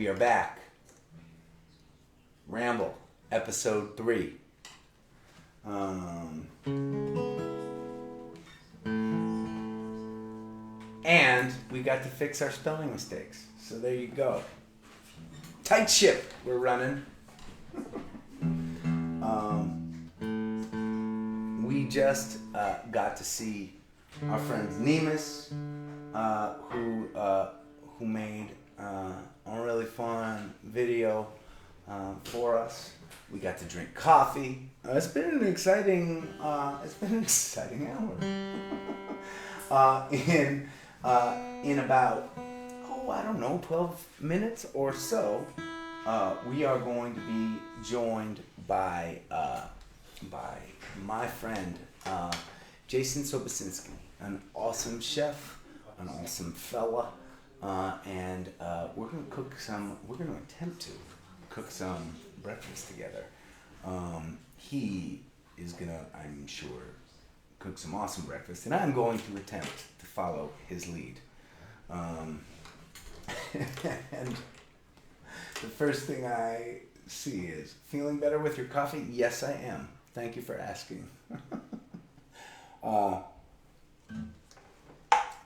We are back. Ramble, episode 3. And we got to fix our spelling mistakes. So there you go. Tight ship we're running. We just got to see our friends Nemus, who made a really fun video for us. We got to drink coffee. It's been an exciting hour. In about 12 minutes or so, we are going to be joined by my friend Jason Sobosinski, an awesome chef, an awesome fella, and we're going to attempt to cook some breakfast together. He is going to, I'm sure, cook some awesome breakfast, and I'm going to attempt to follow his lead. And the first thing I see is, feeling better with your coffee? Yes, I am. Thank you for asking.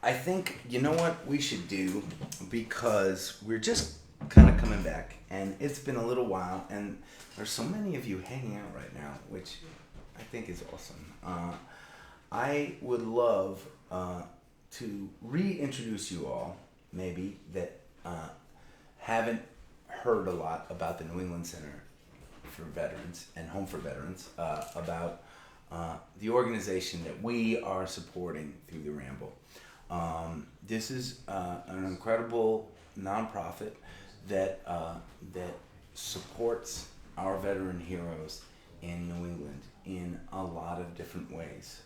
I think, you know what we should do, because we're just kind of coming back, and it's been a little while, and there's so many of you hanging out right now, which I think is awesome. I would love to reintroduce you all, maybe, that haven't heard a lot about the New England Center for Veterans and Home for Veterans, about the organization that we are supporting through the Ramble. This is an incredible nonprofit that supports our veteran heroes in New England in a lot of different ways.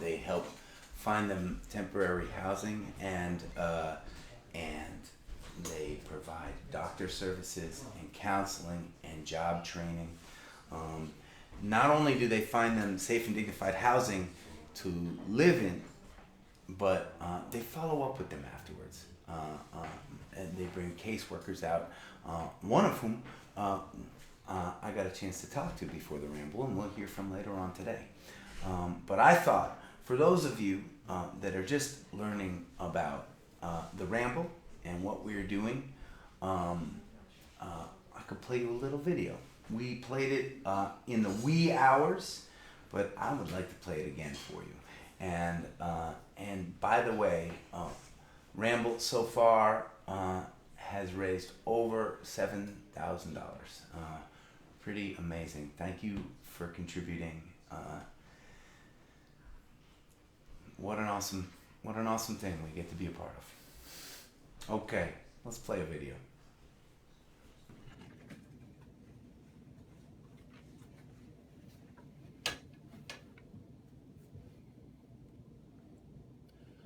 They help find them temporary housing, and they provide doctor services and counseling and job training. Not only do they find them safe and dignified housing to live in, but they follow up with them afterwards. And they bring caseworkers out, one of whom I got a chance to talk to before the Ramble, and we'll hear from later on today. But I thought, for those of you that are just learning about the Ramble and what we're doing, I could play you a little video. We played it in the wee hours, but I would like to play it again for you. And by the way, Ramble so far has raised over $7,000. Pretty amazing. Thank you for contributing. What an awesome thing we get to be a part of. Okay, let's play a video.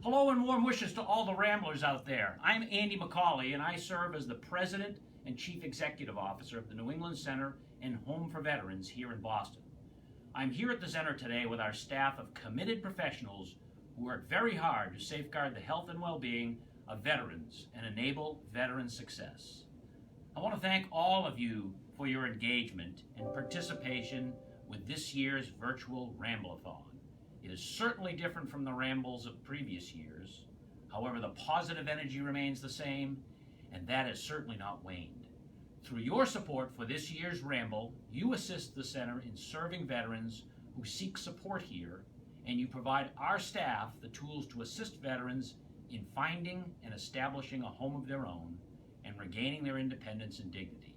Hello and warm wishes to all the Ramblers out there. I'm Andy McCauley, and I serve as the President and Chief Executive Officer of the New England Center and Home for Veterans here in Boston. I'm here at the center today with our staff of committed professionals who work very hard to safeguard the health and well-being of veterans and enable veteran success. I want to thank all of you for your engagement and participation with this year's virtual Ramblethon. It is certainly different from the rambles of previous years. However, the positive energy remains the same, and that has certainly not waned. Through your support for this year's Ramble, you assist the center in serving veterans who seek support here, and you provide our staff the tools to assist veterans in finding and establishing a home of their own and regaining their independence and dignity.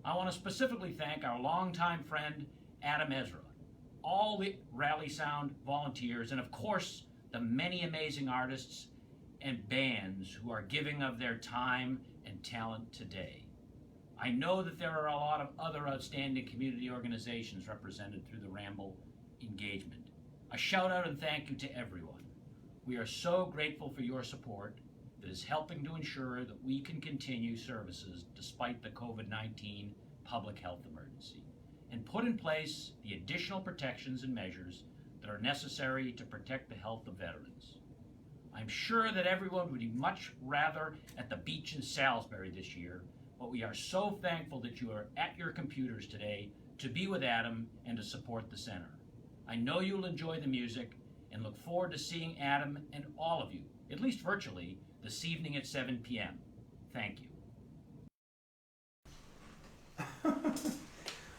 I want to specifically thank our longtime friend, Adam Ezra, all the Rally Sound volunteers, and of course, the many amazing artists and bands who are giving of their time and talent today. I know that there are a lot of other outstanding community organizations represented through the Ramble engagement. A shout out and thank you to everyone. We are so grateful for your support that is helping to ensure that we can continue services despite the COVID-19 public health emergency, and put in place the additional protections and measures that are necessary to protect the health of veterans. I'm sure that everyone would be much rather at the beach in Salisbury this year, but we are so thankful that you are at your computers today to be with Adam and to support the center. I know you'll enjoy the music and look forward to seeing Adam and all of you, at least virtually, this evening at 7 p.m. Thank you.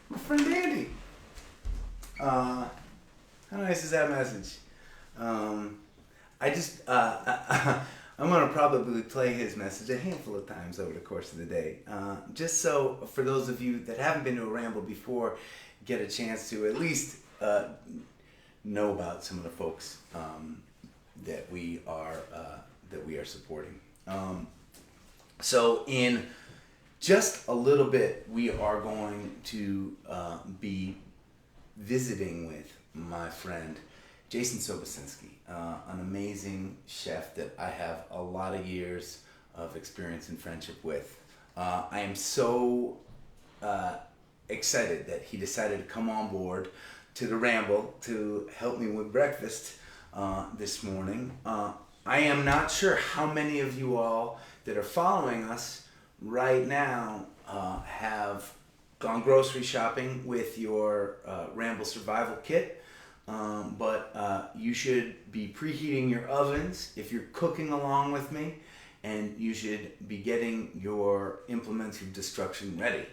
My friend Andy. How nice is that message? I just, I'm going to probably play his message a handful of times over the course of the day. Just so, for those of you that haven't been to a Ramble before, get a chance to at least know about some of the folks that we are supporting. So in just a little bit, we are going to be visiting with my friend Jason Sobocinski, an amazing chef that I have a lot of years of experience and friendship with. I am so excited that he decided to come on board to the Ramble to help me with breakfast this morning. I am not sure how many of you all that are following us right now have gone grocery shopping with your Ramble Survival Kit. But you should be preheating your ovens if you're cooking along with me, and you should be getting your implements of destruction ready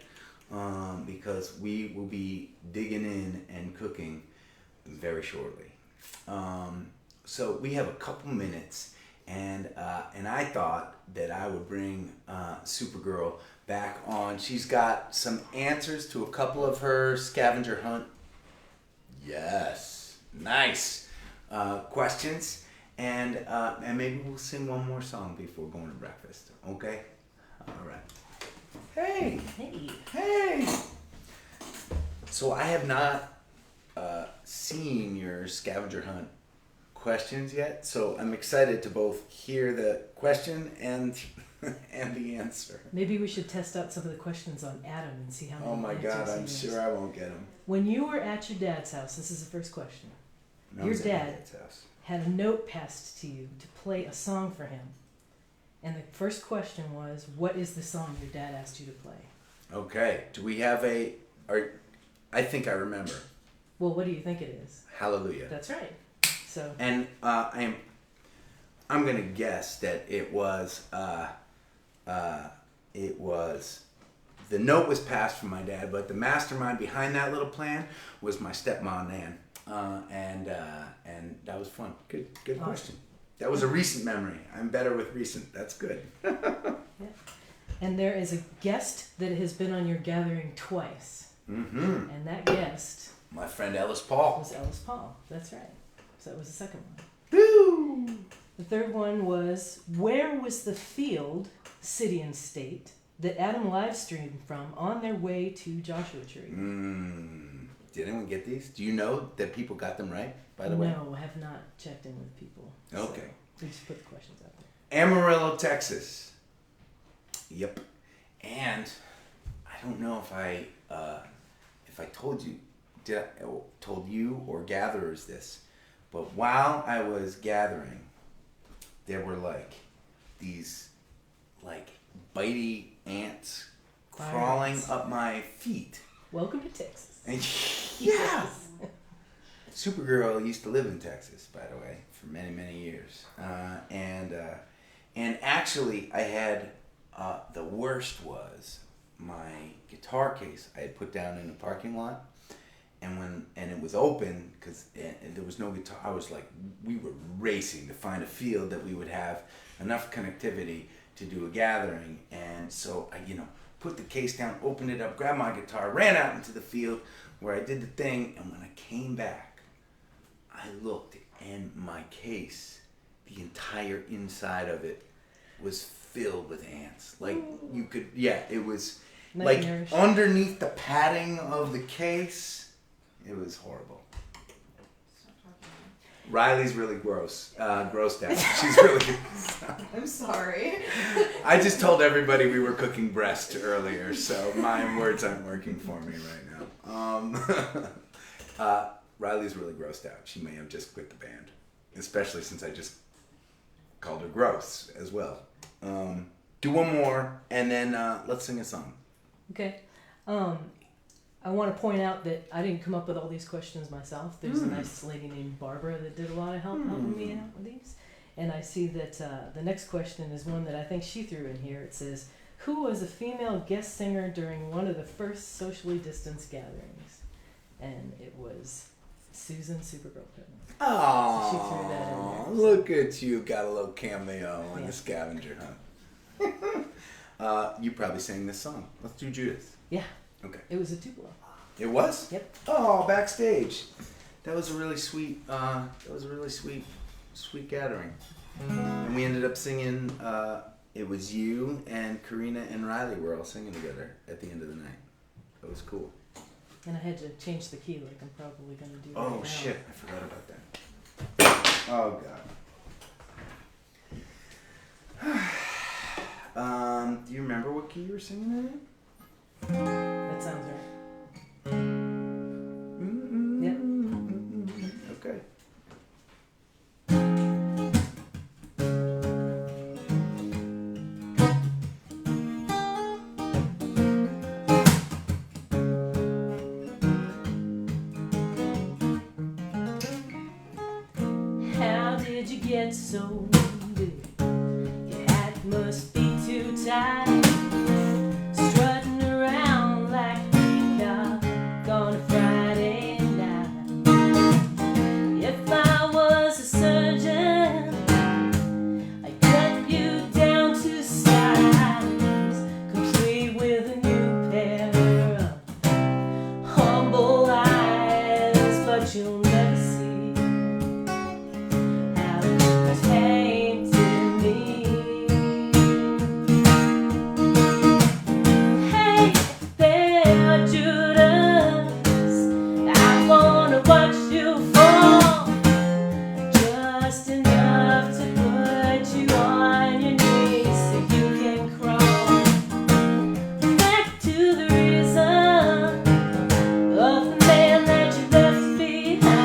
because we will be digging in and cooking very shortly. So we have a couple minutes, and I thought that I would bring Supergirl back on. She's got some answers to a couple of her scavenger hunt. Yes, nice questions, and maybe we'll sing one more song before going to breakfast. Okay, all right. Hey, hey. So I have not seen your scavenger hunt questions yet, so I'm excited to both hear the question and the answer. Maybe we should test out some of the questions on Adam and see how many. Oh my God, I'm sure I won't get them. When you were at your dad's house, this is the first question. Your dad had a note passed to you to play a song for him. And the first question was, what is the song your dad asked you to play? Okay. Do we have I think I remember. Well, what do you think it is? Hallelujah. That's right. So. And I'm going to guess that it was the note was passed from my dad, but the mastermind behind that little plan was my stepmom Nan, and that was fun. Good question. That was a recent memory. I'm better with recent. That's good. Yeah. And there is a guest that has been on your gathering twice, and that guest, my friend Ellis Paul, was Ellis Paul. That's right. So that was the second one. Woo! The third one was, where was the field, city and state, that Adam live streamed from on their way to Joshua Tree? Did anyone get these? Do you know that people got them right, by the way? No, I have not checked in with people. Okay. So we just put the questions out there. Amarillo, Texas. Yep. And I don't know if I told you or gatherers this, but while I was gathering, there were these bitey ants crawling up my feet. Welcome to Texas. And yeah. Supergirl used to live in Texas, by the way, for many, many years. And actually, I had the worst was my guitar case I had put down in the parking lot, and it was open because there was no guitar. I was we were racing to find a field that we would have enough connectivity to do a gathering, and so I put the case down, opened it up, grabbed my guitar, ran out into the field where I did the thing, and when I came back, I looked, and my case, the entire inside of it was filled with ants. You could, it was nightmarish. Underneath the padding of the case, it was horrible. Riley's really grossed out. She's really I'm sorry. I just told everybody we were cooking breast earlier, so my words aren't working for me right now. Riley's really grossed out. She may have just quit the band, especially since I just called her Gross as well. Do one more, and then let's sing a song. Okay. I want to point out that I didn't come up with all these questions myself. There's a nice lady named Barbara that did a lot of helping me out with these. And I see that the next question is one that I think she threw in here. It says, who was a female guest singer during one of the first socially distanced gatherings? And it was Susan Supergirl Pittman. Oh, So she threw that in there. look at you. Got a little cameo on the scavenger hunt. You probably sang this song. Let's do Judith. Yeah. Okay. It was a Tupelo. It was? Yep. Oh, backstage. That was a really sweet, sweet gathering. And we ended up singing, it was you and Karina and Riley were all singing together at the end of the night. That was cool. And I had to change the key like I'm probably going to do right Oh, now. shit. I forgot about that. Oh, God. Do you remember what key you were singing in? That sounds right. Yep. Okay. How did you get so big? Your hat must be too tight. Strutting around like a dog on a Friday night. If I was a surgeon, I'd cut you down to size, complete with a new pair of humble eyes. But you'll never see how it painted me. Hey there, Judas, I wanna watch you fall, just enough to put you on your knees so you can crawl back to the reason of the man that you left behind.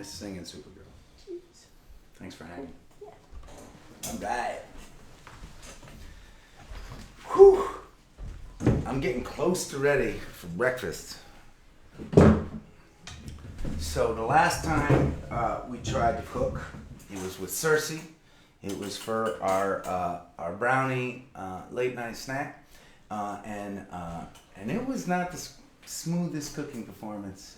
Nice singing, Supergirl. Thanks for hanging. All right. Whew. I'm getting close to ready for breakfast. So the last time we tried to cook, it was with Cersei. It was for our brownie late night snack, and it was not the smoothest cooking performance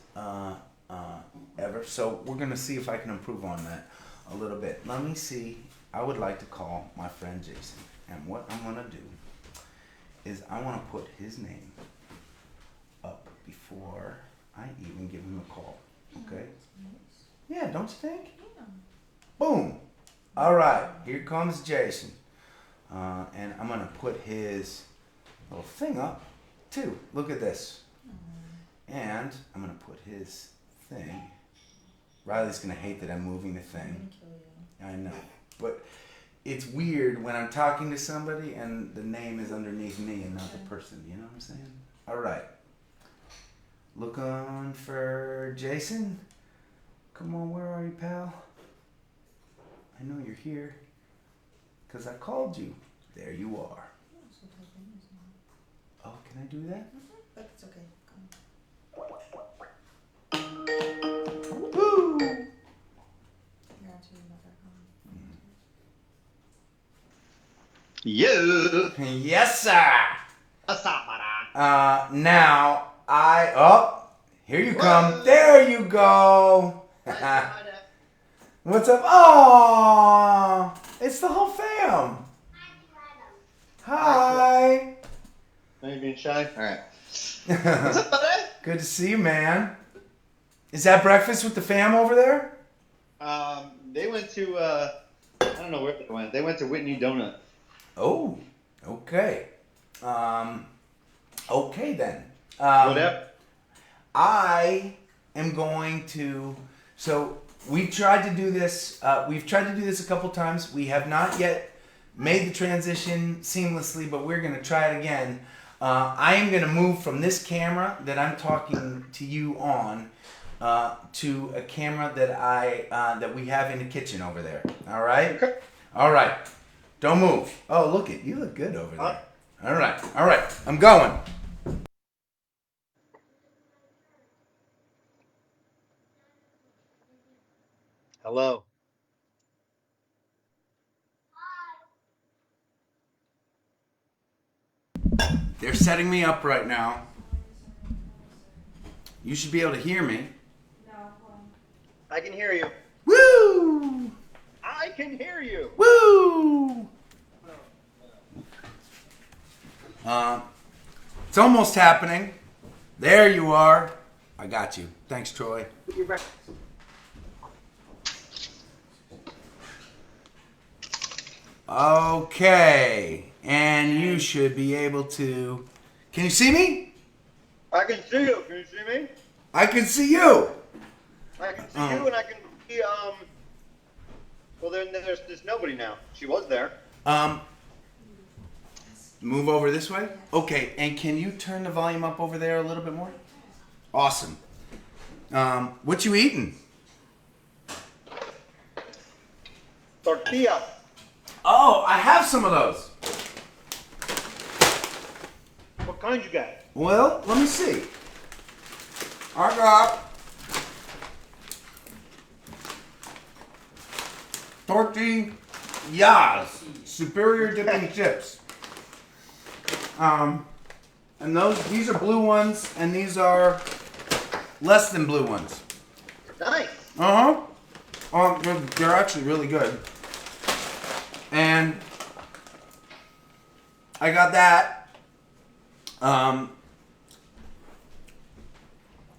ever. So we're gonna see if I can improve on that a little bit. Let me see. I would like to call my friend Jason, and what I'm gonna do is I want to put his name up before I even give him a call. Okay? Yeah, don't you think? Yeah. Boom. All right, here comes Jason. And I'm going to put his little thing up, too. Look at this. And I'm going to put his thing. Riley's going to hate that I'm moving the thing. I know. But it's weird when I'm talking to somebody and the name is underneath me and not the person. You know what I'm saying? All right. Looking for Jason? Come on, where are you, pal? I know you're here. Because I called you. There you are. Oh, can I do that? But it's okay. Woo! You're actually another You. Yes, sir. What's up, brother? Now, here you come. There you go. What's up? Oh, it's the whole fam. Hi. Are you being shy? All right. What's up, buddy? Good to see you, man. Is that breakfast with the fam over there? They went to I don't know where they went. They went to Whitney Donut. Oh, okay. Okay then. Whatever. I am going to. So we tried to do this. We've tried to do this a couple times. We have not yet made the transition seamlessly, but we're going to try it again. I am going to move from this camera that I'm talking to you on to a camera that we have in the kitchen over there. All right. Okay. All right. Don't move. Oh, look it. You look good over there. All right. All right. I'm going. Hello. They're setting me up right now. You should be able to hear me. I can hear you. Woo! I can hear you. Woo! It's almost happening. There you are. I got you. Thanks, Troy. Okay. And you should be able to... Can you see me? I can see you. Can you see me? I can see you. I can see you, and I can see Well, then there's nobody now. She was there. Move over this way. Okay, and can you turn the volume up over there a little bit more? Awesome. What you eating? Tortilla. Oh, I have some of those. What kind you got? Well, let me see. I got tortillas, superior dipping chips. And these are blue ones, and these are less than blue ones. Nice. They're actually really good. And I got that.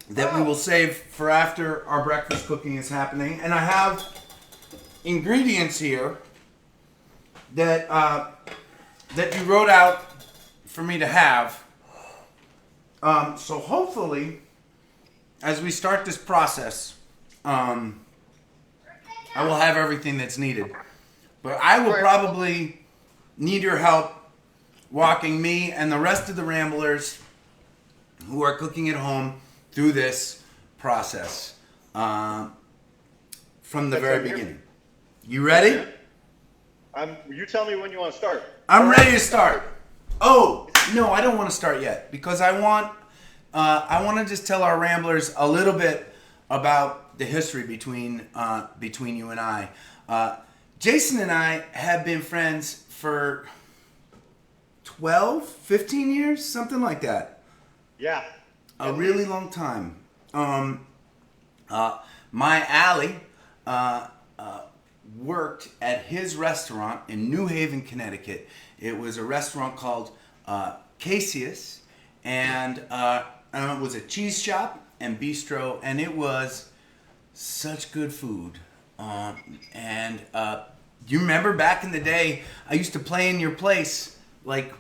That we will save for after our breakfast cooking is happening. And I have ingredients here that that you wrote out for me to have. So hopefully, as we start this process, I will have everything that's needed. But I will probably need your help walking me and the rest of the Ramblers who are cooking at home through this process. from the That's very right here. beginning. You ready? You tell me when you want to start. I'm ready to start. Oh, no, I don't want to start yet because I want to just tell our Ramblers a little bit about the history between you and I. Jason and I have been friends for 12, 15 years, something like that. Yeah. A really long time. My Allie worked at his restaurant in New Haven, Connecticut. It was a restaurant called Casius, and it was a cheese shop and bistro, and it was such good food. And you remember back in the day, I used to play in your place, like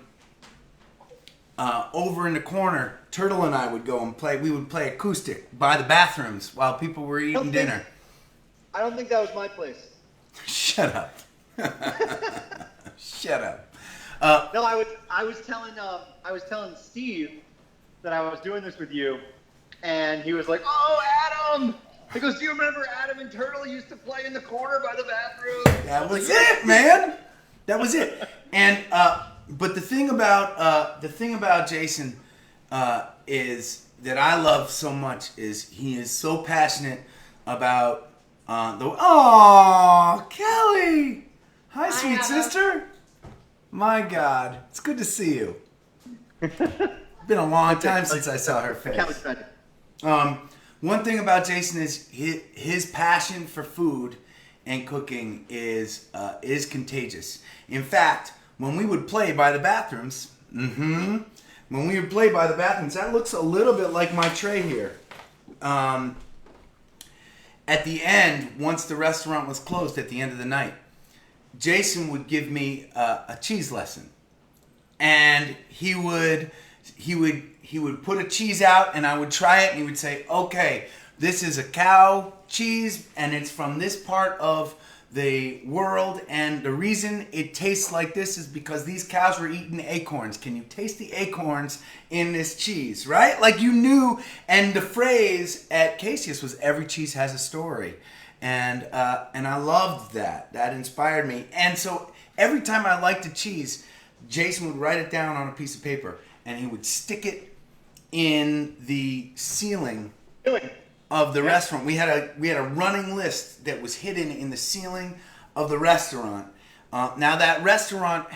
over in the corner. Turtle and I would go and play. We would play acoustic by the bathrooms while people were eating dinner. I don't think that was my place. Shut up. Shut up. No, I was telling Steve that I was doing this with you, and he was like, "Oh, Adam." He goes, "Do you remember Adam and Turtle used to play in the corner by the bathroom?" That was it, man. That was it. And but the thing about Jason is that I love so much is he is so passionate about Kelly. Hi, sweet sister. My God, it's good to see you. Been a long time since I saw her face. One thing about Jason is his passion for food and cooking is contagious. In fact, when we would play by the bathrooms, that looks a little bit like my tray here. At the end, once the restaurant was closed at the end of the night, Jason would give me a cheese lesson, and he would put a cheese out, and I would try it, and he would say, "Okay, this is a cow cheese, and it's from this part of the world, and the reason it tastes like this is because these cows were eating acorns. Can you taste the acorns in this cheese?" Right? Like you knew, and the phrase at Casius was "every cheese has a story." And I loved that. That inspired me. And so every time I liked a cheese, Jason would write it down on a piece of paper, and he would stick it in the ceiling of the restaurant. We had a running list that was hidden in the ceiling of the restaurant. Now that restaurant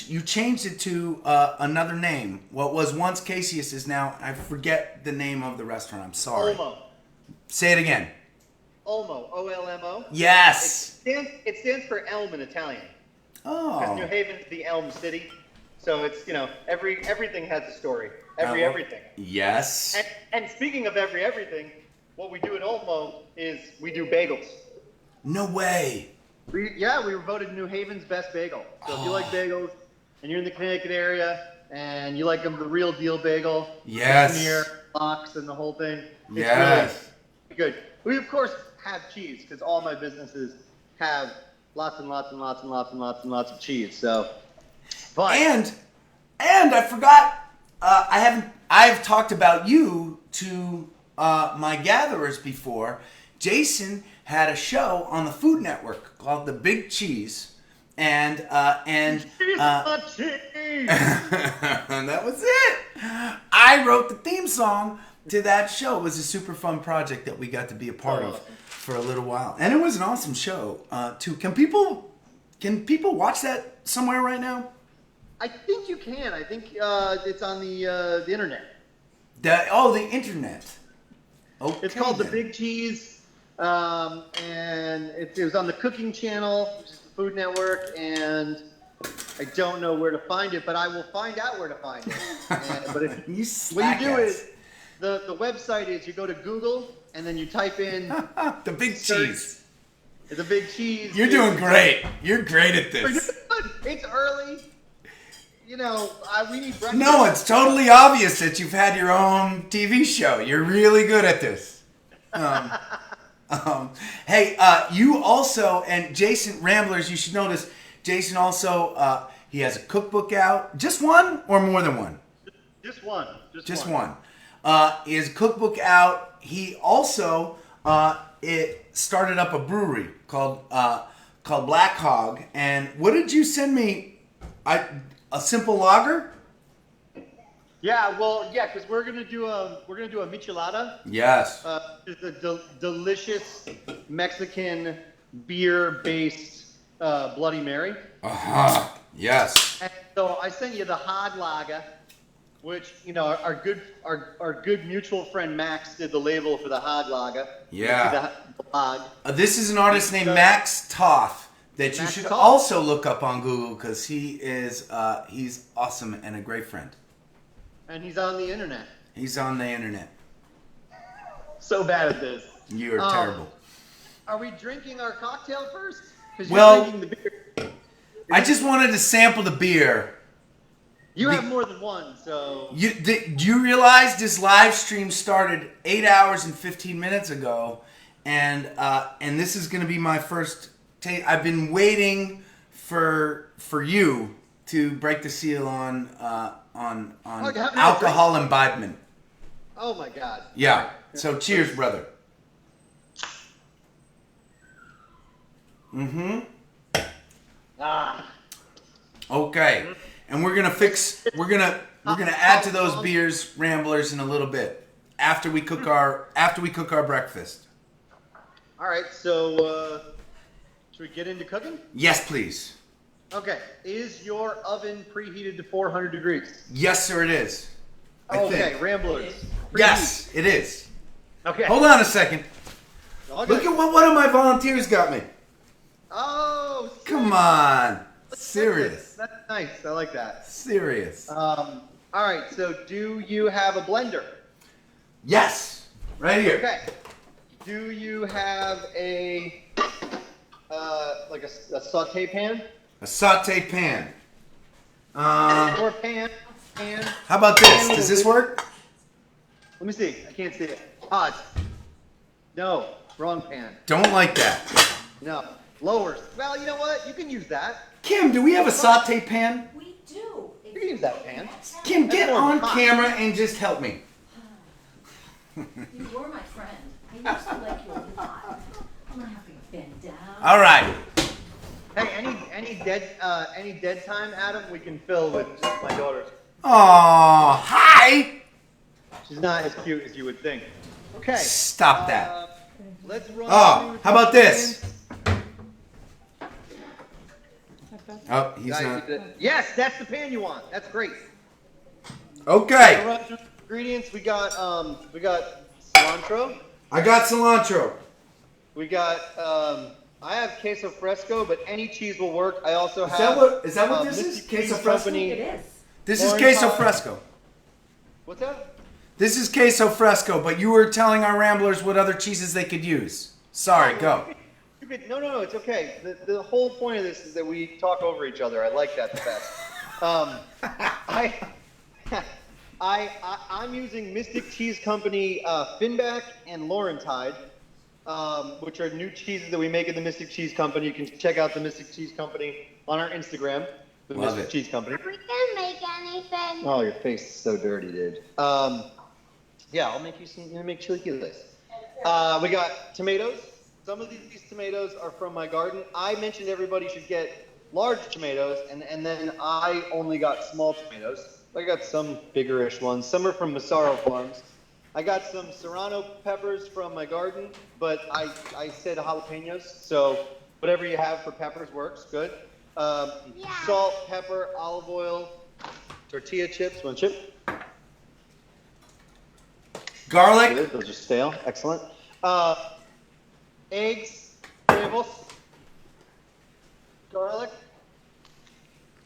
you changed it to another name. What was once Casius is now, I forget the name of the restaurant. I'm sorry. Olmo. Say it again. Olmo. O-L-M-O. Yes. It stands for elm in Italian. Oh. Because New Haven's the Elm City, so it's everything has a story. Everything. Yes. And speaking of everything, what we do at Olmo is we do bagels. No way. We were voted New Haven's best bagel. So if you like bagels and you're in the Connecticut area and you like them the real deal bagel, yes, smear, box, and the whole thing, it's yes, really good. We of course have cheese because all my businesses have lots and lots and lots and lots and lots and lots of cheese. So, but and I forgot. I've talked about you to my gatherers before. Jason had a show on the Food Network called The Big Cheese, and cheese. and that was it. I wrote the theme song to that show. It was a super fun project that we got to be a part of for a little while, and it was an awesome show too. Can people watch that somewhere right now? I think you can. I think it's on the internet. The internet. Okay, it's called then. The Big Cheese, and it was on the Cooking Channel, which is the Food Network, and I don't know where to find it, but I will find out where to find it. But what you do is, the website is you go to Google, and then you type in The Big Cheese. The Big Cheese. You're doing great. You're great at this. It's early. We need breakfast. No, it's totally obvious that you've had your own TV show. You're really good at this. Hey, you also, and Jason, Ramblers, you should know this. Jason also, he has a cookbook out. Just one or more than one? Just one. Just one. He has a cookbook out. He also it started up a brewery called Black Hog. And what did you send me? A simple lager? Yeah, well, yeah, because we're gonna do a michelada. Yes. It's a delicious Mexican beer-based Bloody Mary. Yes. And so I sent you the Hog Lager, which our good mutual friend Max did the label for the Hog Lager. Yeah. The Hog. This is an artist named Max Toth that you Max should Toth. also look up on Google because he's awesome and a great friend. And he's on the internet. He's on the internet. So bad at this. You're terrible. Are we drinking our cocktail first? Because Well- you're drinking the beer. I just wanted to sample the beer. You have more than one, so. Do you realize this live stream started 8 hours and 15 minutes ago, and this is going to be my first taste. I've been waiting for you to break the seal on alcohol imbibement. Oh my God. Yeah. So cheers, brother. Mm-hmm. Okay. And we're gonna add to those beers, Ramblers, in a little bit after we cook our breakfast. All right. So should we get into cooking? Yes, please. Okay. Is your oven preheated to 400 degrees? Yes, sir, it is. I Okay, think. Ramblers. Yes, it is. Okay. Hold on a second. Okay. Look at what one of my volunteers got me. Oh. Come on. Serious. That's nice. I like that. Serious. All right. So, do you have a blender? Yes. Right here. Okay. Do you have a like a saute pan? A saute pan. Or pan? How about this? Does this work? Let me see. I can't see it. No. Wrong pan. Don't like that. No. Lowers. Well, you know what? You can use that. Kim, do we have a saute pan? We do. You can use that pan. Kim, get That's more on hot. camera and just help me. You were my friend. I used to like you a lot. I'm gonna have to bend down. All right. Hey, any dead time, Adam, we can fill with my daughter's. Aw, hi. She's not as cute as you would think. Okay. Stop that. Let's run. Oh, through how about the this? Oh, he's not. Yes, that's the pan you want. That's great. Okay. Run through the ingredients. We got cilantro. I got cilantro. We got I have queso fresco, but any cheese will work. I also have. Is that what this is? Mystic Queso Cheese fresco? Company. It is. This is Orange queso pie. fresco. What's that? This is queso fresco, but you were telling our Ramblers what other cheeses they could use. Sorry, go. You could, no, it's okay. The whole point of this is that we talk over each other. I like that the best. I'm using Mystic Cheese Company Finback and Laurentide, which are new cheeses that we make at the Mystic Cheese Company. You can check out the Mystic Cheese Company on our Instagram, the Love Mystic it. Cheese Company. We can make anything. Oh, your face is so dirty, dude. Yeah, I'll make you make chilaquiles. We got tomatoes. Some of these tomatoes are from my garden. I mentioned everybody should get large tomatoes, and then I only got small tomatoes. I got some bigger-ish ones. Some are from Massaro Farms. I got some serrano peppers from my garden, but I said jalapenos, so whatever you have for peppers works. Good. Salt, pepper, olive oil, tortilla chips. One chip. Garlic. Good. Those are stale. Excellent. Eggs, huevos, garlic.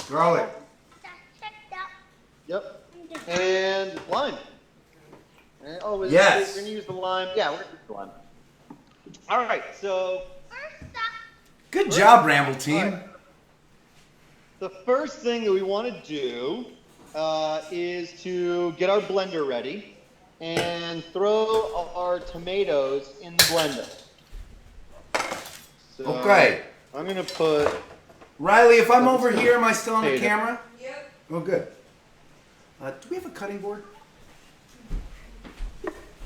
Garlic. Yep. And lime. And, Yes. We're gonna use the lime. Yeah, we're gonna use the lime. All right. So Good job, Ramble team. All right. The first thing that we want to do is to get our blender ready and throw our tomatoes in the blender. So Okay. I'm gonna put. Riley, if I'm over here, am I still on the Potato. camera? Yep. Oh, good. Do we have a cutting board?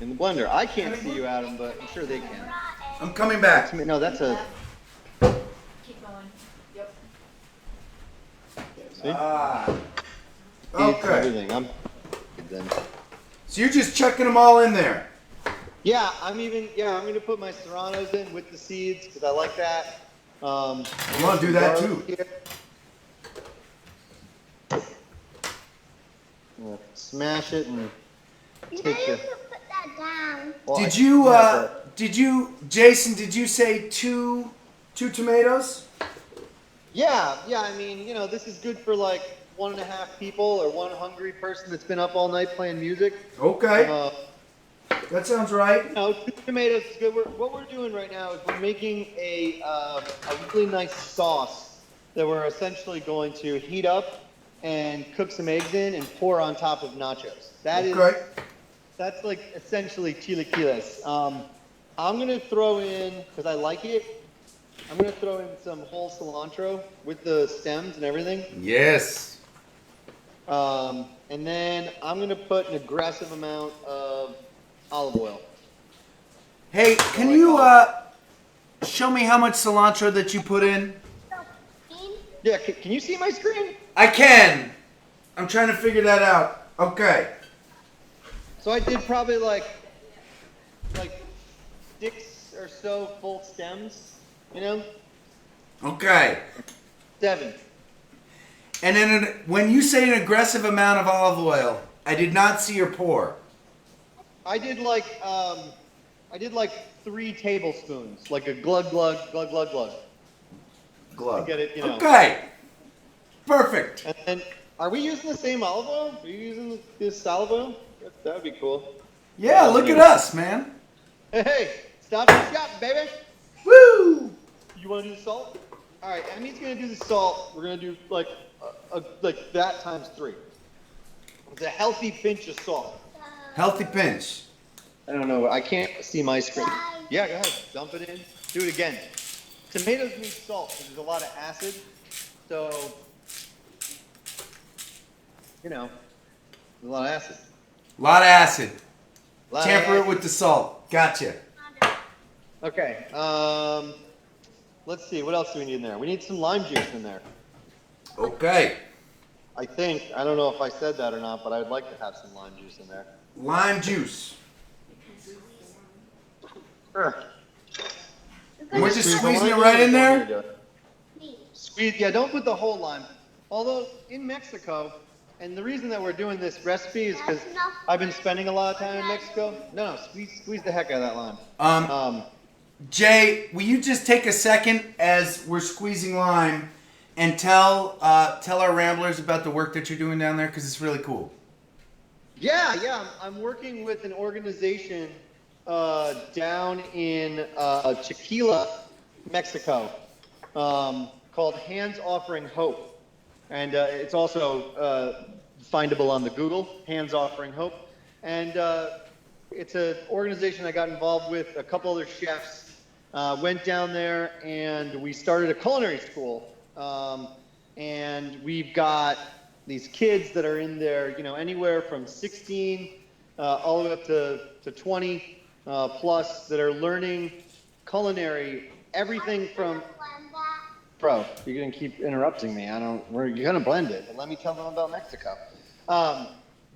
in the blender. I can't see you, Adam, but I'm sure they can. I'm coming back. No, that's a. Keep going. Yep. See? Ah. It's Okay. everything. I'm good then. So you're just chucking them all in there. Yeah, I'm gonna put my serranos in with the seeds because I like that. I'm gonna do that too. Smash it and No, take you the. can put that down. Well, Jason, did you say two tomatoes? Yeah. I mean, this is good for like 1.5 people or one hungry person that's been up all night playing music. Okay. That sounds right. 2 tomatoes is good. What we're doing right now is we're making a really nice sauce that we're essentially going to heat up and cook some eggs in and pour on top of nachos. That's like essentially chilaquiles. I'm gonna throw in, because I like it, I'm gonna throw in some whole cilantro with the stems and everything. Yes. And then I'm gonna put an aggressive amount of olive oil. Hey, can you show me how much cilantro that you put in? Yeah, can you see my screen? I can. I'm trying to figure that out. Okay. So I did probably like 6 or so full stems, Okay. 7. And then when you say an aggressive amount of olive oil, I did not see your pour. I did like 3 tablespoons, like a glug glug glug glug glug. Glove. To get it, Okay. Perfect. And then, are we using the same olive oil? Are you using this olive oil? That'd be cool. Yeah, look at us, man. Hey, stop and shop, baby. Woo! You want to do the salt? All right, Emmy's gonna do the salt. We're gonna do like that times 3. It's a healthy pinch of salt. Healthy pinch. I don't know. I can't see my screen. Yeah, go ahead. Dump it in. Do it again. Tomatoes need salt because there's a lot of acid. So, there's a lot of acid. Lot of acid. Lot of Tamper it acid. with the salt. Gotcha. Okay. Let's see. What else do we need in there? We need some lime juice in there. Okay. I think. I don't know if I said that or not, but I'd like to have some lime juice in there. Lime juice. Sure. We're just squeezing it right in there? Squeeze. Yeah, don't put the whole lime. Although in Mexico, and the reason that we're doing this recipe is because I've been spending a lot of time in Mexico. No, squeeze the heck out of that lime. Jay, will you just take a second as we're squeezing lime and tell our Ramblers about the work that you're doing down there? Because it's really cool. Yeah. I'm working with an organization down in Chiquila, Mexico, called Hands Offering Hope. And it's also findable on the Google, Hands Offering Hope. And it's an organization I got involved with, a couple other chefs. Went down there and we started a culinary school. And we've got these kids that are in there, anywhere from 16 all the way up to 20 plus that are learning culinary, everything from. Bro, you're gonna keep interrupting me. You're gonna blend it, but let me tell them about Mexico.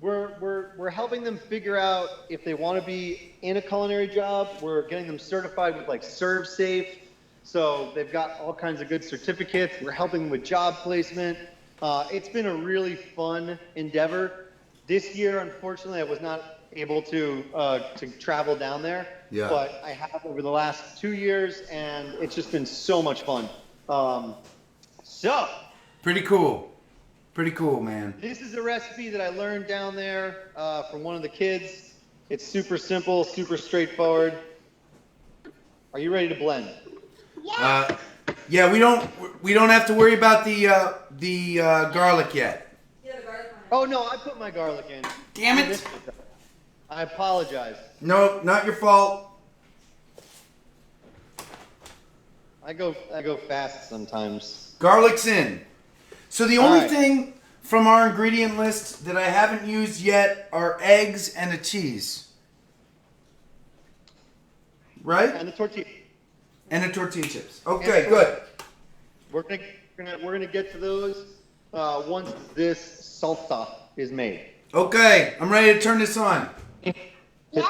We're helping them figure out if they want to be in a culinary job. We're getting them certified with like ServSafe, so they've got all kinds of good certificates. We're helping them with job placement. It's been a really fun endeavor. This year, unfortunately, I was not able to travel down there, but I have over the last 2 years, and it's just been so much fun. Pretty cool, man. This is a recipe that I learned down there from one of the kids. It's super simple, super straightforward. Are you ready to blend? Yeah, we don't have to worry about the garlic yet. Oh no, I put my garlic in. Damn it! I apologize. No, not your fault. I go fast sometimes. Garlic's in. So the only right. thing from our ingredient list that I haven't used yet are eggs and a cheese. right? And the tortilla. And the tortilla chips. Okay, good. We're gonna get to those once this salsa is made. Okay, I'm ready to turn this on. All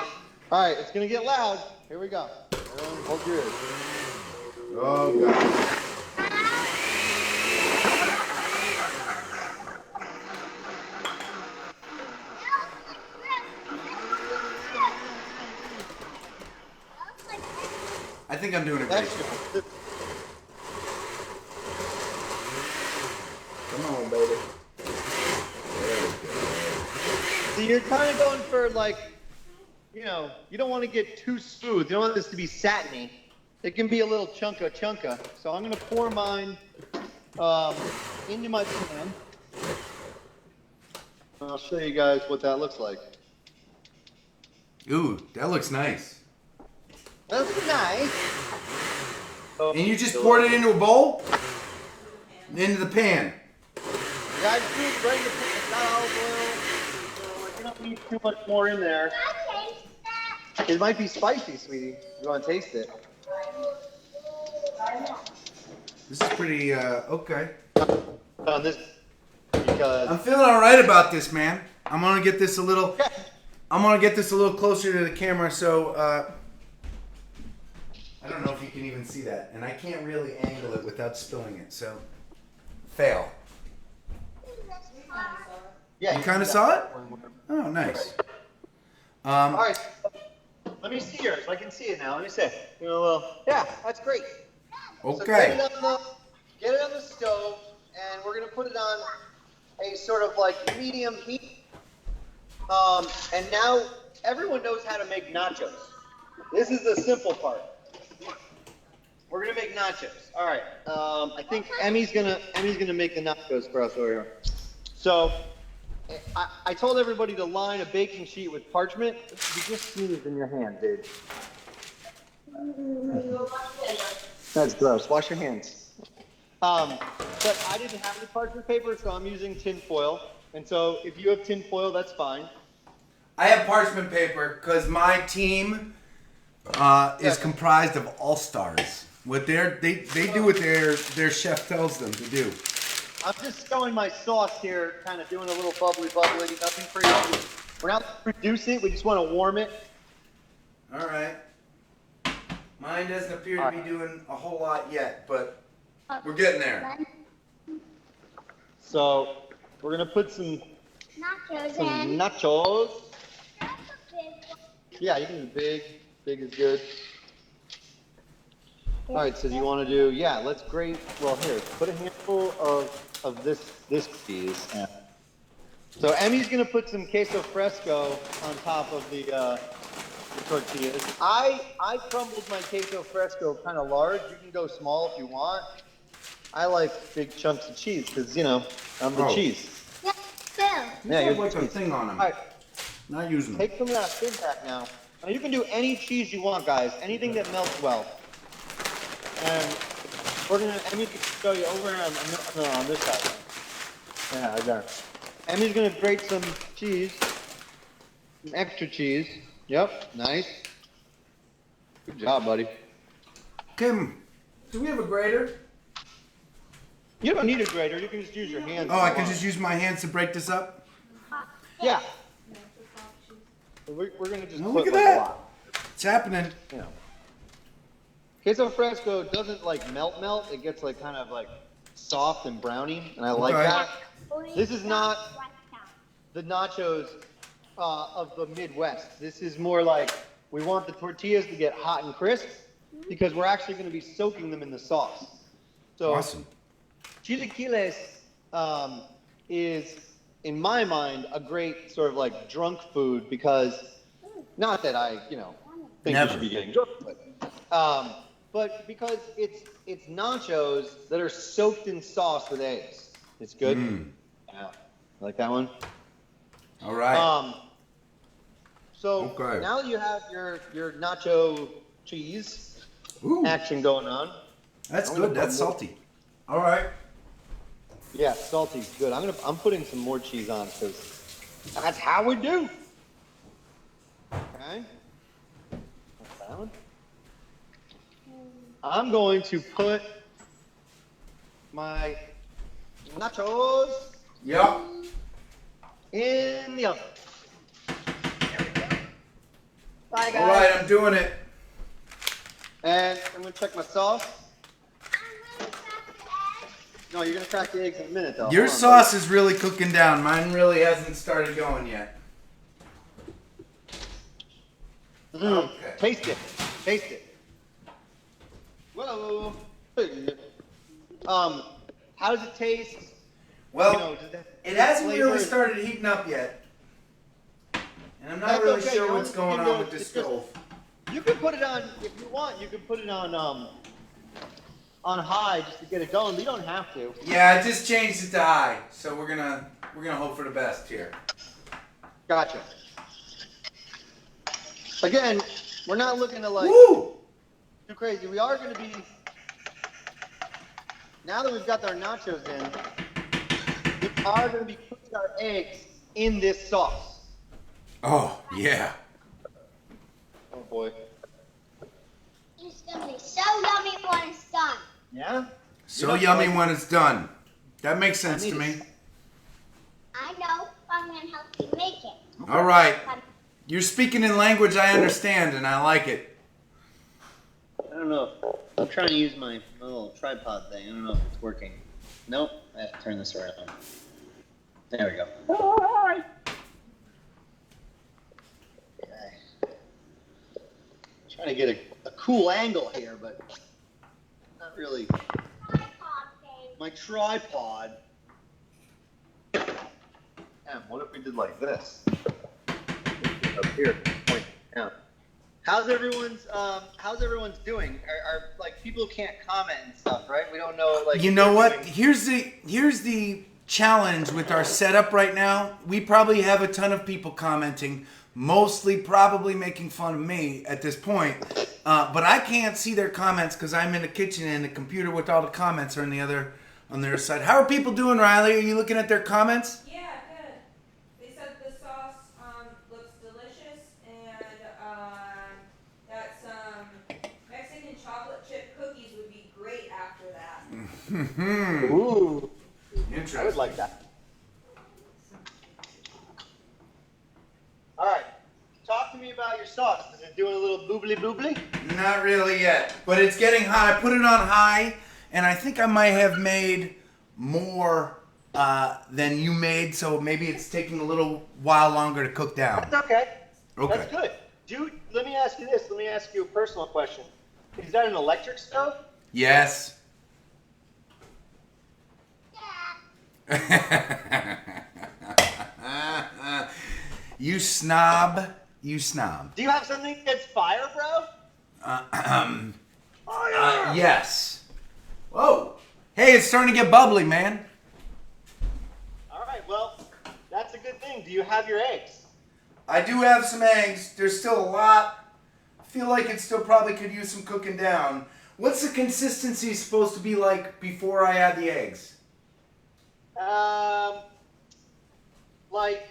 right, it's gonna get loud. Here we go. Everyone, hold your ears. Oh god. I think I'm doing a great That's job. good. Come on, baby. So you're kind of going for like, you know, you don't want to get too smooth. You don't want this to be satiny. It can be a little chunka. So I'm gonna pour mine into my pan. And I'll show you guys what that looks like. Ooh, that looks nice. That's nice. Oh, And you just poured it into a bowl? Into the pan. You guys do it right in the pan. It's not olive oil. So you don't need too much more in there. It might be spicy, sweetie. You want to taste it? This is pretty, okay. On this, because I'm feeling all right about this, man. I'm gonna get this a little closer to the camera, so I don't know if you can even see that, and I can't really angle it without spilling it. So, fail. yeah, You kind of saw it? Oh, nice. All right, let me see yours. I can see it now. Let me see. You know, well, yeah, that's great. So Okay. get it on the stove, and we're gonna put it on a sort of like medium heat. And now everyone knows how to make nachos. This is the simple part. We're gonna make nachos. All right. I think Emmy's gonna make the nachos for us over here. So I told everybody to line a baking sheet with parchment. You just sneezed in your hand, dude. That's gross. Wash your hands. But I didn't have any parchment paper, so I'm using tin foil. And so if you have tin foil, that's fine. I have parchment paper because my team is comprised of all-stars. What they do what their chef tells them to do. I'm just showing my sauce here, kind of doing a little bubbly, nothing crazy. We're not going to produce it, we just want to warm it. All right. Mine doesn't appear to be doing a whole lot yet, but we're getting there. So we're going to put some nachos. Yeah, you can do big. Big is good. All right, so do you want to do, yeah, let's grate, well, here, put a handful of this cheese. Yeah. So Emmy's going to put some queso fresco on top of the tortillas. I crumbled my queso fresco kind of large. You can go small if you want. I like big chunks of cheese because, you know, I'm the cheese. Yeah, You're you're like the a cheese. thing on them. All right, Not using them. take some of that thin pack now. Now you can do any cheese you want, guys. Anything that melts well. And we're gonna. Emmy's gonna show you over on this side. Yeah, right there. Emmy's gonna grate some cheese, some extra cheese. Yep, nice. Good job, buddy. Kim, do we have a grater? You don't need a grater. You can just use your hands. Oh, I can just use my hands to break this up? Yeah. We're gonna just Oh, put look at like that. a lot. It's happening. You know. Queso fresco doesn't like melt. It gets like kind of like soft and browny, and I like Okay. that. This is not the nachos of the Midwest. This is more like we want the tortillas to get hot and crisp because we're actually going to be soaking them in the sauce. So Awesome. chilaquiles is, in my mind, a great sort of like drunk food because, not that I, you know, think you should be getting drunk, but because it's nachos that are soaked in sauce with eggs. It's good. Yeah, like that one. All right. So Okay. now you have your nacho cheese Ooh, action going on. that's I'm gonna good. That's put more- salty. All right. Yeah, salty's good. I'm putting some more cheese on because that's how we do. Okay. That's that one. I'm going to put my nachos Yep. in the oven. Bye, guys. All right, I'm doing it. And I'm going to check my sauce. No, you're going to crack the eggs in a minute, though. Your Hold on, sauce is really cooking down. Mine really hasn't started going yet. buddy. Okay. Taste it. Taste it. Whoa. How does it taste? Well, You know, does it hasn't flavor- really started heating up yet. And I'm not That's really okay, sure you what's know, going you know, on with this it's just- stove. You can put it on, if you want, you can put it on high just to get it going, but you don't have to. Yeah, I just changed it to high, so we're gonna hope for the best here. Gotcha. Again, we're not looking to like Woo! too crazy. We are going to be, now that we've got our nachos in, we are going to be cooking our eggs in this sauce. Oh yeah. Oh boy. It's gonna be so yummy when it's done. Yeah? So yummy when it's done. That makes sense to me. I know. I'm gonna help you make it. All right. You're speaking in language I understand, and I like it. I don't know. I'm trying to use my little tripod thing. I don't know if it's working. Nope. I have to turn this around. There we go. Okay. Trying to get a cool angle here, but not really. Tripod thing. My tripod. Damn, what if we did like this? Up here, point down. How's everyone's doing? Are like people can't comment and stuff, right? We don't know like You know what? Here's the challenge with our setup right now. We probably have a ton of people commenting, mostly probably making fun of me at this point. But I can't see their comments because I'm in the kitchen and the computer with all the comments are on the other side. How are people doing, Riley? Are you looking at their comments? Yeah, good. They said the sauce looks delicious and that some Mexican chocolate chip cookies would be great after that. Ooh, Interesting. I would like that. All right, talk to me about your sauce. Is it doing a little boobly boobly? Not really yet, but it's getting high. I put it on high, and I think I might have made more than you made, so maybe it's taking a little while longer to cook down. That's okay. Okay. That's good. Dude, let me ask you this. Let me ask you a personal question. Is that an electric stove? Yes. You snob. You snob. Do you have something against fire, bro? Yes. Whoa. Hey, it's starting to get bubbly, man. All right, well, that's a good thing. Do you have your eggs? I do have some eggs. There's still a lot. I feel like it still probably could use some cooking down. What's the consistency supposed to be like before I add the eggs? Like,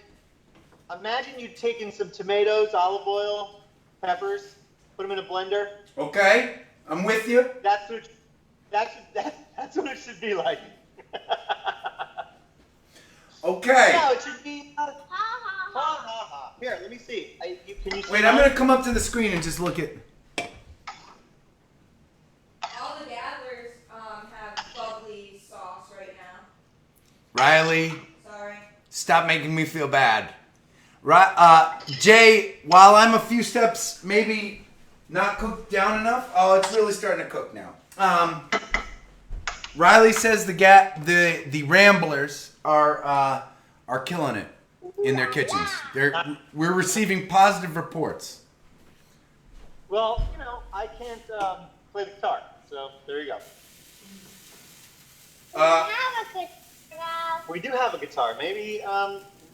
imagine you'd taken some tomatoes, olive oil, peppers, put them in a blender. Okay, I'm with you. That's what it should be like. Okay. No, it should be. Ha ha ha. Here, let me see. Can you see? Wait, I'm gonna come up to the screen and just look at. All the gatherers have bubbly sauce right now. Riley, Sorry. stop making me feel bad. Right, Jay, while I'm a few steps maybe not cooked down enough, oh, it's really starting to cook now. Riley says the Ramblers are killing it in their kitchens. We're receiving positive reports. Well, I can't play the guitar, so there you go. Have a good girl. We do have a guitar. Maybe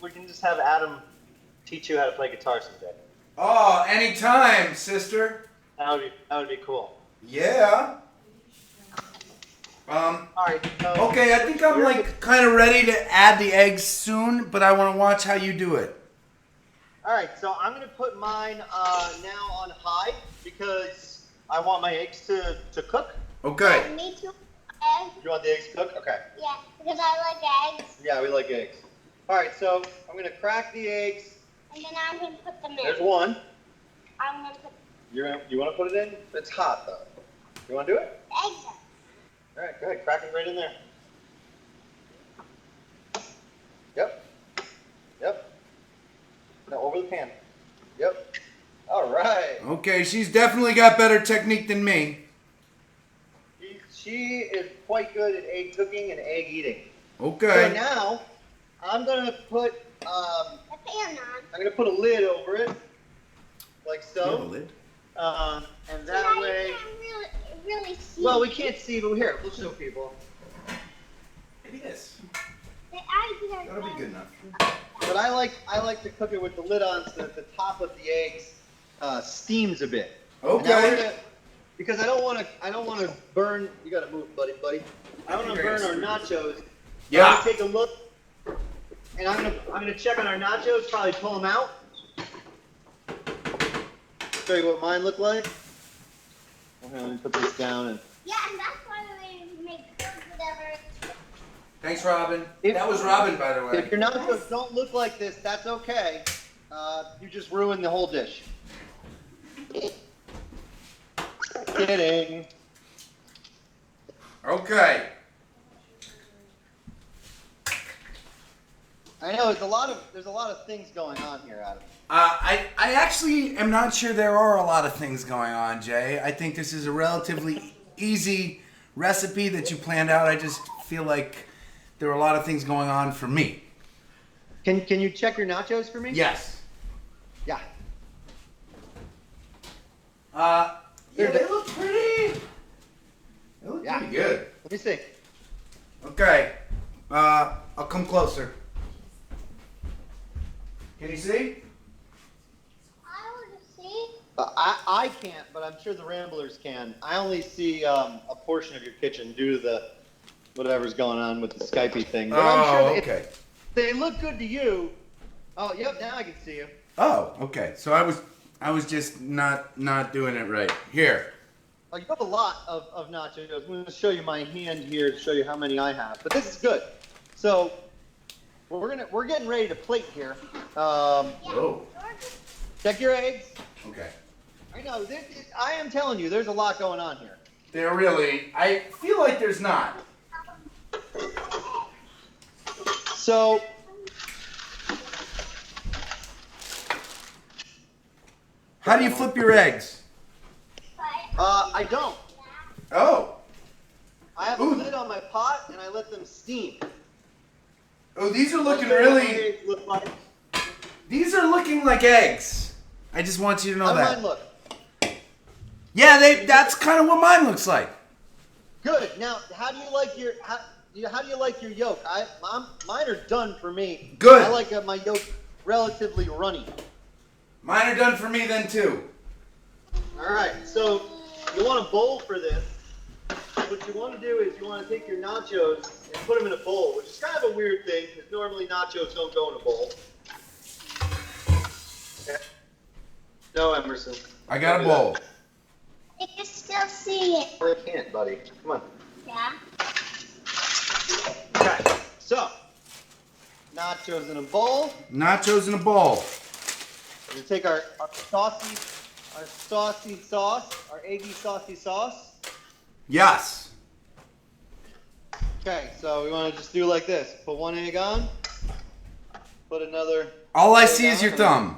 we can just have Adam teach you how to play guitar someday. Oh, anytime, sister. That would be cool. Yeah. All right. So Okay, I think I'm like kind of ready to add the eggs soon, but I want to watch how you do it. All right. So I'm gonna put mine now on high because I want my eggs to cook. Okay. Me too. Eggs. You want the eggs to cook? Okay. Yeah, because I like eggs. Yeah, we like eggs. All right, so I'm gonna crack the eggs. And then I'm gonna put them in. There's one. I'm gonna put You want to put it in? It's hot though. You want to do it? eggs in. All right, go ahead. Crack it right in there. Yep. Yep. Now over the pan. Yep. All right. Okay, she's definitely got better technique than me. She is quite good at egg cooking and egg eating. Okay. So now I'm gonna put The pan on. I'm gonna put a lid over it, like You have a so. lid? And So that now way. you can't really see. Well, we can't see, but here, we'll show people. Maybe this. The eggs are That'll be done. good enough. But I like to cook it with the lid on so that the top of the eggs steams a bit. And now we're Okay. gonna, because I don't want to burn. You gotta move, buddy. I don't want to burn our nachos. Yeah. I'm gonna take a look, and I'm gonna check on our nachos. Probably pull them out. Show you what mine look like. Okay, let me put this down and. Yeah, and that's why we make whatever. Thanks, Robin. If- That was Robin, by the way. If your nachos don't look like this, that's okay. You just ruined the whole dish. Kidding. Okay. I know there's a lot of things going on here, Adam. I actually am not sure there are a lot of things going on, Jay. I think this is a relatively easy recipe that you planned out. I just feel like there are a lot of things going on for me. Can you check your nachos for me? Yes. Yeah. Yeah, they look pretty. They look Yeah. pretty good. Let me see. Okay. I'll come closer. Can you see? I want to see. I can't, but I'm sure the Ramblers can. I only see a portion of your kitchen due to the whatever's going on with the Skypey thing. But I'm sure that okay. they look good to you. Oh, yep. Now I can see you. Oh, okay. So I was just not doing it right. Here. Oh, you have a lot of nachos. I'm going to show you my hand here to show you how many I have. But this is good. So we're getting ready to plate here. Oh. Check your eggs. Okay. I know. I am telling you, there's a lot going on here. There really. I feel like there's not. So How do you flip your eggs? I don't. Oh. I have a Ooh. lid on my pot and I let them steam. Oh, these are looking That's what my really. eggs look like. These are looking like eggs. I just want you to know How do that. mine look? Yeah, that's kind of what mine looks like. Good. Now, how do you like your yolk? Mine are done for me. Good. I like my yolk relatively runny. Mine are done for me then too. All right. So you want a bowl for this. What you want to do is you want to take your nachos and put them in a bowl, which is kind of a weird thing because normally nachos don't go in a bowl. Okay. No, Emerson. I got a bowl. I can still see it. I can't, buddy. Come on. Yeah. Okay. So nachos in a bowl. Nachos in a bowl. We're gonna take our saucy sauce, our eggy saucy sauce. Yes. Okay, so we want to just do like this. Put one egg on. Put another. All I egg see is on. your thumb.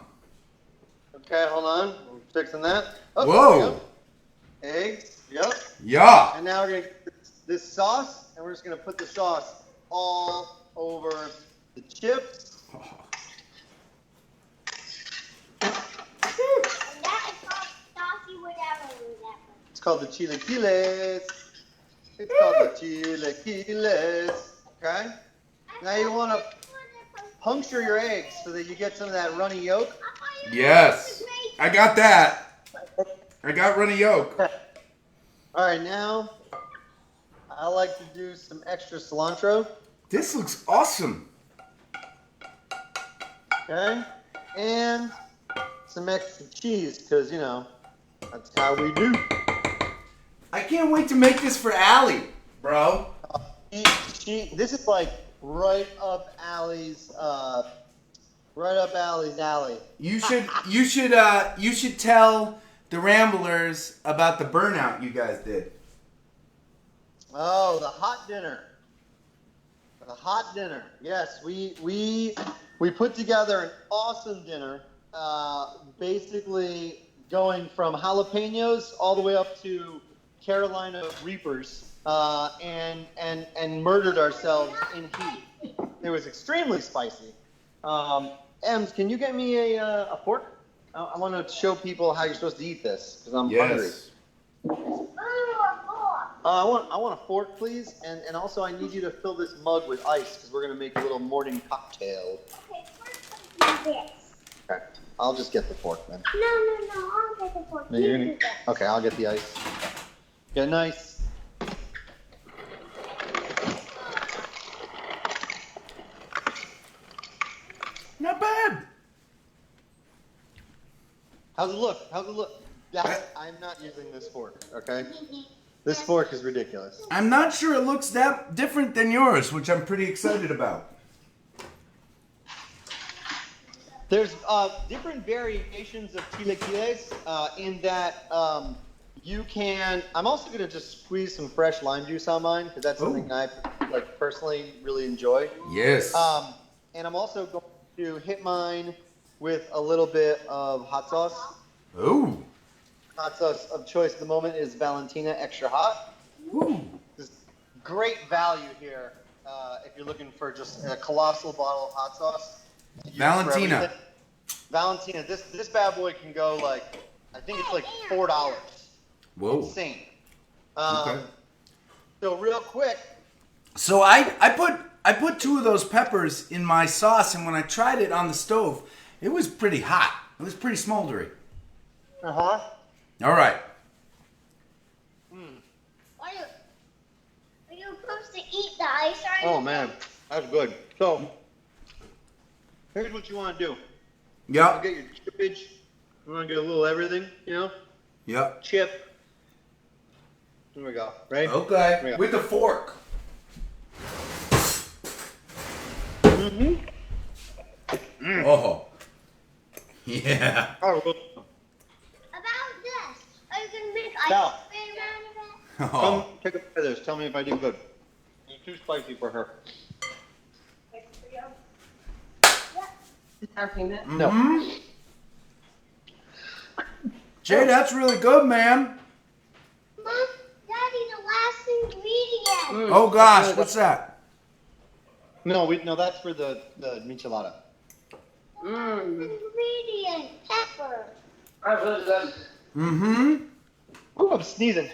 Okay, hold on. I'm fixing that. Oh, Whoa. there we go. Eggs. Yep. Yeah. And now we're gonna get this sauce, and we're just gonna put the sauce all over the chips. And that is called saucy whatever. It's called the chilaquiles. It's called the chilaquiles. Okay. Now you want to puncture your eggs so that you get some of that runny yolk. Yes. I got that. I got runny yolk. All right, now I like to do some extra cilantro. This looks awesome. Okay. And some extra cheese because, that's how we do. I can't wait to make this for Allie, bro. This is like right up Allie's alley. You should tell the Ramblers about the burnout you guys did. Oh, the hot dinner. The hot dinner. Yes, we put together an awesome dinner. Basically going from jalapenos all the way up to Carolina Reapers, and murdered ourselves in heat. It was extremely spicy. Ems, can you get me a fork? I want to show people how you're supposed to eat this because I'm hungry. I want a fork, please, and also I need you to fill this mug with ice because we're gonna make a little morning cocktail. Okay, first do this. Okay, I'll just get the fork then. No, I'll get the fork. No, you're gonna... Okay, I'll get the ice. Get nice. Not bad. How's it look? I'm not using this fork, okay? This fork is ridiculous. I'm not sure it looks that different than yours, which I'm pretty excited about. There's different variations of chilaquiles in that you can. I'm also going to just squeeze some fresh lime juice on mine because that's something I personally really enjoy. Yes. And I'm also going to hit mine with a little bit of hot sauce. Ooh. Hot sauce of choice at the moment is Valentina Extra Hot. Ooh. There's great value here if you're looking for just a colossal bottle of hot sauce. Valentina. Valentina. This bad boy can go like, I think it's like $4. Whoa. Insane. Okay. So real quick. So I put 2 of those peppers in my sauce, and when I tried it on the stove, it was pretty hot. It was pretty smoldery. Uh-huh. All right. Are you supposed to eat the ice or Oh man, that's good. So here's what you want to do. Yep. Get your chippage. You want to get a little everything, you know? Yep. Chip. There we go. Right? Okay. Yeah. With the fork. Mm-hmm. Oh. Yeah. Oh, well, about this? Are you gonna make ice Now. cream out of it? come Oh. take a bite of this. Tell me if I did good. It's too spicy for her. No. Mm-hmm. Jay, that's really good, man. Mom, Daddy, the last ingredient. Oh gosh, what's that? No, that's for the michelada. Last ingredient, pepper. Mm-hmm. Ooh, I'm sneezing.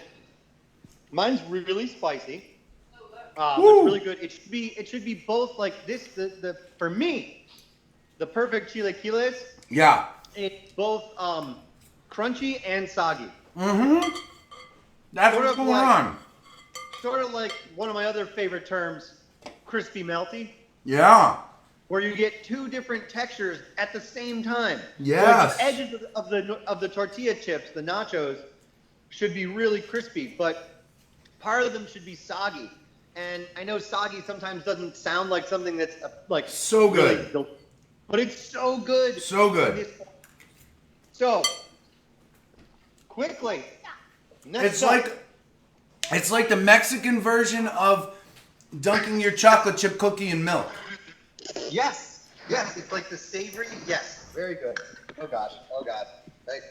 Mine's really spicy. Woo. It's really good. It should be both like this. For me, the perfect chilaquiles. Yeah. It's both crunchy and soggy. Mm-hmm. That's Sort what's of going like- on. Sort of like one of my other favorite terms, crispy melty, Yeah. where you get 2 different textures at the same time. Yes. So like the edges of the tortilla chips, the nachos, should be really crispy, but part of them should be soggy. And I know soggy sometimes doesn't sound like something that's like So good. really but it's so good. So good. So quickly. It's like the Mexican version of dunking your chocolate chip cookie in milk. Yes. It's like the savory. Yes, very good. Oh God.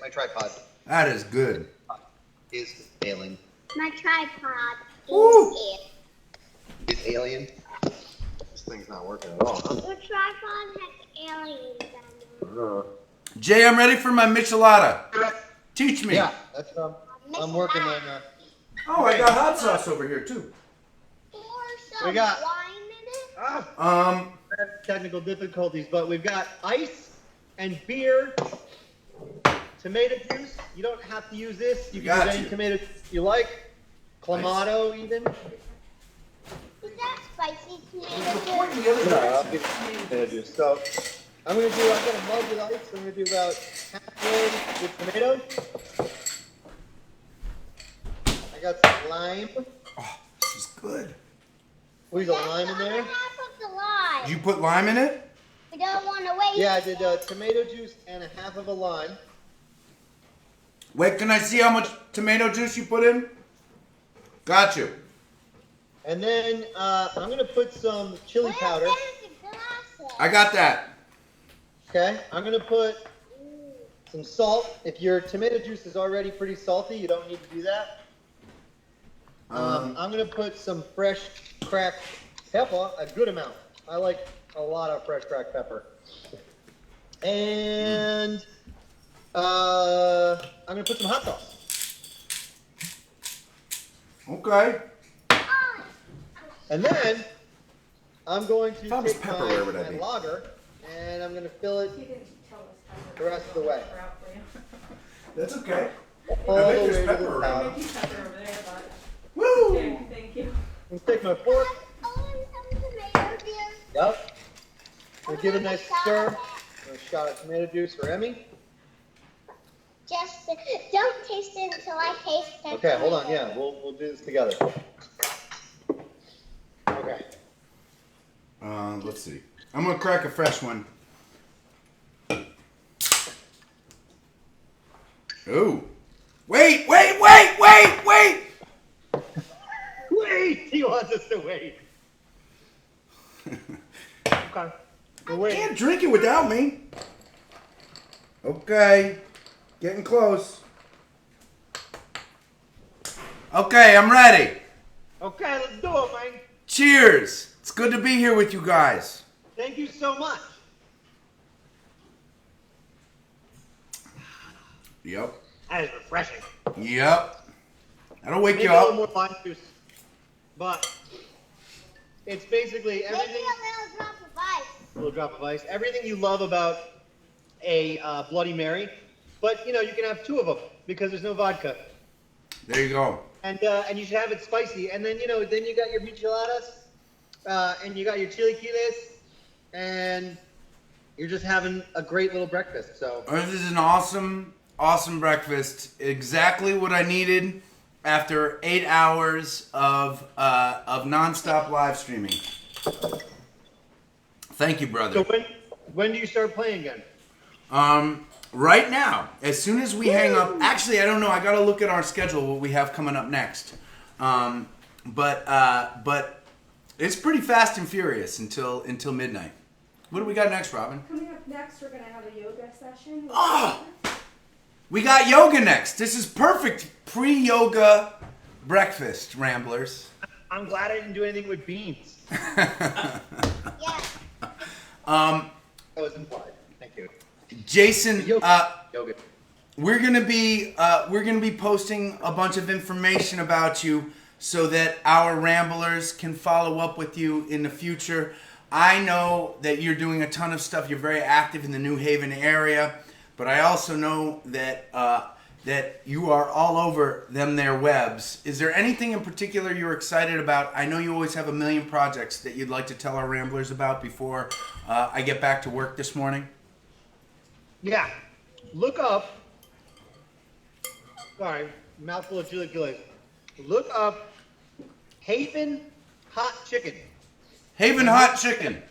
My tripod That is good. is failing. My tripod Woo. is It's alien. This thing's not working at all. Huh? Your tripod has aliens on it. Jay, I'm ready for my michelada. Teach me. Yeah, that's I'm working on. Oh, I got hot sauce over here too. Pour some We got- wine in it. Technical difficulties, but we've got ice and beer, tomato juice. You don't have to use this. You can Got use any you. tomato you like. Clamato even. Is that spicy The tomato point in juice? the other No, I'll direction. give you tomato juice. So I've got a mug with ice. I'm gonna do about halfway with tomatoes. I got some lime. Oh, this is good. We got lime in there. Half of the lime. Did you put lime in it? We don't want to waste. Yeah, I did tomato juice and a half of a lime. Wait, can I see how much tomato juice you put in? Got you. And then I'm gonna put some chili powder. Where's the glasses? I got that. Okay, I'm gonna put some salt. If your tomato juice is already pretty salty, you don't need to do that. I'm gonna put some fresh cracked pepper, a good amount. I like a lot of fresh cracked pepper. And I'm gonna put some hot sauce. Okay. And then I'm going to If I was take pepper, where would I my be? lager and I'm gonna fill it the rest of the way. That's okay. All I the bet way there's to pepper the around. top. Woo! Thank you. I'm gonna take my fork. Oh, and some tomato juice. Yep. We'll give it a nice stir. A shot of tomato juice for Emmy. Just don't taste it until I taste it. Okay, hold on. Yeah, we'll do this together. Okay. Let's see. I'm gonna crack a fresh one. Ooh. Wait! Wait! He wants us to wait. Okay. We'll wait. Can't drink it without me. Okay. Getting close. Okay, I'm ready. Okay, let's do it, man. Cheers. It's good to be here with you guys. Thank you so much. Yep. That is refreshing. Yep. That'll wake Maybe you a little up. more lime juice, but it's basically Maybe everything. a little drop of ice. A little drop of ice. Everything you love about a Bloody Mary, but you know you can have two of them because there's no vodka, There you go. and you should have it spicy. And then then you got your micheladas, and you got your chilaquiles, and you're just having a great little breakfast. So This is an awesome breakfast. Exactly what I needed after 8 hours of nonstop live streaming. Thank you, brother. so when do you start playing again? Right now, as soon as we hang up. Actually, I don't know. I got to look at our schedule. What we have coming up next. But it's pretty fast and furious until midnight. What do we got next, Robin? Coming up next, we're going to have a yoga session. Oh, we got yoga next. This is perfect pre-yoga breakfast, Ramblers. I'm glad I didn't do anything with beans. Yeah. That was implied. Thank you. Jason, Yoga. we're gonna be posting a bunch of information about you so that our Ramblers can follow up with you in the future. I know that you're doing a ton of stuff. You're very active in the New Haven area, but I also know that that you are all over their webs. Is there anything in particular you're excited about? I know you always have a million projects that you'd like to tell our Ramblers about before I get back to work this morning. Yeah. Look up. Sorry, mouthful of chilaquiles. Look up Haven Hot Chicken. Haven Hot Chicken.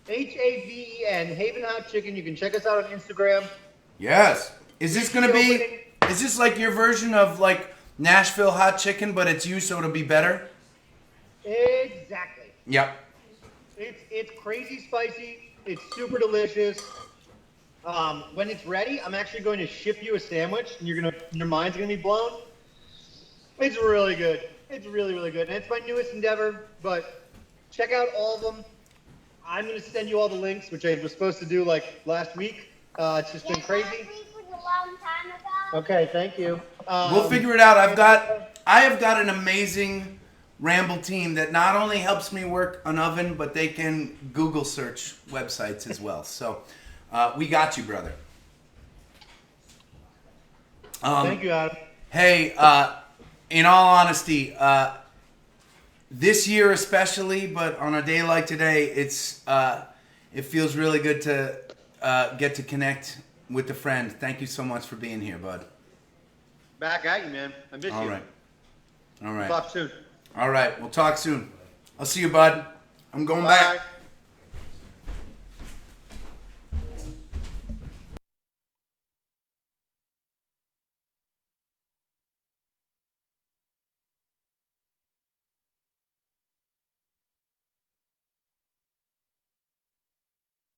Haven, Haven Hot Chicken. You can check us out on Instagram. Yes. Is this gonna be? Is this like your version of like Nashville Hot Chicken, but it's you, so it'll be better? Exactly. Yep. It's crazy spicy. It's super delicious. When it's ready, I'm actually going to ship you a sandwich, and your mind's gonna be blown. It's really good. It's really, really good, and it's my newest endeavor. But check out all of them. I'm gonna send you all the links, which I was supposed to do like last week. It's just been crazy. Last week was a long time ago. Okay, thank you. We'll figure it out. I have got an amazing Ramble team that not only helps me work an oven, but they can Google search websites as well. So we got you, brother. Thank you, Adam. Hey, in all honesty, this year especially, but on a day like today, it feels really good to get to connect with a friend. Thank you so much for being here, bud. Back at you, man. I miss you. All right. All right. Talk soon. All right. We'll talk soon. I'll see you, bud. I'm going Bye. back.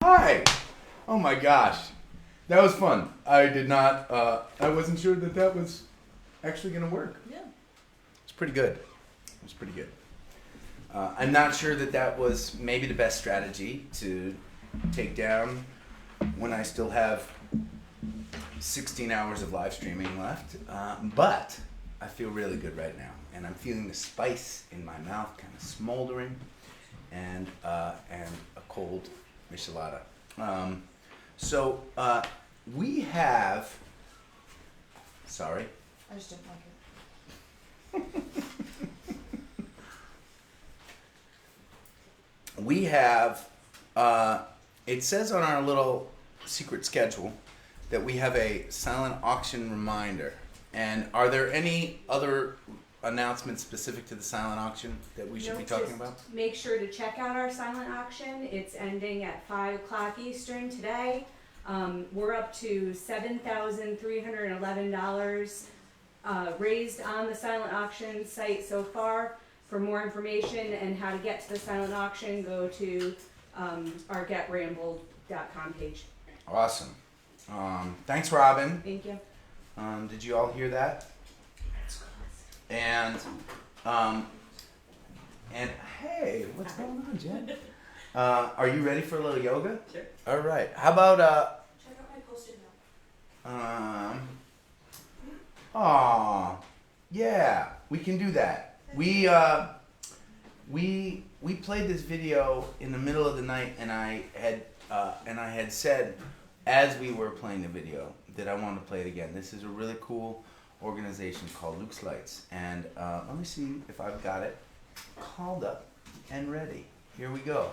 Hi. Oh my gosh. That was fun. I did not, I wasn't sure that that was actually going to work. Yeah. It's pretty good. It was pretty good. I'm not sure that that was maybe the best strategy to take down when I still have 16 hours of live streaming left. But I feel really good right now. And I'm feeling the spice in my mouth kind of smoldering and a cold michelada. So we have, sorry. I just didn't like it. We have, it says on our little secret schedule that we have a silent auction reminder. And are there any other announcements specific to the silent auction that we should be talking about? Make sure to check out our silent auction. It's ending at 5 o'clock Eastern today. We're up to $7,311 raised on the silent auction site so far. For more information and how to get to the silent auction, go to our getrambled.com page. Awesome. Thanks, Robin. Thank you. Did you all hear that? And hey, what's going on, Jen? Are you ready for a little yoga? Sure. All right. How about Check out my Post-it note. Yeah, we can do that. We played this video in the middle of the night, and I had said as we were playing the video that I wanted to play it again. This is a really cool organization called Luke's Lights, and let me see if I've got it called up and ready. Here we go.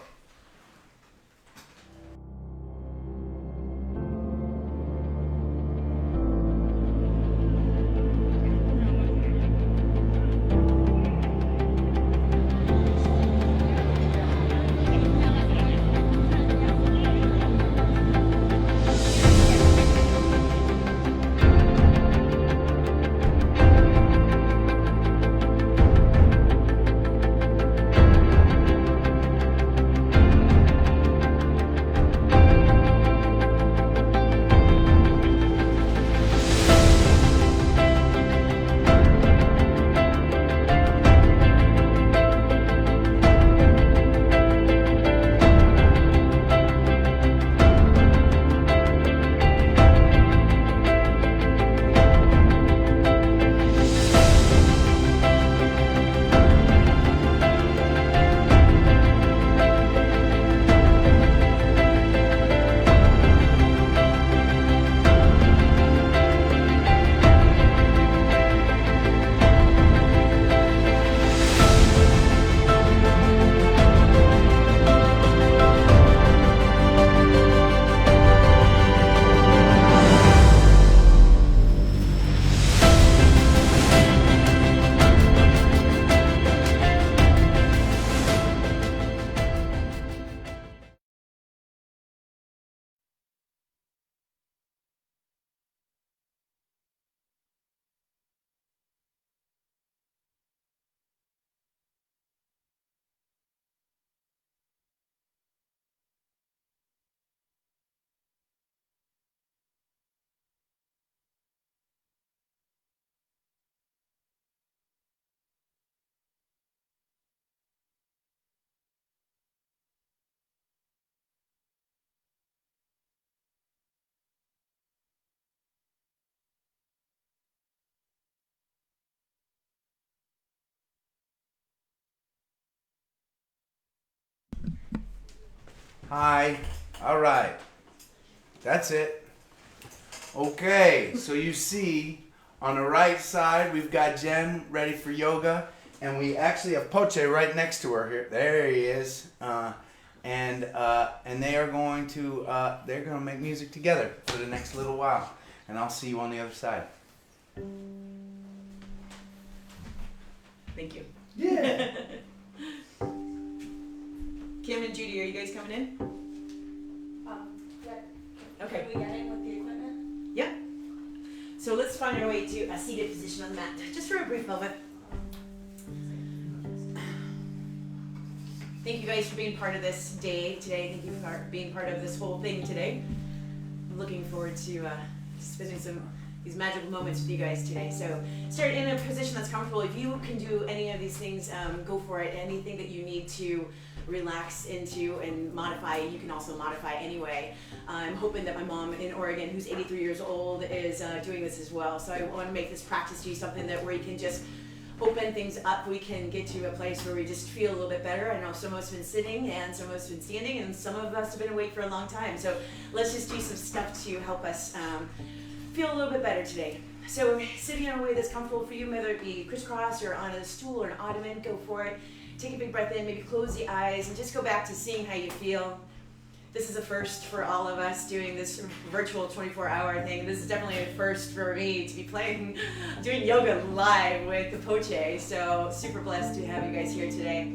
Hi. All right. That's it. Okay, so you see on the right side we've got Jen ready for yoga, and we actually have Poche right next to her here. There he is, and they are going to make music together for the next little while, and I'll see you on the other side. Thank you. Yeah. Kim and Judy, are you guys coming in? Yeah. Okay. Can we get in with the equipment? Yep. So let's find our way to a seated position on the mat, just for a brief moment. Thank you guys for being part of this day today. Thank you for being part of this whole thing today. I'm looking forward to spending these magical moments with you guys today. So start in a position that's comfortable. If you can do any of these things, go for it. Anything that you need to relax into and modify, you can also modify anyway. I'm hoping that my mom in Oregon, who's 83 years old, is doing this as well. So I want to make this practice to you something that where you can just open things up. We can get to a place where we just feel a little bit better. I know some of us have been sitting and some of us have been standing and some of us have been awake for a long time. So let's just do some stuff to help us feel a little bit better today. So sitting in a way that's comfortable for you, whether it be crisscross or on a stool or an ottoman, go for it. Take a big breath in, maybe close the eyes and just go back to seeing how you feel. This is a first for all of us doing this virtual 24-hour thing. This is definitely a first for me to be doing yoga live with the Poche. So super blessed to have you guys here today.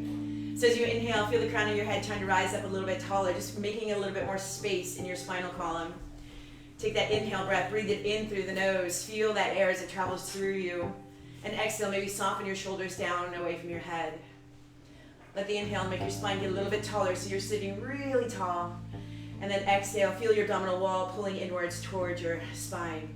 So as you inhale, feel the crown of your head trying to rise up a little bit taller, just making a little bit more space in your spinal column. Take that inhale breath, breathe it in through the nose. Feel that air as it travels through you. And exhale, maybe soften your shoulders down and away from your head. Let the inhale make your spine get a little bit taller so you're sitting really tall. And then exhale, feel your abdominal wall pulling inwards towards your spine.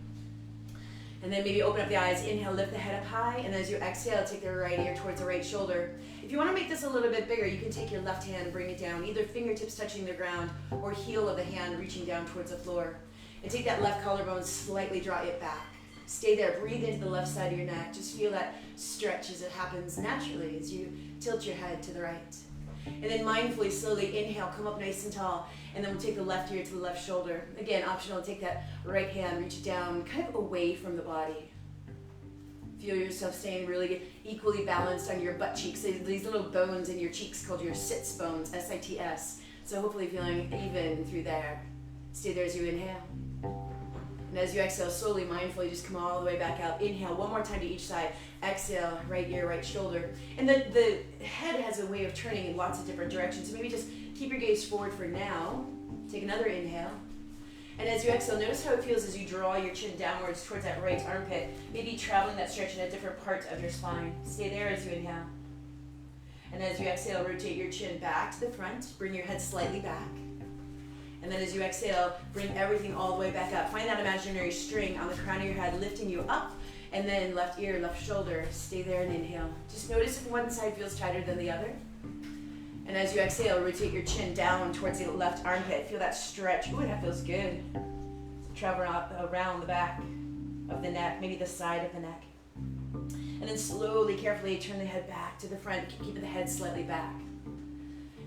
And then maybe open up the eyes, inhale, lift the head up high, and as you exhale, take the right ear towards the right shoulder. If you want to make this a little bit bigger, you can take your left hand and bring it down, either fingertips touching the ground or heel of the hand reaching down towards the floor. And take that left collarbone, slightly draw it back. Stay there, breathe into the left side of your neck. Just feel that stretch as it happens naturally as you tilt your head to the right. And then mindfully, slowly inhale, come up nice and tall. And then we'll take the left ear to the left shoulder. Again, optional, take that right hand, reach it down, kind of away from the body. Feel yourself staying really equally balanced on your butt cheeks. These little bones in your cheeks called your sits bones, S-I-T-S. So hopefully feeling even through there. Stay there as you inhale. And as you exhale, slowly, mindfully, just come all the way back out. Inhale, one more time to each side. Exhale, right ear, right shoulder. And the head has a way of turning in lots of different directions. So maybe just keep your gaze forward for now. Take another inhale. And as you exhale, notice how it feels as you draw your chin downwards towards that right armpit. Maybe traveling that stretch in a different part of your spine. Stay there as you inhale. And as you exhale, rotate your chin back to the front. Bring your head slightly back. And then as you exhale, bring everything all the way back up. Find that imaginary string on the crown of your head, lifting you up. And then left ear, left shoulder. Stay there and inhale. Just notice if one side feels tighter than the other. And as you exhale, rotate your chin down towards the left armpit. Feel that stretch. Ooh, that feels good. Travel around the back of the neck, maybe the side of the neck. And then slowly, carefully turn the head back to the front, keeping the head slightly back.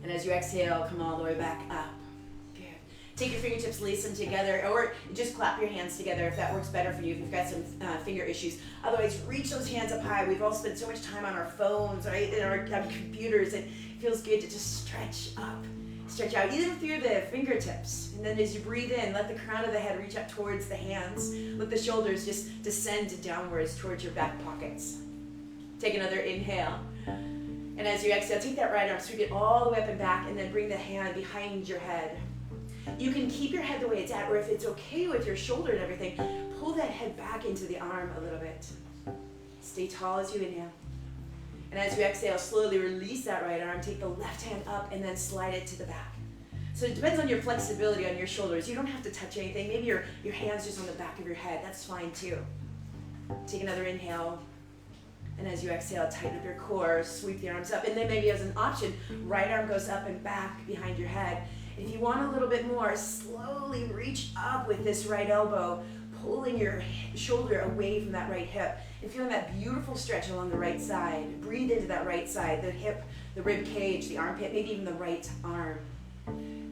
And as you exhale, come all the way back up. Take your fingertips, lace them together, or just clap your hands together if that works better for you, if you've got some finger issues. Otherwise, reach those hands up high. We've all spent so much time on our phones, right, and our computers. It feels good to just stretch up, stretch out, even through the fingertips. And then as you breathe in, let the crown of the head reach up towards the hands. Let the shoulders just descend downwards towards your back pockets. Take another inhale. And as you exhale, take that right arm, sweep it all the way up and back, and then bring the hand behind your head. You can keep your head the way it's at, or if it's okay with your shoulder and everything, pull that head back into the arm a little bit. Stay tall as you inhale. And as you exhale, slowly release that right arm, take the left hand up, and then slide it to the back. So it depends on your flexibility on your shoulders. You don't have to touch anything. Maybe your hand's just on the back of your head. That's fine too. Take another inhale. And as you exhale, tighten up your core, sweep the arms up. And then maybe as an option, right arm goes up and back behind your head. If you want a little bit more, slowly reach up with this right elbow, pulling your shoulder away from that right hip, and feeling that beautiful stretch along the right side. Breathe into that right side, the hip, the rib cage, the armpit, maybe even the right arm.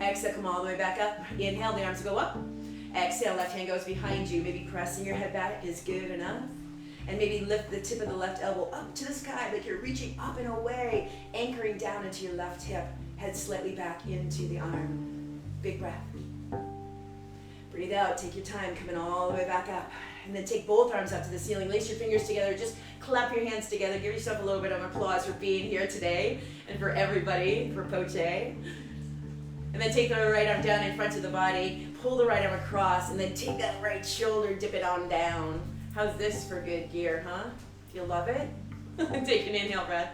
Exhale, come all the way back up. Inhale, the arms go up. Exhale, left hand goes behind you. Maybe pressing your head back is good enough. And maybe lift the tip of the left elbow up to the sky like you're reaching up and away, anchoring down into your left hip. Head slightly back into the arm. Big breath. Breathe out, take your time, coming all the way back up. And then take both arms up to the ceiling. Lace your fingers together. Just clap your hands together. Give yourself a little bit of applause for being here today and for everybody, for Poche. And then take the right arm down in front of the body. Pull the right arm across, and then take that right shoulder, dip it on down. How's this for good gear, huh? You love it? Take an inhale breath.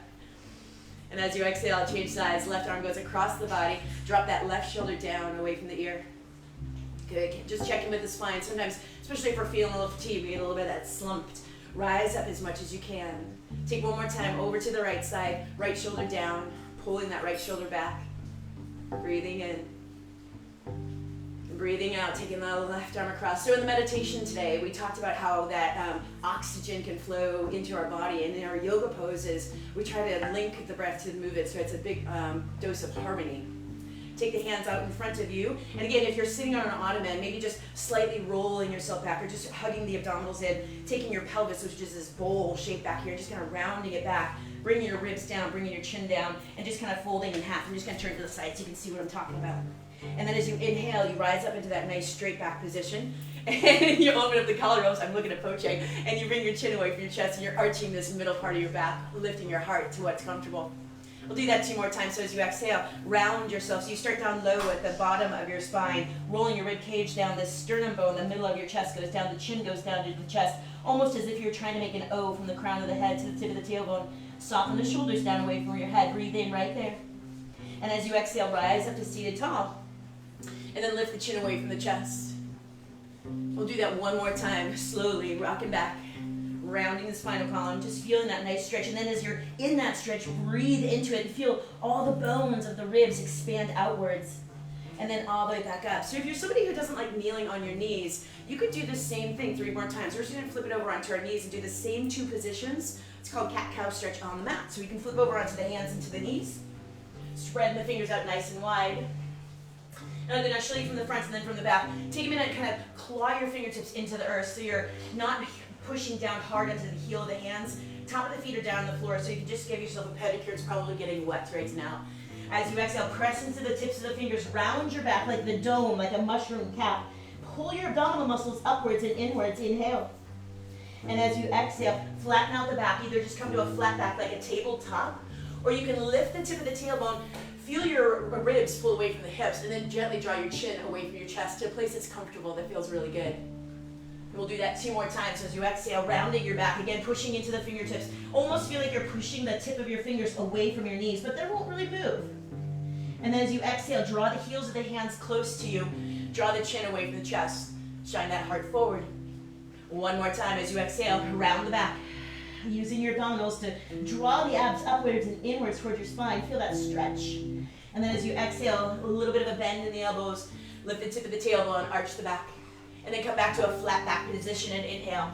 And as you exhale, change sides. Left arm goes across the body. Drop that left shoulder down away from the ear. Good. Just check in with the spine. Sometimes, especially if we're feeling a little fatigued, we get a little bit of that slumped. Rise up as much as you can. Take one more time over to the right side. Right shoulder down. Pulling that right shoulder back. Breathing in. Breathing out, taking the left arm across. So in the meditation today, we talked about how that oxygen can flow into our body. And in our yoga poses, we try to link the breath to move it, so it's a big dose of harmony. Take the hands out in front of you. And again, if you're sitting on an ottoman, maybe just slightly rolling yourself back or just hugging the abdominals in, taking your pelvis, which is this bowl shape back here, just kind of rounding it back, bringing your ribs down, bringing your chin down, and just kind of folding in half. I'm just going to turn to the side so you can see what I'm talking about. And then as you inhale, you rise up into that nice straight back position. And you open up the collarbones. I'm looking at Poche. And you bring your chin away from your chest, and you're arching this middle part of your back, lifting your heart to what's comfortable. We'll do that 2 more times. So as you exhale, round yourself. So you start down low at the bottom of your spine, rolling your rib cage down. The sternum bone, the middle of your chest goes down. The chin goes down to the chest, almost as if you're trying to make an O from the crown of the head to the tip of the tailbone. Soften the shoulders down away from your head. Breathe in right there. And as you exhale, rise up to seated tall. And then lift the chin away from the chest. We'll do that 1 more time, slowly, rocking back, rounding the spinal column, just feeling that nice stretch. And then as you're in that stretch, breathe into it and feel all the bones of the ribs expand outwards. And then all the way back up. So if you're somebody who doesn't like kneeling on your knees, you could do the same thing 3 more times. We're just going to flip it over onto our knees and do the same 2 positions. It's called cat-cow stretch on the mat. So we can flip over onto the hands into the knees, spread the fingers out nice and wide. And then I'll show you from the front and then from the back. Take a minute and kind of claw your fingertips into the earth so you're not pushing down hard into the heel of the hands. Top of the feet are down on the floor, so you can just give yourself a pedicure. It's probably getting wet right now. As you exhale, press into the tips of the fingers. Round your back like the dome, like a mushroom cap. Pull your abdominal muscles upwards and inwards. Inhale. And as you exhale, flatten out the back. Either just come to a flat back like a tabletop, or you can lift the tip of the tailbone. Feel your ribs pull away from the hips, and then gently draw your chin away from your chest to a place that's comfortable, that feels really good. And we'll do that 2 more times. So as you exhale, rounding your back, again, pushing into the fingertips. Almost feel like you're pushing the tip of your fingers away from your knees, but they won't really move. And then as you exhale, draw the heels of the hands close to you. Draw the chin away from the chest. Shine that heart forward. 1 more time as you exhale, round the back. Using your abdominals to draw the abs upwards and inwards towards your spine. Feel that stretch. And then as you exhale, a little bit of a bend in the elbows. Lift the tip of the tailbone, arch the back. And then come back to a flat back position and inhale.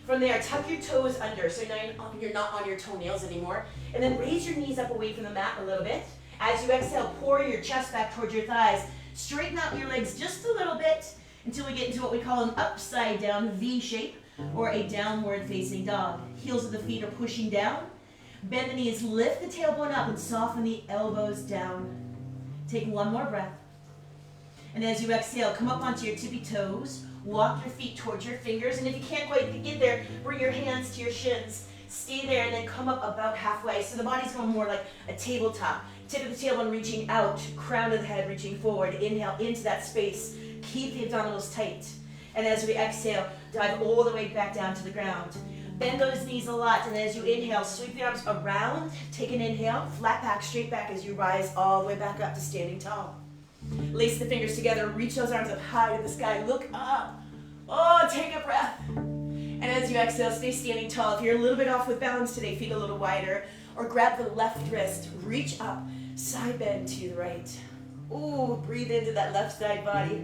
From there, tuck your toes under, so now you're not on your toenails anymore. And then raise your knees up away from the mat a little bit. As you exhale, pour your chest back towards your thighs. Straighten out your legs just a little bit until we get into what we call an upside down V shape, or a downward facing dog. Heels of the feet are pushing down. Bend the knees, lift the tailbone up, and soften the elbows down. Take 1 more breath. And as you exhale, come up onto your tippy toes. Walk your feet towards your fingers. And if you can't quite get there, bring your hands to your shins. Stay there and then come up about halfway. So the body's going more like a tabletop. Tip of the tailbone reaching out, crown of the head reaching forward. Inhale into that space. Keep the abdominals tight. And as we exhale, dive all the way back down to the ground. Bend those knees a lot, and as you inhale, sweep the arms around. Take an inhale, flat back, straight back as you rise all the way back up to standing tall. Lace the fingers together, reach those arms up high to the sky, look up. Oh, take a breath. And as you exhale, stay standing tall. If you're a little bit off with balance today, feet a little wider, or grab the left wrist, reach up, side bend to the right. Ooh, breathe into that left side body.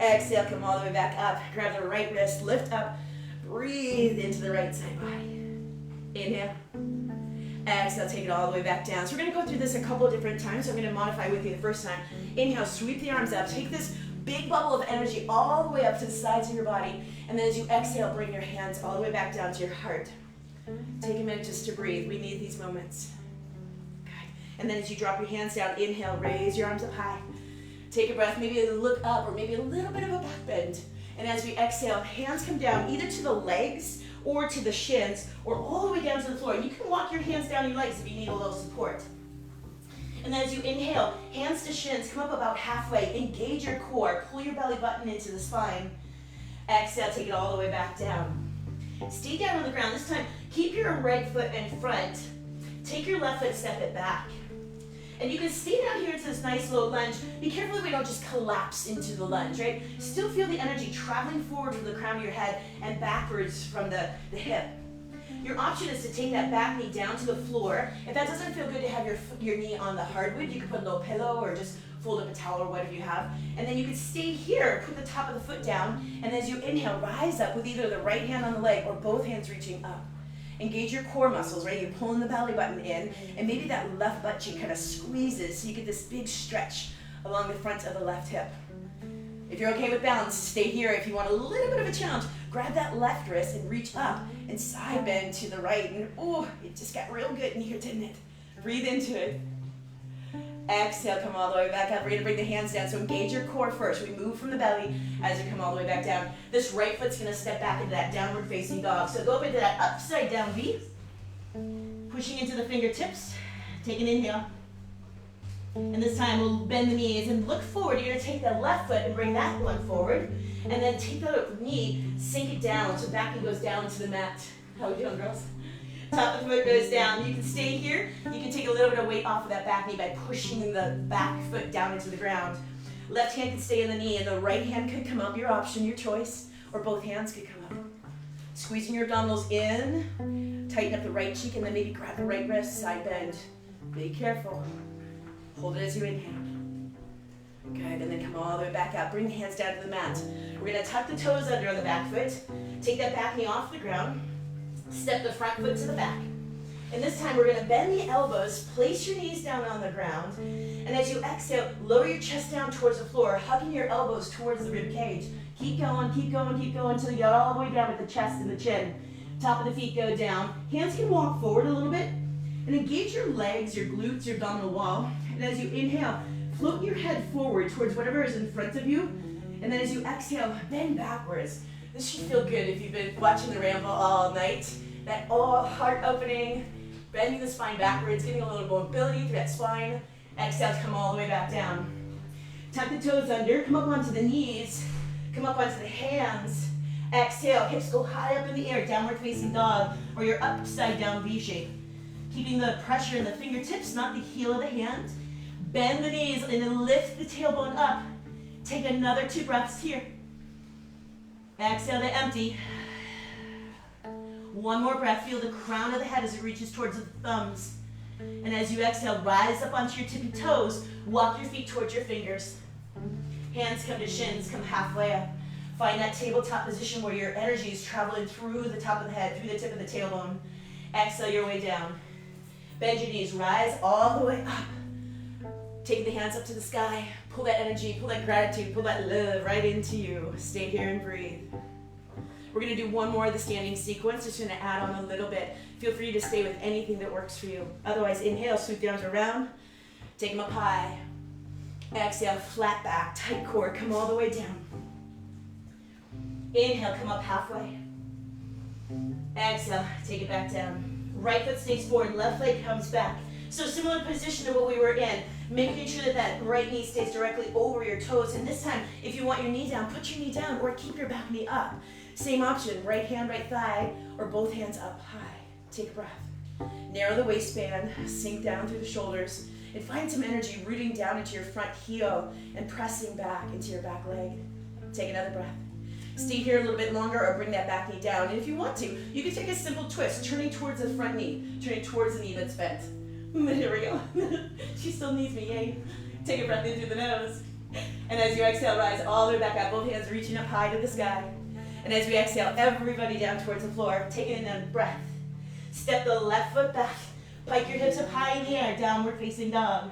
Exhale, come all the way back up. Grab the right wrist, lift up, breathe into the right side body. Inhale. Exhale, take it all the way back down. So we're going to go through this a couple of different times. So I'm going to modify with you the first time. Inhale, sweep the arms up. Take this big bubble of energy all the way up to the sides of your body. And then as you exhale, bring your hands all the way back down to your heart. Take a minute just to breathe. We need these moments. Good. And then as you drop your hands down, inhale, raise your arms up high. Take a breath, maybe a look up or maybe a little bit of a back bend. And as we exhale, hands come down either to the legs or to the shins or all the way down to the floor. You can walk your hands down your legs if you need a little support. And then as you inhale, hands to shins, come up about halfway, engage your core, pull your belly button into the spine. Exhale, take it all the way back down. Stay down on the ground. This time, keep your right foot in front. Take your left foot, step it back. And you can stay down here into this nice low lunge. Be careful that we don't just collapse into the lunge, right? Still feel the energy traveling forward from the crown of your head and backwards from the hip. Your option is to take that back knee down to the floor. If that doesn't feel good to have your knee on the hardwood, you can put a little pillow or just fold up a towel or whatever you have. And then you can stay here, put the top of the foot down, and as you inhale, rise up with either the right hand on the leg or both hands reaching up. Engage your core muscles, right? You're pulling the belly button in, and maybe that left butt cheek kind of squeezes so you get this big stretch along the front of the left hip. If you're okay with balance, stay here. If you want a little bit of a challenge, grab that left wrist and reach up and side bend to the right. And oh, it just got real good in here, didn't it? Breathe into it. Exhale, come all the way back up. We're gonna bring the hands down. So engage your core first. We move from the belly as you come all the way back down. This right foot's gonna step back into that downward facing dog. So go up into that upside down V. Pushing into the fingertips. Take an inhale. And this time we'll bend the knees and look forward. You're gonna take the left foot and bring that one forward. And then take the knee, sink it down so back knee goes down to the mat. How are we doing, girls? Top of the foot goes down. You can stay here. You can take a little bit of weight off of that back knee by pushing the back foot down into the ground. Left hand can stay in the knee and the right hand could come up, your option, your choice, or both hands could come up. Squeezing your abdominals in, tighten up the right cheek and then maybe grab the right wrist, side bend. Be careful. Hold it as you inhale. Good, and then come all the way back out. Bring the hands down to the mat. We're gonna tuck the toes under on the back foot. Take that back knee off the ground. Step the front foot to the back. And this time we're gonna bend the elbows, place your knees down on the ground, and as you exhale, lower your chest down towards the floor, hugging your elbows towards the rib cage. Keep going, keep going, keep going until you get all the way down with the chest and the chin. Top of the feet go down. Hands can walk forward a little bit, and engage your legs, your glutes, your abdominal wall. And as you inhale, float your head forward towards whatever is in front of you, and then as you exhale, bend backwards. This should feel good if you've been watching the Ramble all night. That all heart opening, bending the spine backwards, getting a little mobility through that spine. Exhale to come all the way back down. Tuck the toes under, come up onto the knees, come up onto the hands. Exhale, hips go high up in the air, downward facing dog, or your upside down V shape. Keeping the pressure in the fingertips, not the heel of the hand. Bend the knees and then lift the tailbone up. Take another 2 breaths here. Exhale to empty. One more breath. Feel the crown of the head as it reaches towards the thumbs. And as you exhale, rise up onto your tippy toes. Walk your feet towards your fingers. Hands come to shins, come halfway up. Find that tabletop position where your energy is traveling through the top of the head, through the tip of the tailbone. Exhale your way down. Bend your knees, rise all the way up. Take the hands up to the sky. Pull that energy, pull that gratitude, pull that love right into you. Stay here and breathe. We're gonna do one more of the standing sequence. Just gonna add on a little bit. Feel free to stay with anything that works for you. Otherwise, inhale, sweep the arms around. Take them up high. Exhale, flat back, tight core, come all the way down. Inhale, come up halfway. Exhale, take it back down. Right foot stays forward, left leg comes back. So similar position to what we were in, making sure that that right knee stays directly over your toes. And this time, if you want your knee down, put your knee down or keep your back knee up. Same option, right hand, right thigh, or both hands up high. Take a breath. Narrow the waistband, sink down through the shoulders, and find some energy rooting down into your front heel and pressing back into your back leg. Take another breath. Stay here a little bit longer or bring that back knee down. And if you want to, you can take a simple twist, turning towards the front knee, turning towards the knee that's bent. Here we go. She still needs me, yay. Take a breath in through the nose. And as you exhale, rise all the way back up, both hands reaching up high to the sky. And as we exhale, everybody down towards the floor, taking in a breath. Step the left foot back, pike your hips up high in the air, downward facing dog.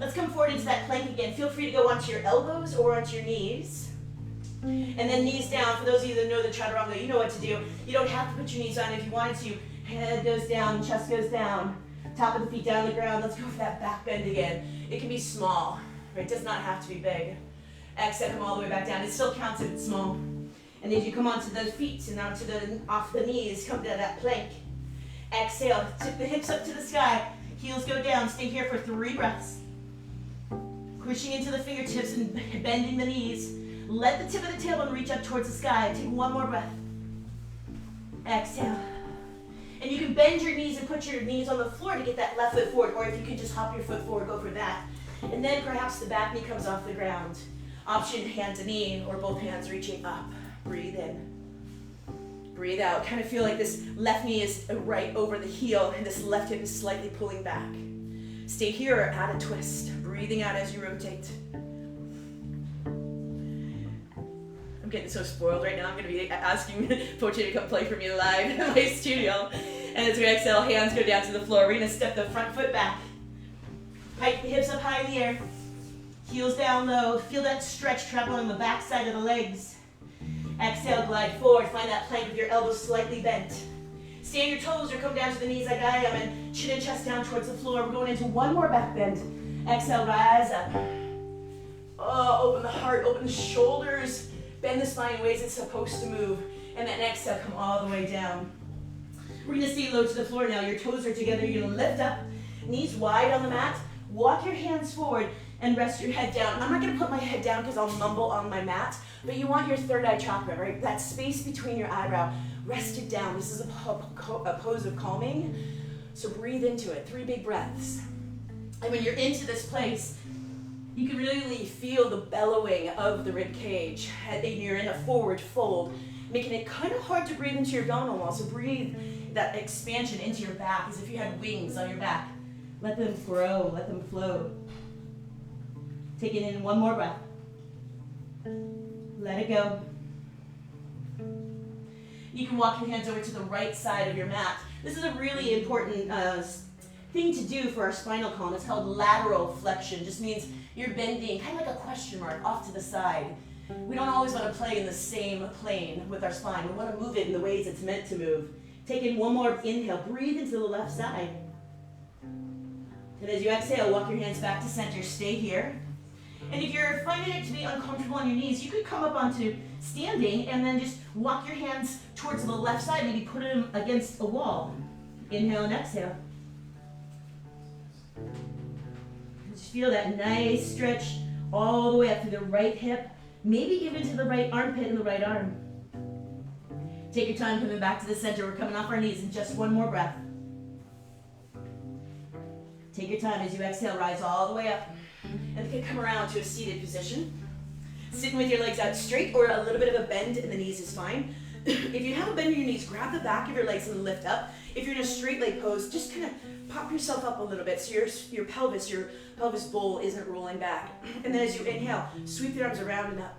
Let's come forward into that plank again. Feel free to go onto your elbows or onto your knees. And then knees down. For those of you that know the chaturanga, you know what to do. You don't have to put your knees on if you wanted to. Head goes down, chest goes down. Top of the feet down the ground. Let's go for that back bend again. It can be small, right? It does not have to be big. Exhale, come all the way back down. It still counts if it's small. And as you come onto the feet and off the knees, come to that plank. Exhale, tip the hips up to the sky. Heels go down. Stay here for 3 breaths. Pushing into the fingertips and bending the knees. Let the tip of the tailbone reach up towards the sky. Take 1 more breath. Exhale. And you can bend your knees and put your knees on the floor to get that left foot forward, or if you can just hop your foot forward, go for that. And then perhaps the back knee comes off the ground. Option hand to knee, or both hands reaching up. Breathe in. Breathe out. Kind of feel like this left knee is right over the heel, and this left hip is slightly pulling back. Stay here or add a twist. Breathing out as you rotate. I'm getting so spoiled right now. I'm going to be asking Poche to come play for me live in my studio. And as we exhale, hands go down to the floor. We're going to step the front foot back. Pike the hips up high in the air. Heels down low. Feel that stretch travel on the back side of the legs. Exhale, glide forward. Find that plank with your elbows slightly bent. Stay on your toes or come down to the knees like I am, and chin and chest down towards the floor. We're going into 1 more back bend. Exhale, rise up. Oh, open the heart, open the shoulders. Bend the spine in ways it's supposed to move. And then exhale, come all the way down. We're going to stay low to the floor now. Your toes are together. You're going to lift up, knees wide on the mat. Walk your hands forward and rest your head down. I'm not going to put my head down because I'll mumble on my mat, but you want your third eye chakra, right? That space between your eyebrow. Rest it down. This is a pose of calming. So breathe into it. 3 big breaths. And when you're into this place, you can really feel the bellowing of the rib cage. And you're in a forward fold, making it kind of hard to breathe into your abdominal wall. So breathe that expansion into your back as if you had wings on your back. Let them grow, let them flow. Take it in 1 more breath. Let it go. You can walk your hands over to the right side of your mat. This is a really important thing to do for our spinal column. It's called lateral flexion. Just means you're bending, kind of like a question mark, off to the side. We don't always want to play in the same plane with our spine. We want to move it in the ways it's meant to move. Take in 1 more inhale. Breathe into the left side. And as you exhale, walk your hands back to center. Stay here. And if you're finding it to be uncomfortable on your knees, you could come up onto standing and then just walk your hands towards the left side. Maybe put them against a wall. Inhale and exhale. Just feel that nice stretch all the way up to the right hip, maybe even to the right armpit and the right arm. Take your time coming back to the center. We're coming off our knees in just 1 more breath. Take your time as you exhale, rise all the way up. And you can come around to a seated position. Sitting with your legs out straight or a little bit of a bend in the knees is fine. If you have a bend in your knees, grab the back of your legs and lift up. If you're in a straight leg pose, just kind of pop yourself up a little bit so your pelvis bowl isn't rolling back. And then as you inhale, sweep your arms around and up.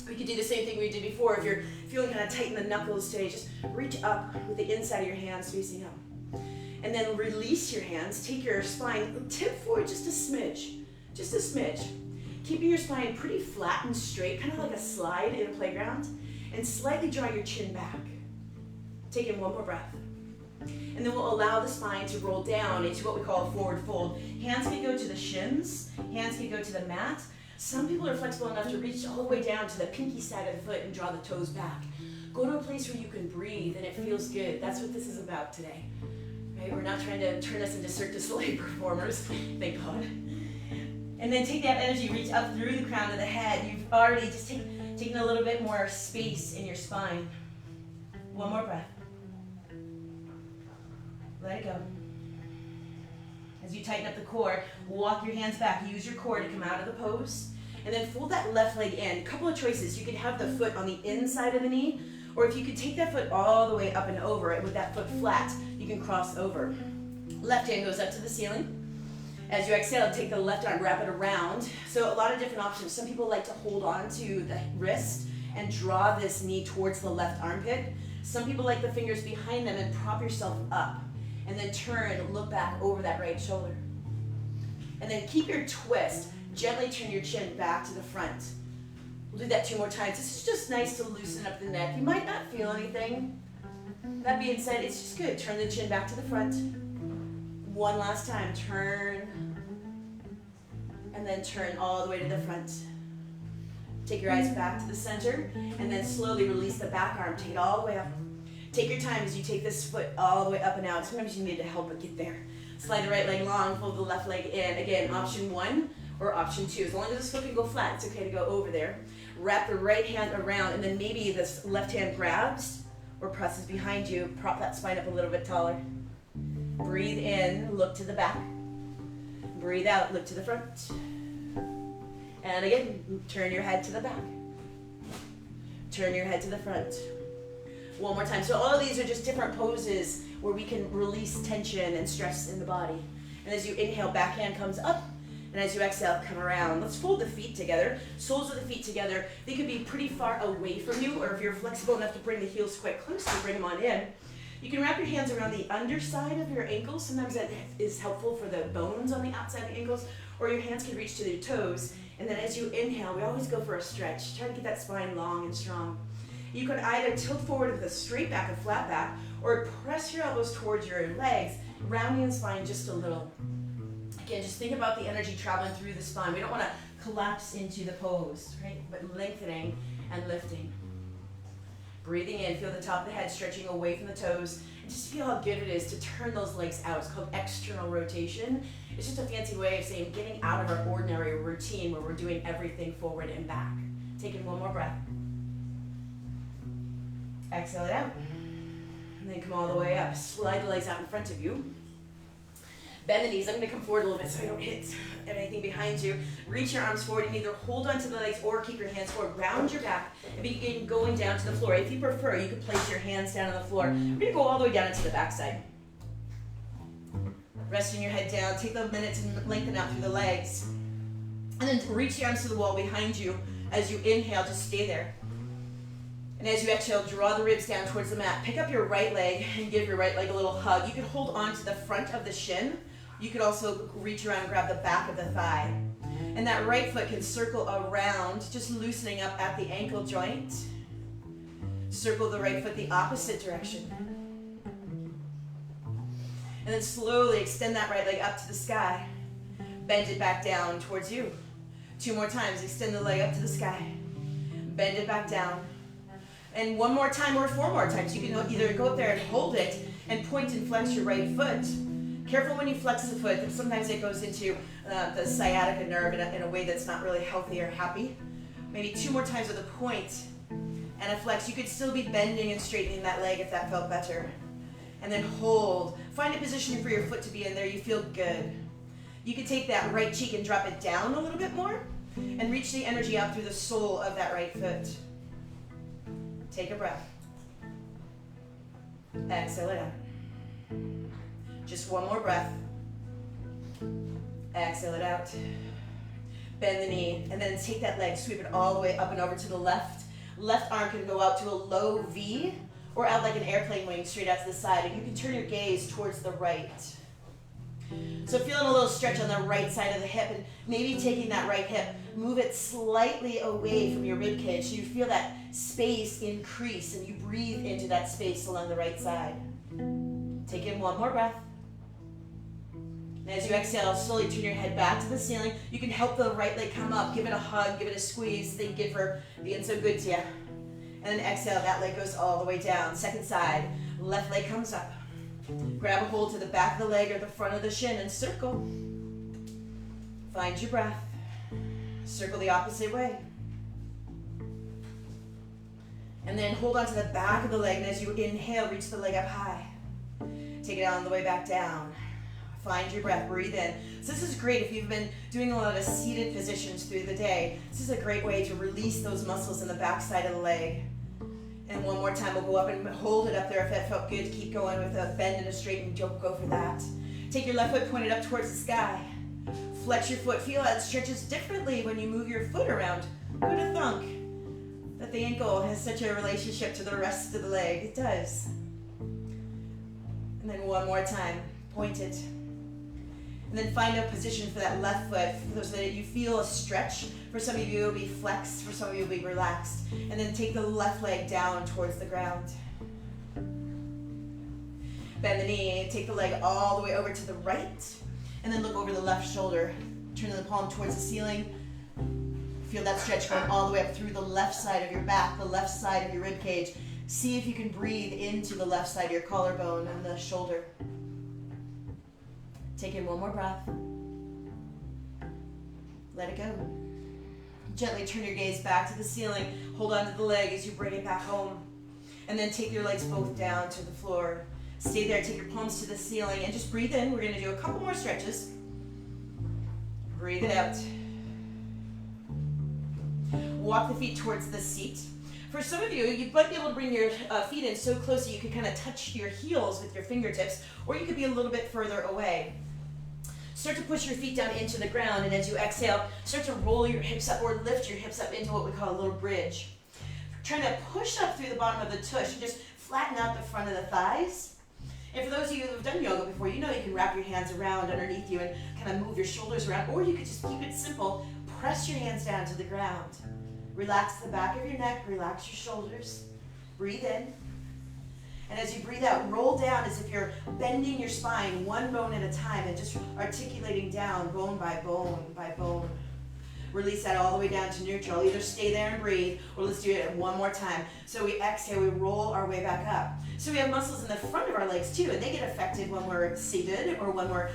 We could do the same thing we did before. If you're feeling kind of tight in the knuckles today, just reach up with the inside of your hands facing up. And then release your hands. Take your spine, tip forward just a smidge. Just a smidge. Keeping your spine pretty flat and straight, kind of like a slide in a playground. And slightly draw your chin back. Take in 1 more breath. And then we'll allow the spine to roll down into what we call a forward fold. Hands can go to the shins. Hands can go to the mat. Some people are flexible enough to reach all the way down to the pinky side of the foot and draw the toes back. Go to a place where you can breathe and it feels good. That's what this is about today. Right? We're not trying to turn us into Cirque du Soleil performers, thank God. And then take that energy, reach up through the crown of the head. You've already just taken a little bit more space in your spine. 1 more breath. Let it go. As you tighten up the core, walk your hands back. Use your core to come out of the pose. And then fold that left leg in. A couple of choices. You could have the foot on the inside of the knee, or if you could take that foot all the way up and over it with that foot flat, you can cross over. Left hand goes up to the ceiling. As you exhale, take the left arm, wrap it around. So a lot of different options. Some people like to hold on to the wrist and draw this knee towards the left armpit. Some people like the fingers behind them and prop yourself up. And then turn, look back over that right shoulder. And then keep your twist. Gently turn your chin back to the front. We'll do that 2 more times. This is just nice to loosen up the neck. You might not feel anything. That being said, it's just good. Turn the chin back to the front. 1 last time. Turn. And then turn all the way to the front. Take your eyes back to the center, and then slowly release the back arm. Take it all the way up. Take your time as you take this foot all the way up and out. Sometimes you need to help it get there. Slide the right leg long, fold the left leg in. Again, option 1 or option 2. As long as this foot can go flat, it's okay to go over there. Wrap the right hand around, and then maybe this left hand grabs or presses behind you. Prop that spine up a little bit taller. Breathe in, look to the back. Breathe out, look to the front. And again, turn your head to the back. Turn your head to the front. One more time. So all of these are just different poses where we can release tension and stress in the body. And as you inhale, back hand comes up. And as you exhale, come around. Let's fold the feet together. Soles of the feet together. They could be pretty far away from you, or if you're flexible enough to bring the heels quite close, to bring them on in. You can wrap your hands around the underside of your ankles. Sometimes that is helpful for the bones on the outside of the ankles, or your hands can reach to the toes. And then as you inhale, we always go for a stretch. Try to get that spine long and strong. You can either tilt forward with a straight back and flat back, or press your elbows towards your legs, rounding the spine just a little. Again, just think about the energy traveling through the spine. We don't want to collapse into the pose, right? But lengthening and lifting. Breathing in, feel the top of the head stretching away from the toes. And just feel how good it is to turn those legs out. It's called external rotation. It's just a fancy way of saying getting out of our ordinary routine where we're doing everything forward and back. Take in one more breath. Exhale it out. And then come all the way up. Slide the legs out in front of you. Bend the knees. I'm going to come forward a little bit so I don't hit anything behind you. Reach your arms forward. You can either hold onto the legs or keep your hands forward. Round your back and begin going down to the floor. If you prefer, you can place your hands down on the floor. We're going to go all the way down into the backside. Resting your head down. Take the minute to lengthen out through the legs. And then reach the arms to the wall behind you. As you inhale, just stay there. And as you exhale, draw the ribs down towards the mat. Pick up your right leg and give your right leg a little hug. You can hold on to the front of the shin. You could also reach around and grab the back of the thigh. And that right foot can circle around, just loosening up at the ankle joint. Circle the right foot the opposite direction. And then slowly extend that right leg up to the sky. Bend it back down towards you. 2 more times, extend the leg up to the sky. Bend it back down. And 1 more time or 4 more times. You can either go up there and hold it and point and flex your right foot. Careful when you flex the foot, sometimes it goes into the sciatica nerve in a way that's not really healthy or happy. Maybe 2 more times with a point and a flex. You could still be bending and straightening that leg if that felt better. And then hold. Find a position for your foot to be in there. You feel good. You can take that right cheek and drop it down a little bit more and reach the energy out through the sole of that right foot. Take a breath. Exhale it out. Just 1 more breath. Exhale it out. Bend the knee, and then take that leg, sweep it all the way up and over to the left. Left arm can go out to a low V, or out like an airplane wing straight out to the side, and you can turn your gaze towards the right. So feeling a little stretch on the right side of the hip, and maybe taking that right hip, move it slightly away from your rib cage so you feel that space increase and you breathe into that space along the right side. Take in 1 more breath. And as you exhale, slowly turn your head back to the ceiling. You can help the right leg come up, give it a hug, give it a squeeze, thank it for being so good to you. And then exhale, that leg goes all the way down. Second side, left leg comes up. Grab a hold to the back of the leg or the front of the shin and circle. Find your breath. Circle the opposite way. And then hold on to the back of the leg, and as you inhale, reach the leg up high. Take it on the way back down. Find your breath, breathe in. So this is great if you've been doing a lot of seated positions through the day. This is a great way to release those muscles in the back side of the leg. And 1 more time, we'll go up and hold it up there if that felt good. Keep going with a bend and a straighten. Don't go for that. Take your left foot pointed up towards the sky. Flex your foot. Feel how it stretches differently when you move your foot around. Who would have thunk that the ankle has such a relationship to the rest of the leg? It does. And then 1 more time, point it. And then find a position for that left foot so that you feel a stretch. For some of you, it'll be flexed. For some of you, it'll be relaxed. And then take the left leg down towards the ground. Bend the knee, take the leg all the way over to the right. And then look over the left shoulder. Turn the palm towards the ceiling. Feel that stretch going all the way up through the left side of your back, the left side of your rib cage. See if you can breathe into the left side of your collarbone and the shoulder. Take in one more breath. Let it go. Gently turn your gaze back to the ceiling. Hold on to the leg as you bring it back home. And then take your legs both down to the floor. Stay there, take your palms to the ceiling, and just breathe in. We're going to do a couple more stretches. Breathe it out. Walk the feet towards the seat. For some of you, you might be able to bring your feet in so close that you can kind of touch your heels with your fingertips, or you could be a little bit further away. Start to push your feet down into the ground, and as you exhale, start to roll your hips up or lift your hips up into what we call a little bridge. Trying to push up through the bottom of the tush and just flatten out the front of the thighs. And for those of you who have done yoga before, you know you can wrap your hands around underneath you and kind of move your shoulders around, or you could just keep it simple. Press your hands down to the ground. Relax the back of your neck, relax your shoulders. Breathe in. And as you breathe out, roll down as if you're bending your spine one bone at a time and just articulating down bone by bone by bone. Release that all the way down to neutral. Either stay there and breathe, or let's do it one more time. So we exhale, we roll our way back up. So we have muscles in the front of our legs too, and they get affected when we're seated or when we're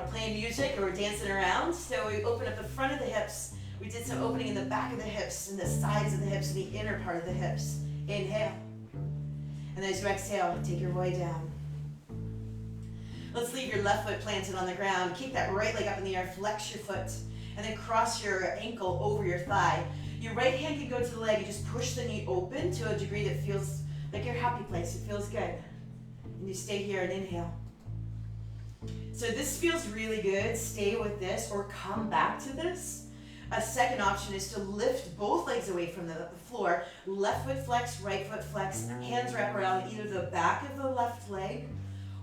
playing music or dancing around. So we open up the front of the hips. We did some opening in the back of the hips and the sides of the hips and the inner part of the hips. Inhale. And as you exhale, take your way down. Let's leave your left foot planted on the ground. Keep that right leg up in the air. Flex your foot. And then cross your ankle over your thigh. Your right hand can go to the leg and just push the knee open to a degree that feels like your happy place. It feels good. And you stay here and inhale. So this feels really good. Stay with this or come back to this. A second option is to lift both legs away from the floor. Left foot flex, right foot flex. Hands wrap around either the back of the left leg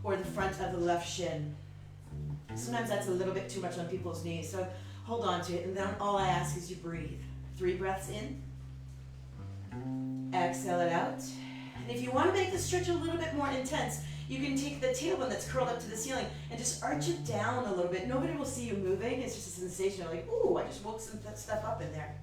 or the front of the left shin. Sometimes that's a little bit too much on people's knees, so hold on to it. And then all I ask is you breathe. 3 breaths in. Exhale it out. And if you want to make the stretch a little bit more intense, you can take the tailbone that's curled up to the ceiling and just arch it down a little bit. Nobody will see you moving. It's just a sensation of like, ooh, I just woke some stuff up in there.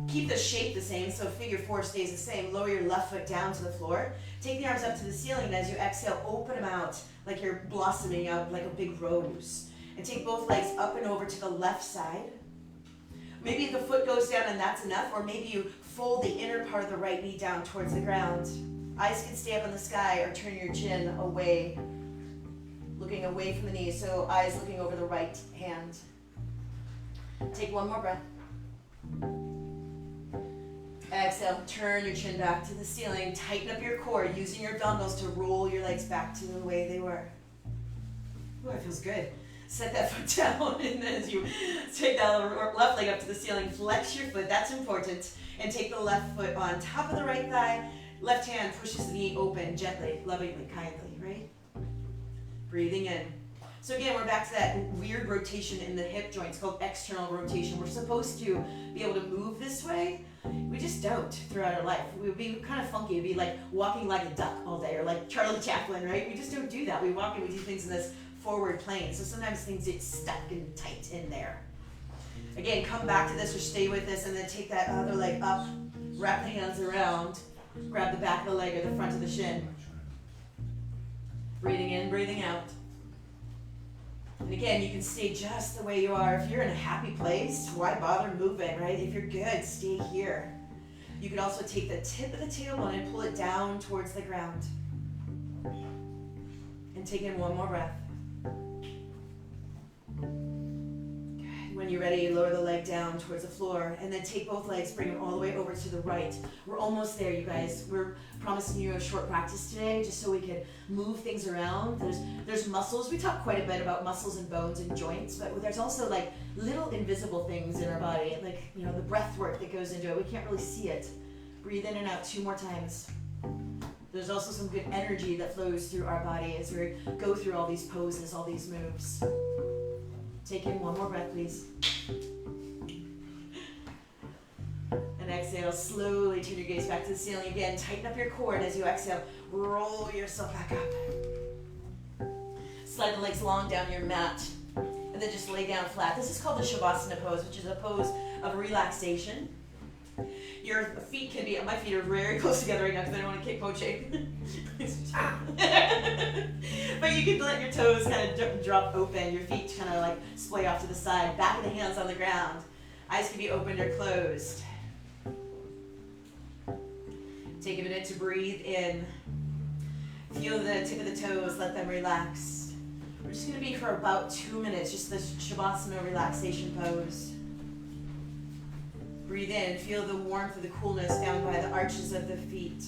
Keep the shape the same, so figure 4 stays the same. Lower your left foot down to the floor. Take the arms up to the ceiling, and as you exhale, open them out like you're blossoming out like a big rose. And take both legs up and over to the left side. Maybe the foot goes down and that's enough, or maybe you fold the inner part of the right knee down towards the ground. Eyes can stay up in the sky or turn your chin away, looking away from the knees, so eyes looking over the right hand. Take one more breath. Exhale, turn your chin back to the ceiling, tighten up your core, using your dumbbells to roll your legs back to the way they were. Ooh, that feels good. Set that foot down, and then as you take that left leg up to the ceiling, flex your foot, that's important, and take the left foot on top of the right thigh. Left hand pushes the knee open gently, lovingly, kindly, right? Breathing in. So again, we're back to that weird rotation in the hip joints called external rotation. We're supposed to be able to move this way. We just don't throughout our life. We would be kind of funky. It'd be like walking like a duck all day, or like Charlie Chaplin, right? We just don't do that. We walk and we do things in this forward plane. So sometimes things get stuck and tight in there. Again, come back to this or stay with this, and then take that other leg up, wrap the hands around, grab the back of the leg or the front of the shin. Breathing in, breathing out. And again, you can stay just the way you are. If you're in a happy place, why bother moving, right? If you're good, stay here. You can also take the tip of the tailbone and pull it down towards the ground. And take in one more breath. When you're ready, lower the leg down towards the floor, and then take both legs, bring them all the way over to the right. We're almost there, you guys. We're promising you a short practice today, just so we can move things around. There's muscles. We talk quite a bit about muscles and bones and joints, but there's also like little invisible things in our body, like the breath work that goes into it. We can't really see it. Breathe in and out 2 more times. There's also some good energy that flows through our body as we go through all these poses, all these moves. Take in one more breath, please. And exhale, slowly turn your gaze back to the ceiling again. Tighten up your core, and as you exhale, roll yourself back up. Slide the legs long down your mat, and then just lay down flat. This is called the Shavasana pose, which is a pose of relaxation. Your feet can be, my feet are very close together right now because I don't want to kick Poche. But you can let your toes kind of drop open, your feet kind of like splay off to the side, back of the hands on the ground. Eyes can be opened or closed. Take a minute to breathe in. Feel the tip of the toes, let them relax. We're just going to be for about 2 minutes, just this Shavasana relaxation pose. Breathe in, feel the warmth of the coolness down by the arches of the feet.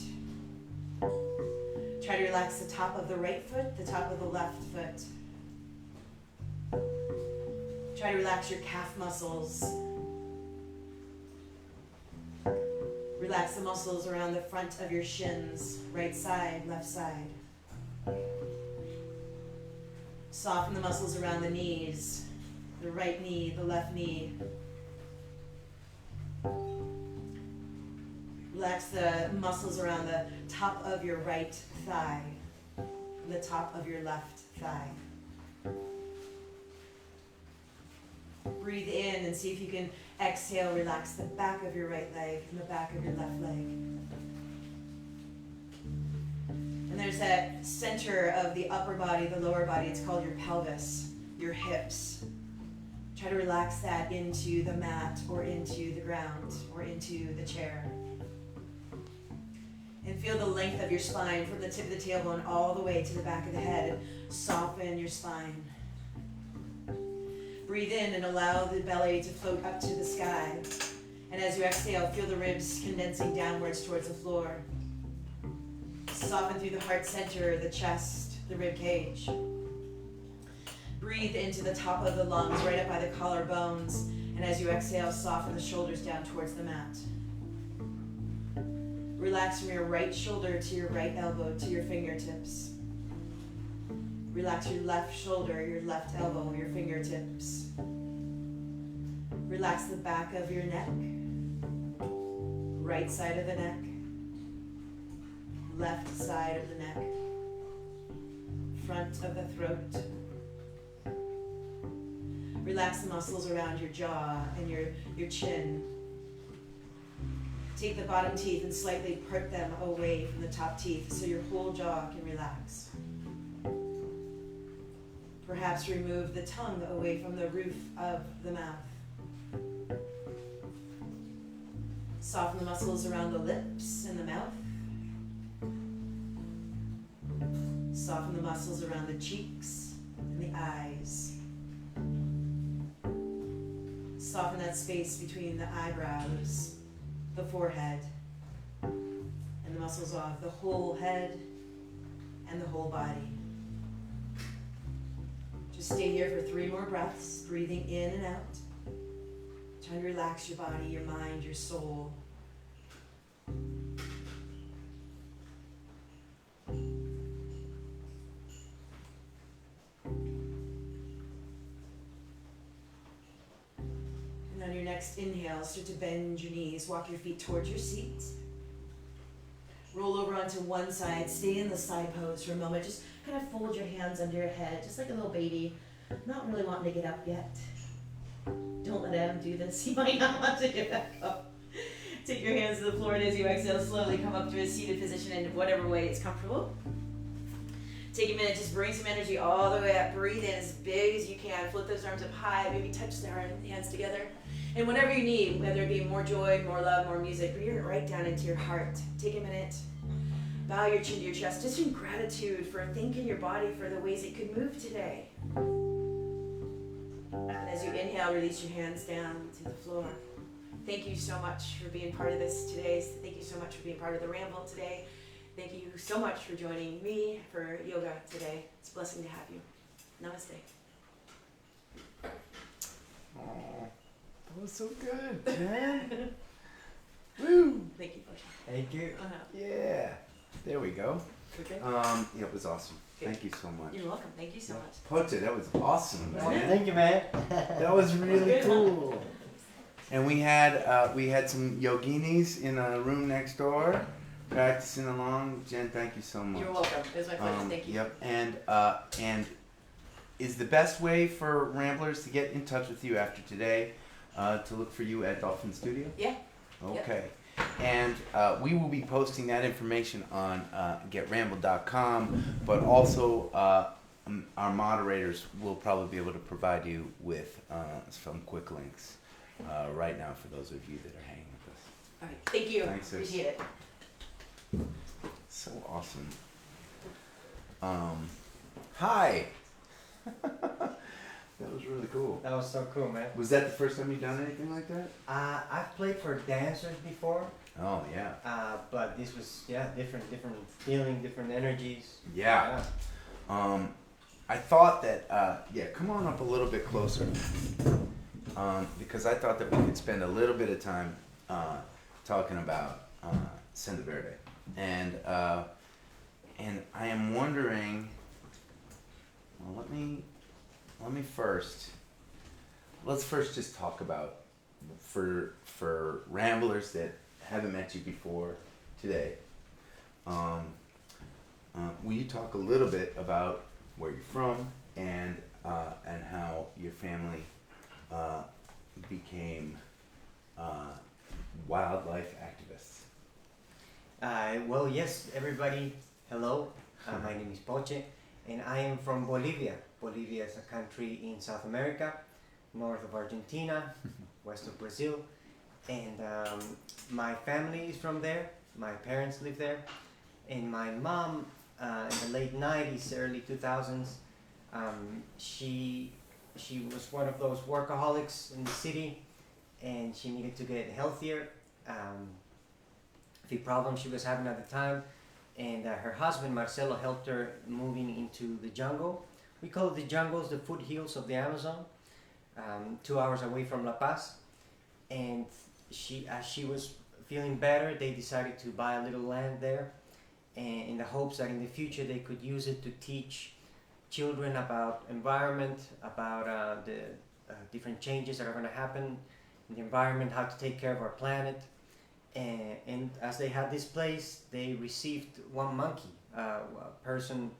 Try to relax the top of the right foot, the top of the left foot. Try to relax your calf muscles. Relax the muscles around the front of your shins, right side, left side. Soften the muscles around the knees, the right knee, the left knee. Relax the muscles around the top of your right thigh, the top of your left thigh. Breathe in and see if you can exhale, relax the back of your right leg and the back of your left leg. And there's that center of the upper body, the lower body, it's called your pelvis, your hips. Try to relax that into the mat or into the ground or into the chair. And feel the length of your spine from the tip of the tailbone all the way to the back of the head. Soften your spine. Breathe in and allow the belly to float up to the sky. And as you exhale, feel the ribs condensing downwards towards the floor. Soften through the heart center, the chest, the rib cage. Breathe into the top of the lungs, right up by the collarbones. And as you exhale, soften the shoulders down towards the mat. Relax from your right shoulder to your right elbow to your fingertips. Relax your left shoulder, your left elbow, your fingertips. Relax the back of your neck, right side of the neck, left side of the neck, front of the throat. Relax the muscles around your jaw and your chin. Take the bottom teeth and slightly part them away from the top teeth so your whole jaw can relax. Perhaps remove the tongue away from the roof of the mouth. Soften the muscles around the lips and the mouth. Soften the muscles around the cheeks and the eyes. Soften that space between the eyebrows, the forehead, and the muscles of the whole head and the whole body. Just stay here for 3 more breaths, breathing in and out. Trying to relax your body, your mind, your soul. And on your next inhale, start to bend your knees, walk your feet towards your seat. Roll over onto one side, stay in the side pose for a moment. Just kind of fold your hands under your head, just like a little baby, not really wanting to get up yet. Don't let Adam do this, he might not want to get back up. Take your hands to the floor, and as you exhale, slowly come up to a seated position in whatever way is comfortable. Take a minute, just bring some energy all the way up. Breathe in as big as you can. Float those arms up high, maybe touch the hands together. And whatever you need, whether it be more joy, more love, more music, bring it right down into your heart. Take a minute. Bow your chin to your chest, just in gratitude for thanking your body for the ways it could move today. And as you inhale, release your hands down to the floor. Thank you so much for being part of this today. Thank you so much for being part of the Ramble today. Thank you so much for joining me for yoga today. It's a blessing to have you. Namaste. Oh, that was so good, man. Woo! Thank you, Poche. Thank you. Uh-huh. Yeah. There we go. Okay. Yeah, it was awesome. Good. Thank you so much. You're welcome. Thank you so much. Poche, that was awesome, man. Thank you, man. That was really cool. And we had some yoginis in a room next door, practicing along. Jen, thank you so much. You're welcome. It was my pleasure. Thank you. Yep. And is the best way for Ramblers to get in touch with you after today to look for you at Dolphin Studio? Yeah. Okay. And we will be posting that information on getramble.com, but also our moderators will probably be able to provide you with some quick links right now for those of you that are hanging with us. All right. Thank you. Thanks, sis. Appreciate it. So awesome. Hi. That was really cool. That was so cool, man. Was that the first time you've done anything like that? I've played for dancers before, Oh yeah. but this was different feeling, different energies. Yeah. I thought that come on up a little bit closer. Because I thought that we could spend a little bit of time talking about Senda Verde. And I am wondering, well, let's first just talk about, for ramblers that haven't met you before today, will you talk a little bit about where you're from and how your family became wildlife activists? Well, yes, everybody, hello. My name is Poche, and I am from Bolivia. Bolivia is a country in South America, north of Argentina, west of Brazil, and my family is from there. My parents live there, and my mom, in the late 90s, early 2000s, she was one of those workaholics in the city, and she needed to get healthier. The problem she was having at the time, and her husband Marcelo helped her moving into the jungle. We call it the jungles, the foothills of the Amazon, 2 hours away from La Paz. And as she was feeling better, they decided to buy a little land there, and in the hopes that in the future they could use it to teach children about environment, about the different changes that are going to happen in the environment, how to take care of our planet. And as they had this place, they received one monkey. A person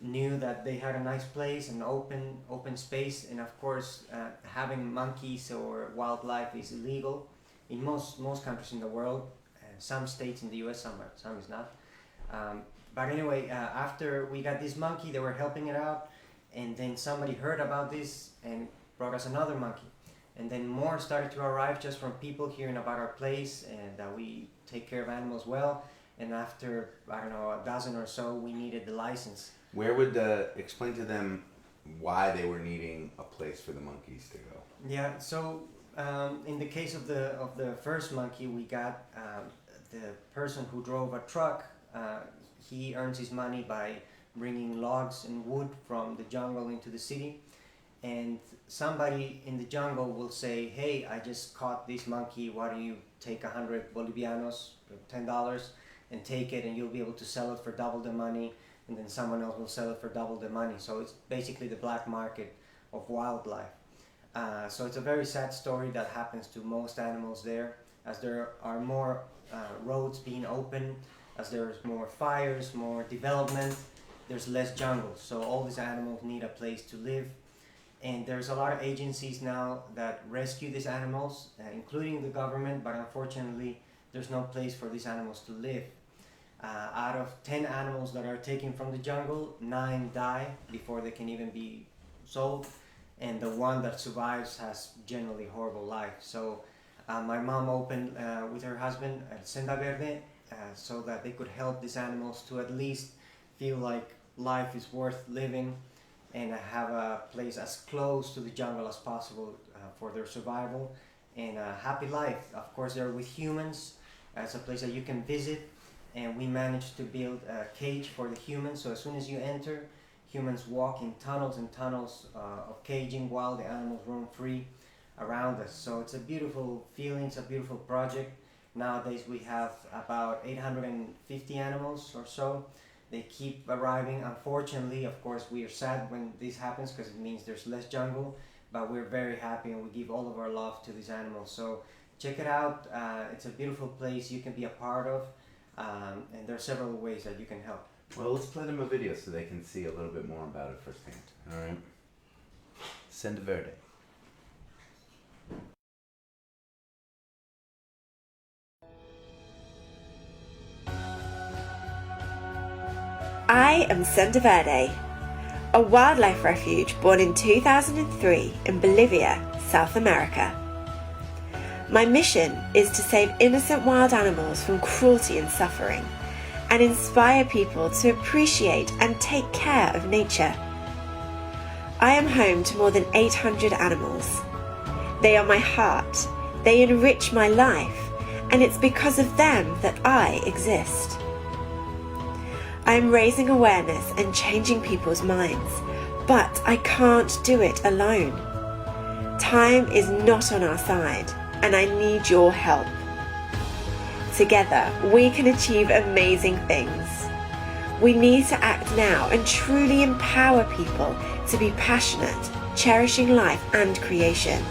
knew that they had a nice place, an open space, and of course, having monkeys or wildlife is illegal in most countries in the world. Some states in the U.S., some is not. But anyway, after we got this monkey, they were helping it out, and then somebody heard about this and brought us another monkey. And then more started to arrive just from people hearing about our place and that we take care of animals well. And after, I don't know, a dozen or so, we needed the license. Where would explain to them why they were needing a place for the monkeys to go? Yeah, so in the case of the first monkey, we got the person who drove a truck. He earns his money by bringing logs and wood from the jungle into the city. And somebody in the jungle will say, hey, I just caught this monkey, why don't you take 100 Bolivianos, $10, and take it, and you'll be able to sell it for double the money, and then someone else will sell it for double the money. So it's basically the black market of wildlife. So it's a very sad story that happens to most animals there, as there are more roads being opened, as there's more fires, more development, there's less jungle. So all these animals need a place to live. And there's a lot of agencies now that rescue these animals, including the government, but unfortunately there's no place for these animals to live. Out of 10 animals that are taken from the jungle, 9 die before they can even be sold, and the one that survives has generally horrible life. So my mom opened with her husband Senda Verde so that they could help these animals to at least feel like life is worth living and have a place as close to the jungle as possible for their survival and a happy life. Of course, they're with humans. It's a place that you can visit, and we managed to build a cage for the humans. So as soon as you enter, humans walk in tunnels and tunnels of caging while the animals roam free around us. So it's a beautiful feeling, it's a beautiful project. Nowadays we have about 850 animals or so. They keep arriving. Unfortunately, of course, we are sad when this happens because it means there's less jungle, but we're very happy and we give all of our love to these animals. So check it out. It's a beautiful place you can be a part of, and there are several ways that you can help. Well, let's play them a video so they can see a little bit more about it firsthand. All right. Senda Verde. I am Senda Verde, a wildlife refuge born in 2003 in Bolivia, South America. My mission is to save innocent wild animals from cruelty and suffering, and inspire people to appreciate and take care of nature. I am home to more than 800 animals. They are my heart, they enrich my life, and it's because of them that I exist. I am raising awareness and changing people's minds, but I can't do it alone. Time is not on our side, and I need your help. Together, we can achieve amazing things. We need to act now and truly empower people to be passionate, cherishing life and creation.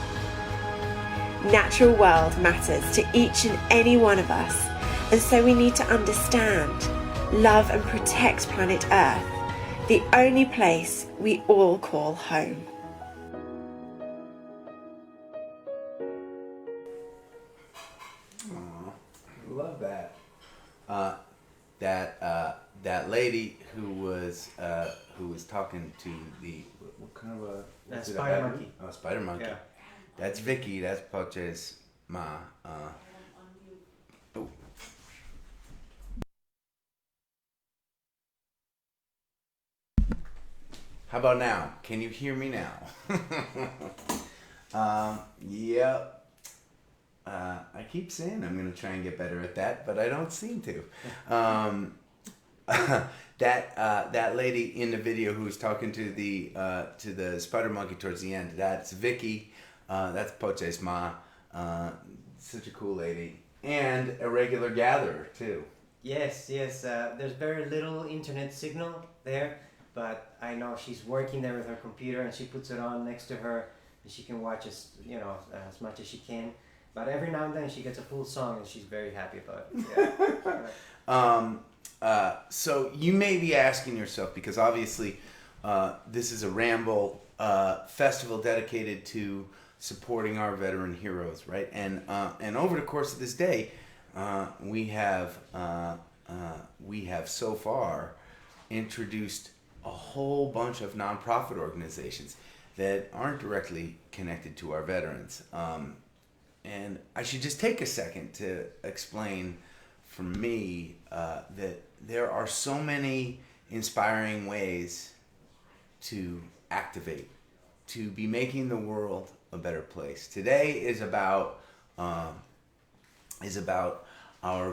Natural world matters to each and any one of us, and so we need to understand, love and protect planet Earth, the only place we all call home. Love that. That lady who was talking to the what kind of a spider monkey. Oh, spider monkey. Yeah. That's Vicky. That's Poche's ma. Oh. How about now? Can you hear me now? Yep. I keep saying I'm gonna try and get better at that, but I don't seem to. That lady in the video who was talking to the spider monkey towards the end, that's Vicky. That's Poche's ma. Such a cool lady and a regular gatherer too. Yes. There's very little internet signal there, but I know she's working there with her computer, and she puts it on next to her, and she can watch as much as she can. But every now and then she gets a full song, and she's very happy about it. Yeah. So you may be asking yourself, because obviously this is a Ramble festival dedicated to supporting our veteran heroes, right? And over the course of this day, we have so far introduced a whole bunch of nonprofit organizations that aren't directly connected to our veterans. And I should just take a second to explain, for me, that there are so many inspiring ways to activate, to be making the world a better place. Today is about our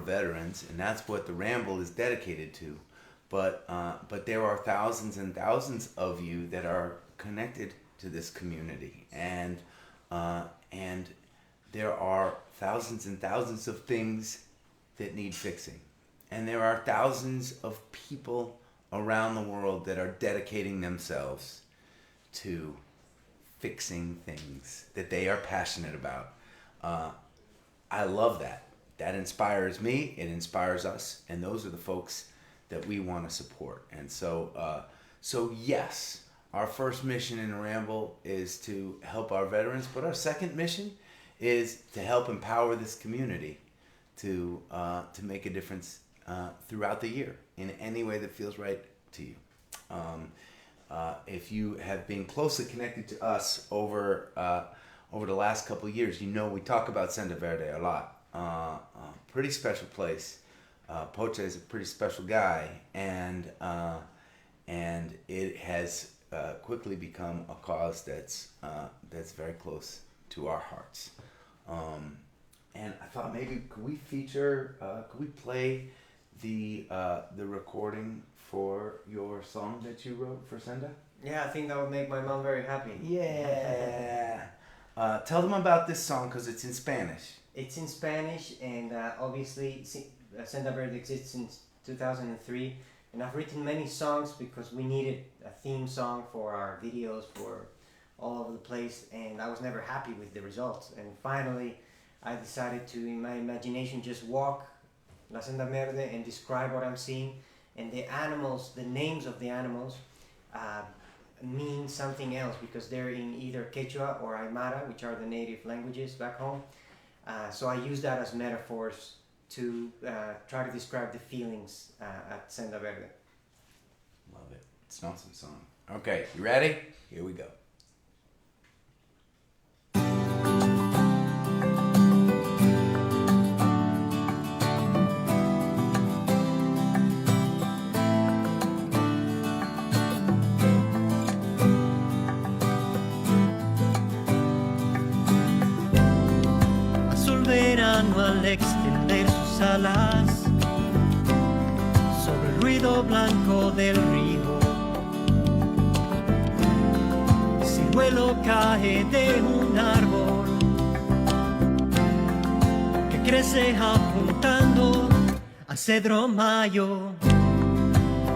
veterans, and that's what the Ramble is dedicated to. But there are thousands and thousands of you that are connected to this community, and there are thousands and thousands of things that need fixing. And there are thousands of people around the world that are dedicating themselves to fixing things that they are passionate about. I love that. That inspires me, it inspires us, and those are the folks that we want to support. And so yes, our first mission in Ramble is to help our veterans, but our second mission is to help empower this community to make a difference throughout the year in any way that feels right to you. If you have been closely connected to us over the last couple of years, you know we talk about Senda Verde a lot. Pretty special place. Poche is a pretty special guy, and it has quickly become a cause that's very close to our hearts. And I thought maybe could we play the recording for your song that you wrote for Senda? Yeah, I think that would make my mom very happy. Yeah. Tell them about this song, because it's in Spanish. It's in Spanish, and obviously Senda Verde exists since 2003, and I've written many songs because we needed a theme song for our videos for all over the place, and I was never happy with the results. And finally, I decided to, in my imagination, just walk La Senda Verde and describe what I'm seeing. And the animals, the names of the animals, mean something else because they're in either Quechua or Aymara, which are the native languages back home. So I use that as metaphors to try to describe the feelings at Senda Verde. Love it. It's an awesome song. Okay, you ready? Here we go. Azul verano al extender sus alas sobre el ruido blanco del río. Ciruelo cae de un árbol que crece apuntando a cedro mayo.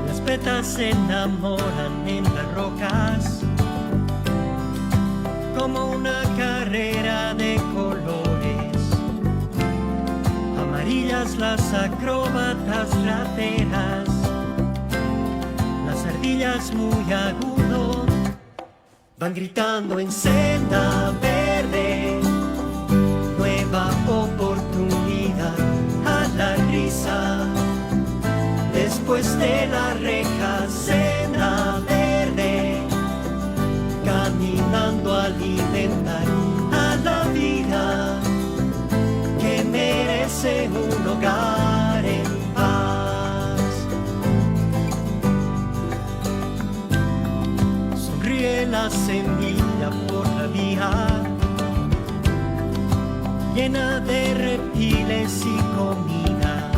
Las petas se enamoran en las rocas como una carrera de colores. Amarillas las acróbatas rateras, las ardillas muy agudo van gritando en senda verde. Nueva oportunidad a la risa. Después de la reja, senda verde. Caminando a alimentar a la vida que merece un hogar en paz. Sonríe la semilla por la vía, llena de reptiles y comida.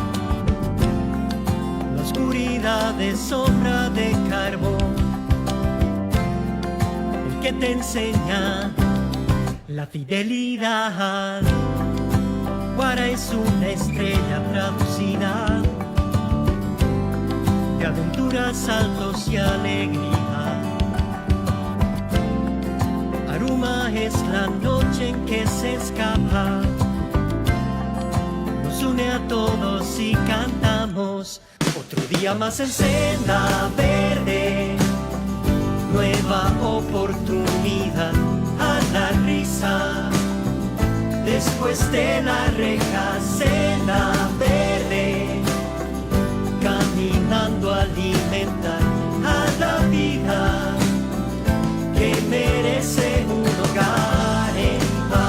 La oscuridad de sombra de carbón que te enseña la fidelidad. Guara es una estrella traducida de aventuras, saltos y alegría. Aruma es la noche en que se escapa, nos une a todos y cantamos otro día más en senda verde. Nueva oportunidad a la risa. Después de la reja, senda verde. Caminando a alimentar a la vida que merece un hogar en paz.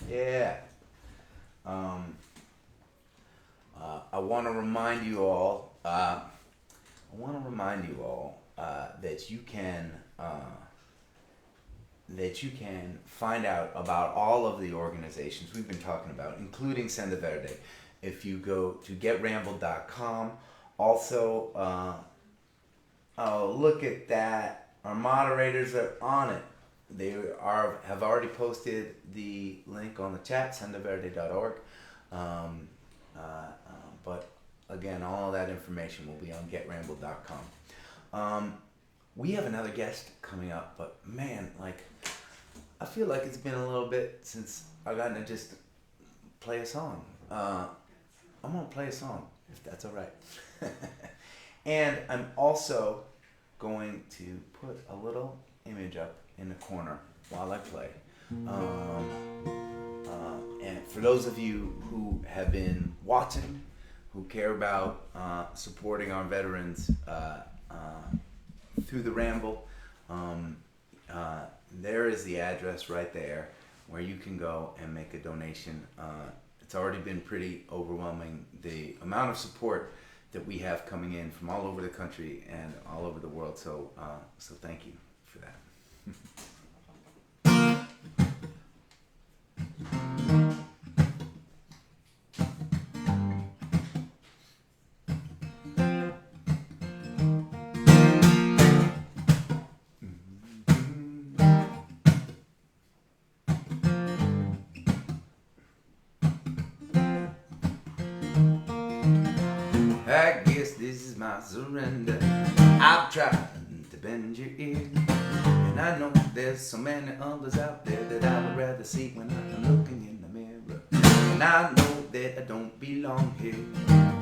Yeah. I want to remind you all. That you can find out about all of the organizations we've been talking about, including Senda Verde, if you go to getrambled.com. Also, look at that. Our moderators are on it. They have already posted the link on the chat, sendaverde.org. But again, all of that information will be on getrambled.com. We have another guest coming up, but man, I feel like it's been a little bit since I've gotten to just play a song. I'm gonna play a song, if that's all right. And I'm also going to put a little image up in the corner while I play. And for those of you who have been watching, who care about supporting our veterans through the Ramble, there is the address right there where you can go and make a donation. It's already been pretty overwhelming, the amount of support that we have coming in from all over the country and all over the world. So thank you for that. I guess this is my surrender. I've tried to bend your ear, and I know there's so many others out there that I would rather see when I'm looking in the mirror. And I know that I don't belong here.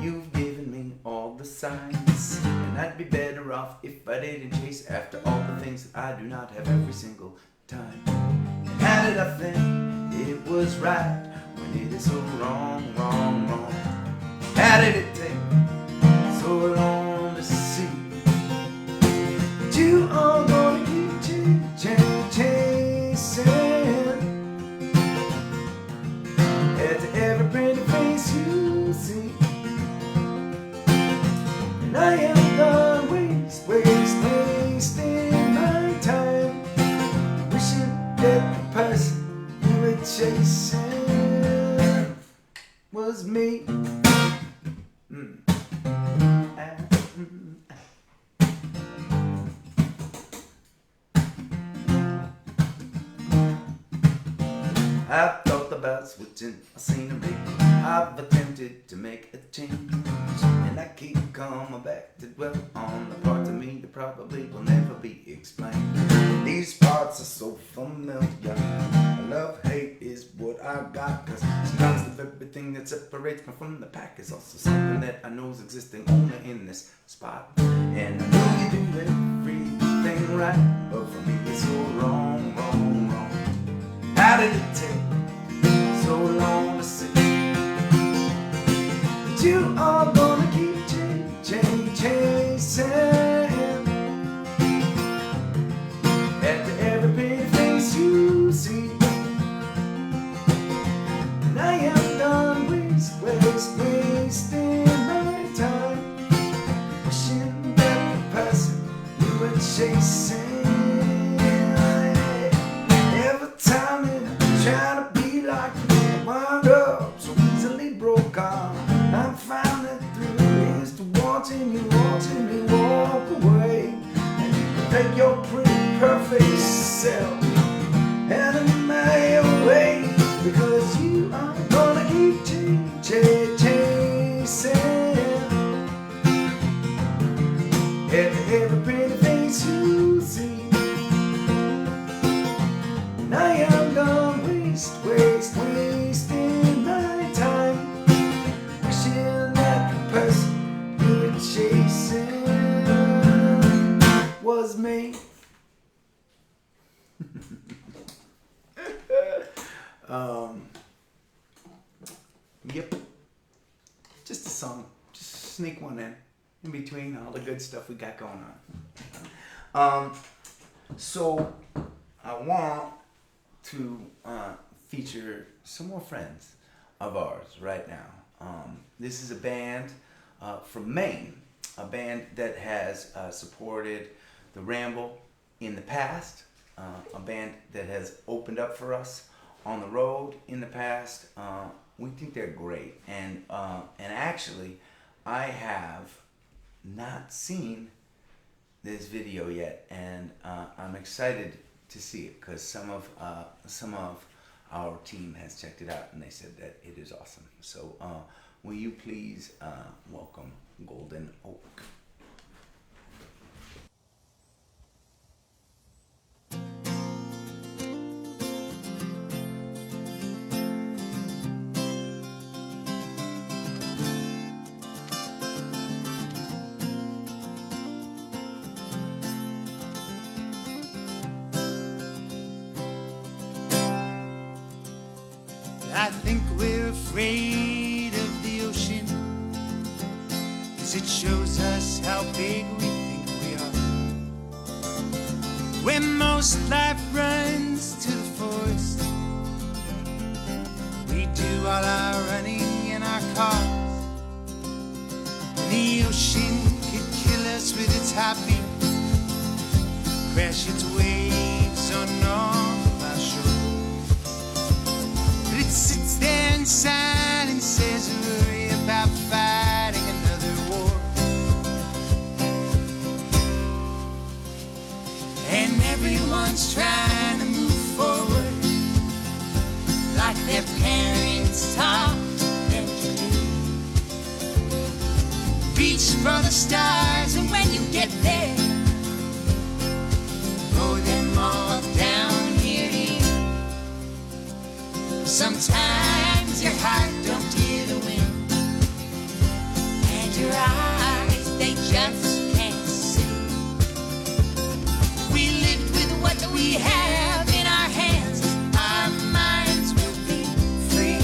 You've given me all the signs, and I'd be better off if I didn't chase after all the things that I do not have every single time. And how did I think it was right when it is so wrong, wrong, wrong? How did it take so long to see that you are gonna keep chasing after every pretty face you see? And I am done wasting my time wishing that the person you were chasing was me. I've thought about switching my scenery. I've attempted to make a change, and I keep coming back to dwell on the parts of me that probably will never be explained. These parts are so familiar. Love-hate is what I got, cause sometimes everything that separates me from the pack is also something that I know is existing only in this spot. And I know you do everything right, but for me it's so wrong, wrong, wrong. How did it take so long to see that you are gonna keep chasing after every pretty face you see? And I am done wasting my time wishing that the person you were chasing. Every time that I try to be like you, I wind up so easily broke on. I'm finding through is to watching me walk away, and you take your pretty perfect self out of my way, because you are gonna keep chasing every pretty face you see. And I am done wasting my time wishing that the person you were chasing was me. Yep. Just a song. Just sneak one in between all the good stuff we got going on. So I want to feature some more friends of ours right now. This is a band from Maine, a band that has supported the Ramble in the past, a band that has opened up for us on the road in the past. We think they're great, and actually, I have not seen this video yet, and I'm excited to see it because some of our team has checked it out and they said that it is awesome. So will you please welcome Golden Oak? I think we're afraid of the ocean, 'cause it shows us how big we think we are. Where most life runs to the forest, we do all our running in our cars. And the ocean could kill us with its heartbeat, crash its waves on all of our shores. It sits there in silence, says worry about fighting another war. And everyone's trying to move forward like their parents taught them to do. for the stars, and when you get there, throw them all down here to you. Sometimes your heart don't hear the wind, and your eyes, they just can't see. We lived with what we have in our hands, our minds will be free.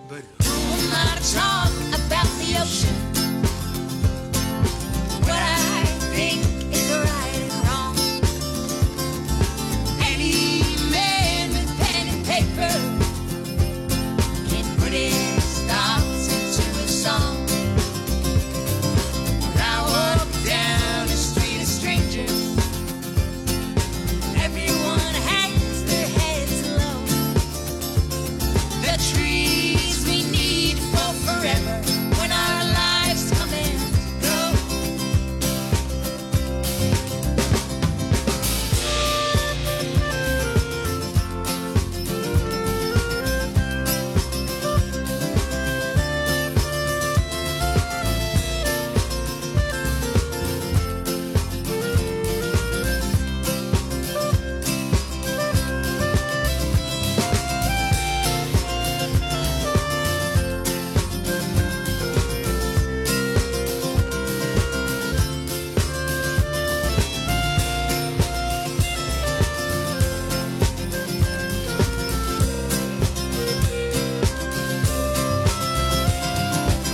But who am I to talk about the ocean? What I think is right and wrong. Any man with pen and paper can put his thoughts into a song. When I walk down the street of strangers, everyone hangs their heads low. The trees we need for forever when our lives come and go.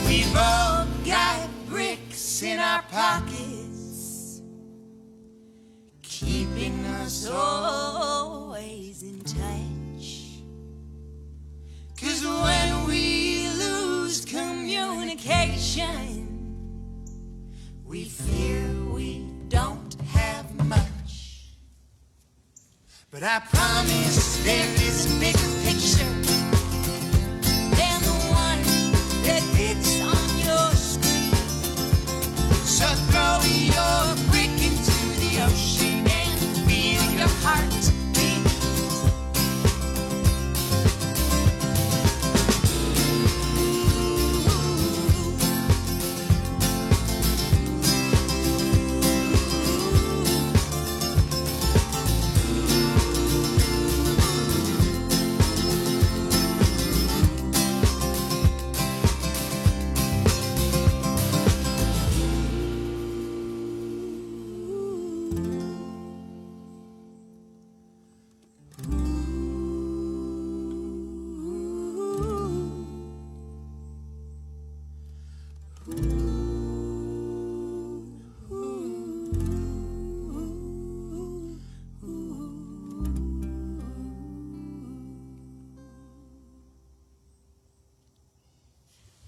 We've all got bricks in our pockets, keeping us always in touch. 'Cause when we lose communication, we fear we don't have much. But I promise there is a bigger picture than the one that fits on your screen. So throw your brick into the ocean and feel your heart beat.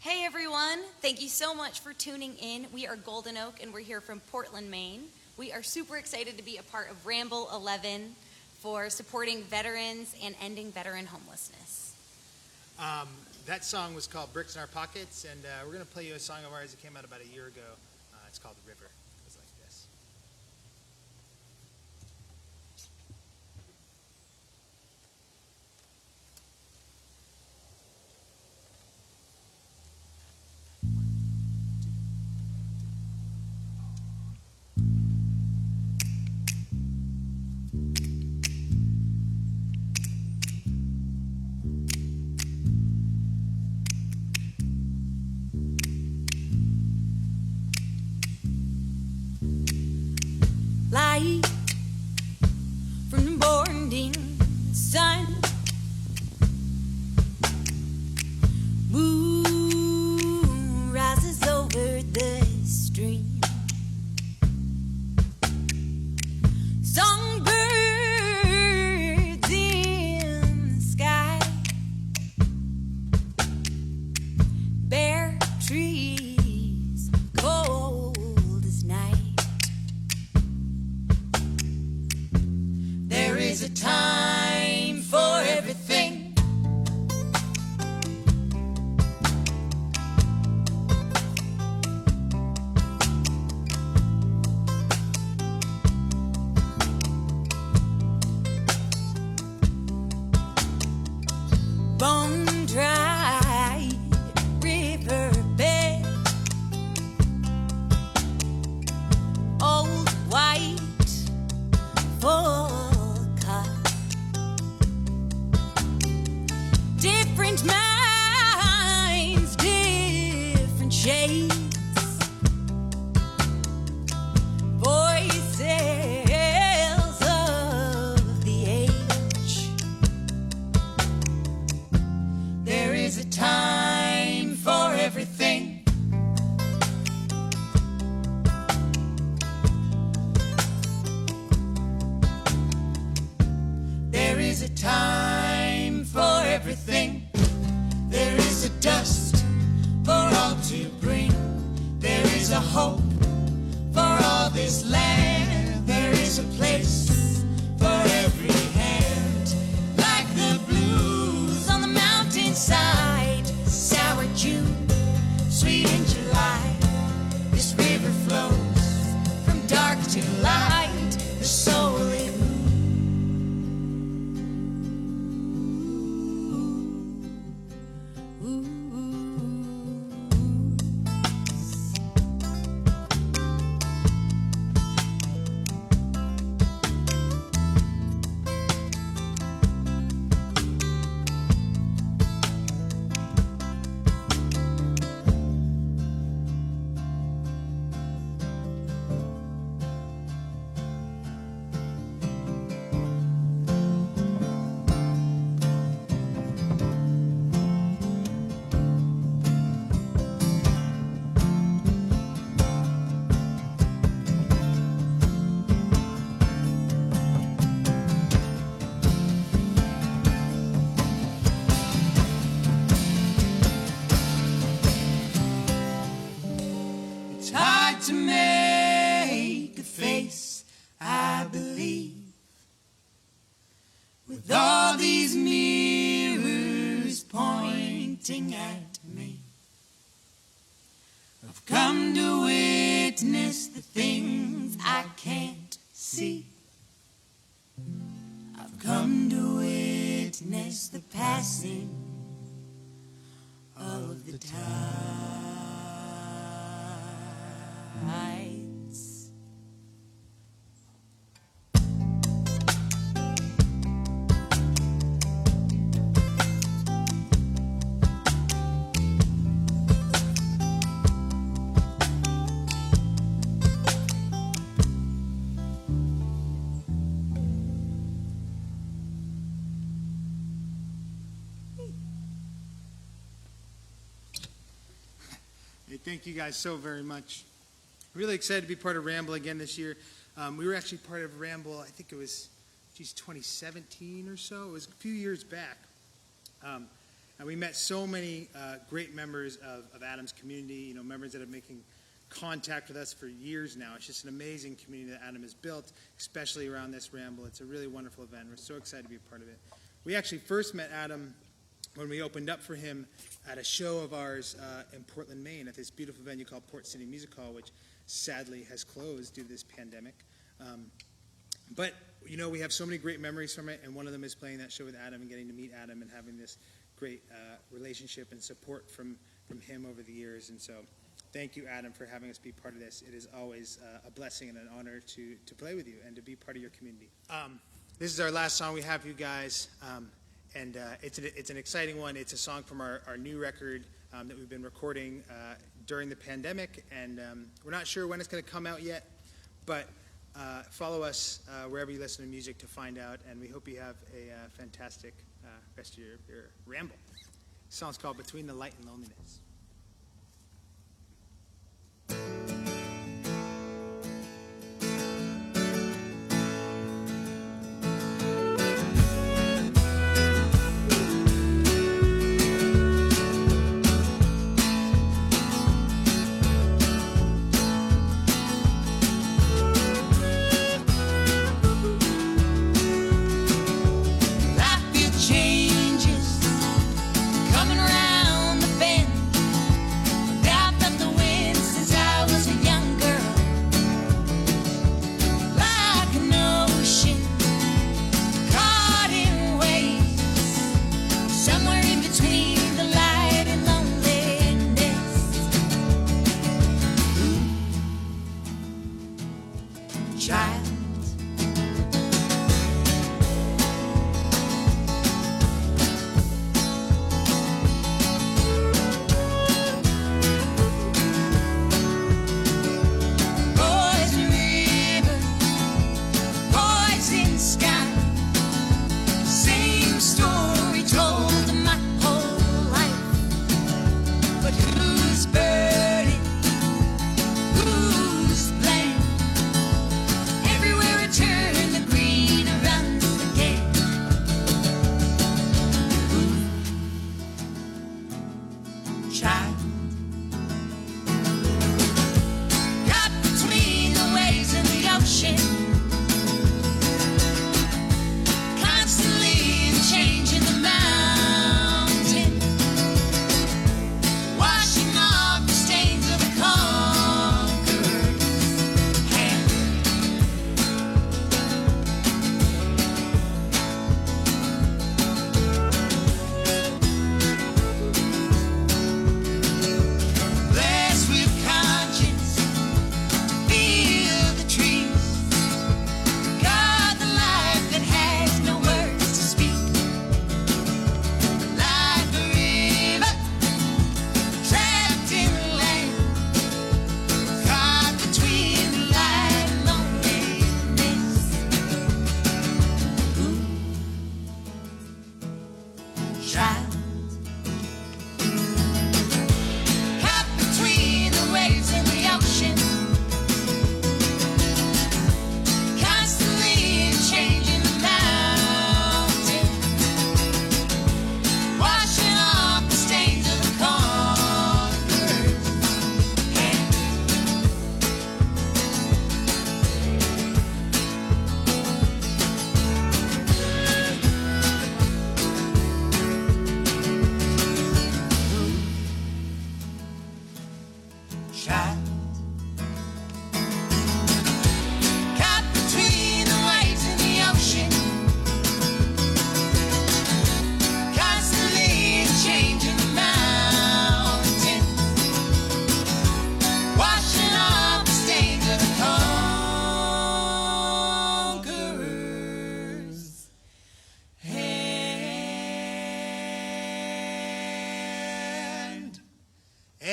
Hey everyone, thank you so much for tuning in. We are Golden Oak and we're here from Portland, Maine. We are super excited to be a part of Ramble 11 for supporting veterans and ending veteran homelessness. That song was called Bricks in Our Pockets, and we're going to play you a song of ours that came out about a year ago. It's called The River. It goes like this. Light from the morning sun, moon rises over the stream, songbirds in the sky, bare trees cold as night. is a time for everything. Bone dry riverbed, old white polka, different minds, different shades, voices of the age. There is a time for everything. There is a time for everything. There is a dust for all to bring. There is a hope for all this land. There is a place for every hand. Like the blues on the mountainside, sour June, sweet in July. This river flows from dark to light. The soul in It's hard to make a face, I believe, with all these mirrors pointing at me. I've come to witness the things I can't see. I've come to witness the passing of the tides. Hey, thank you guys so very much. Really excited to be part of Ramble again this year. We were actually part of Ramble, I think it was, 2017 or so. It was a few years back. And we met so many great members of Adam's community, you know, members that are making contact with us for years now. It's just an amazing community that Adam has built, especially around this Ramble. It's a really wonderful event. We're so excited to be a part of it. We actually first met Adam when we opened up for him at a show of ours in Portland, Maine, at this beautiful venue called Port City Music Hall, which sadly has closed due to this pandemic. But, you know, we have so many great memories from it, and one of them is playing that show with Adam and getting to meet Adam and having this great relationship and support from him over the years. And so thank you, Adam, for having us be part of this. It is always a blessing and an honor to play with you and to be part of your community. This is our last song we have for you guys. And it's an exciting one. It's a song from our new record that we've been recording during the pandemic, and we're not sure when it's going to come out yet, but follow us wherever you listen to music to find out, and we hope you have a fantastic rest of your ramble. The song's called Between the Light and Loneliness.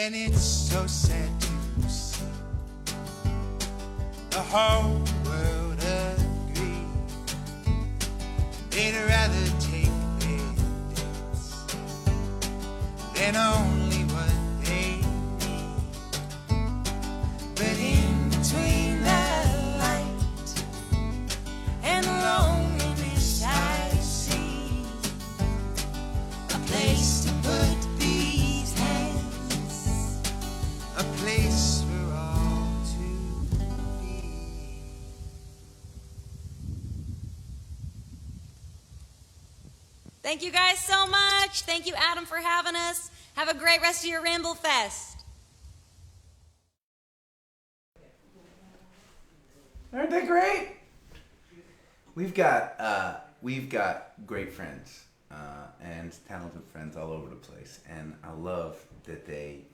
And it's so sad to see the whole world agree they'd rather take their dates than only what they need. But in between the light and loneliness I see a place to put these hands, a place for all to be. Thank you guys so much. Thank you, Adam, for having us. Have a great rest of your Ramble Fest. Aren't they great? We've got great friends and talented friends all over the place, and I love that they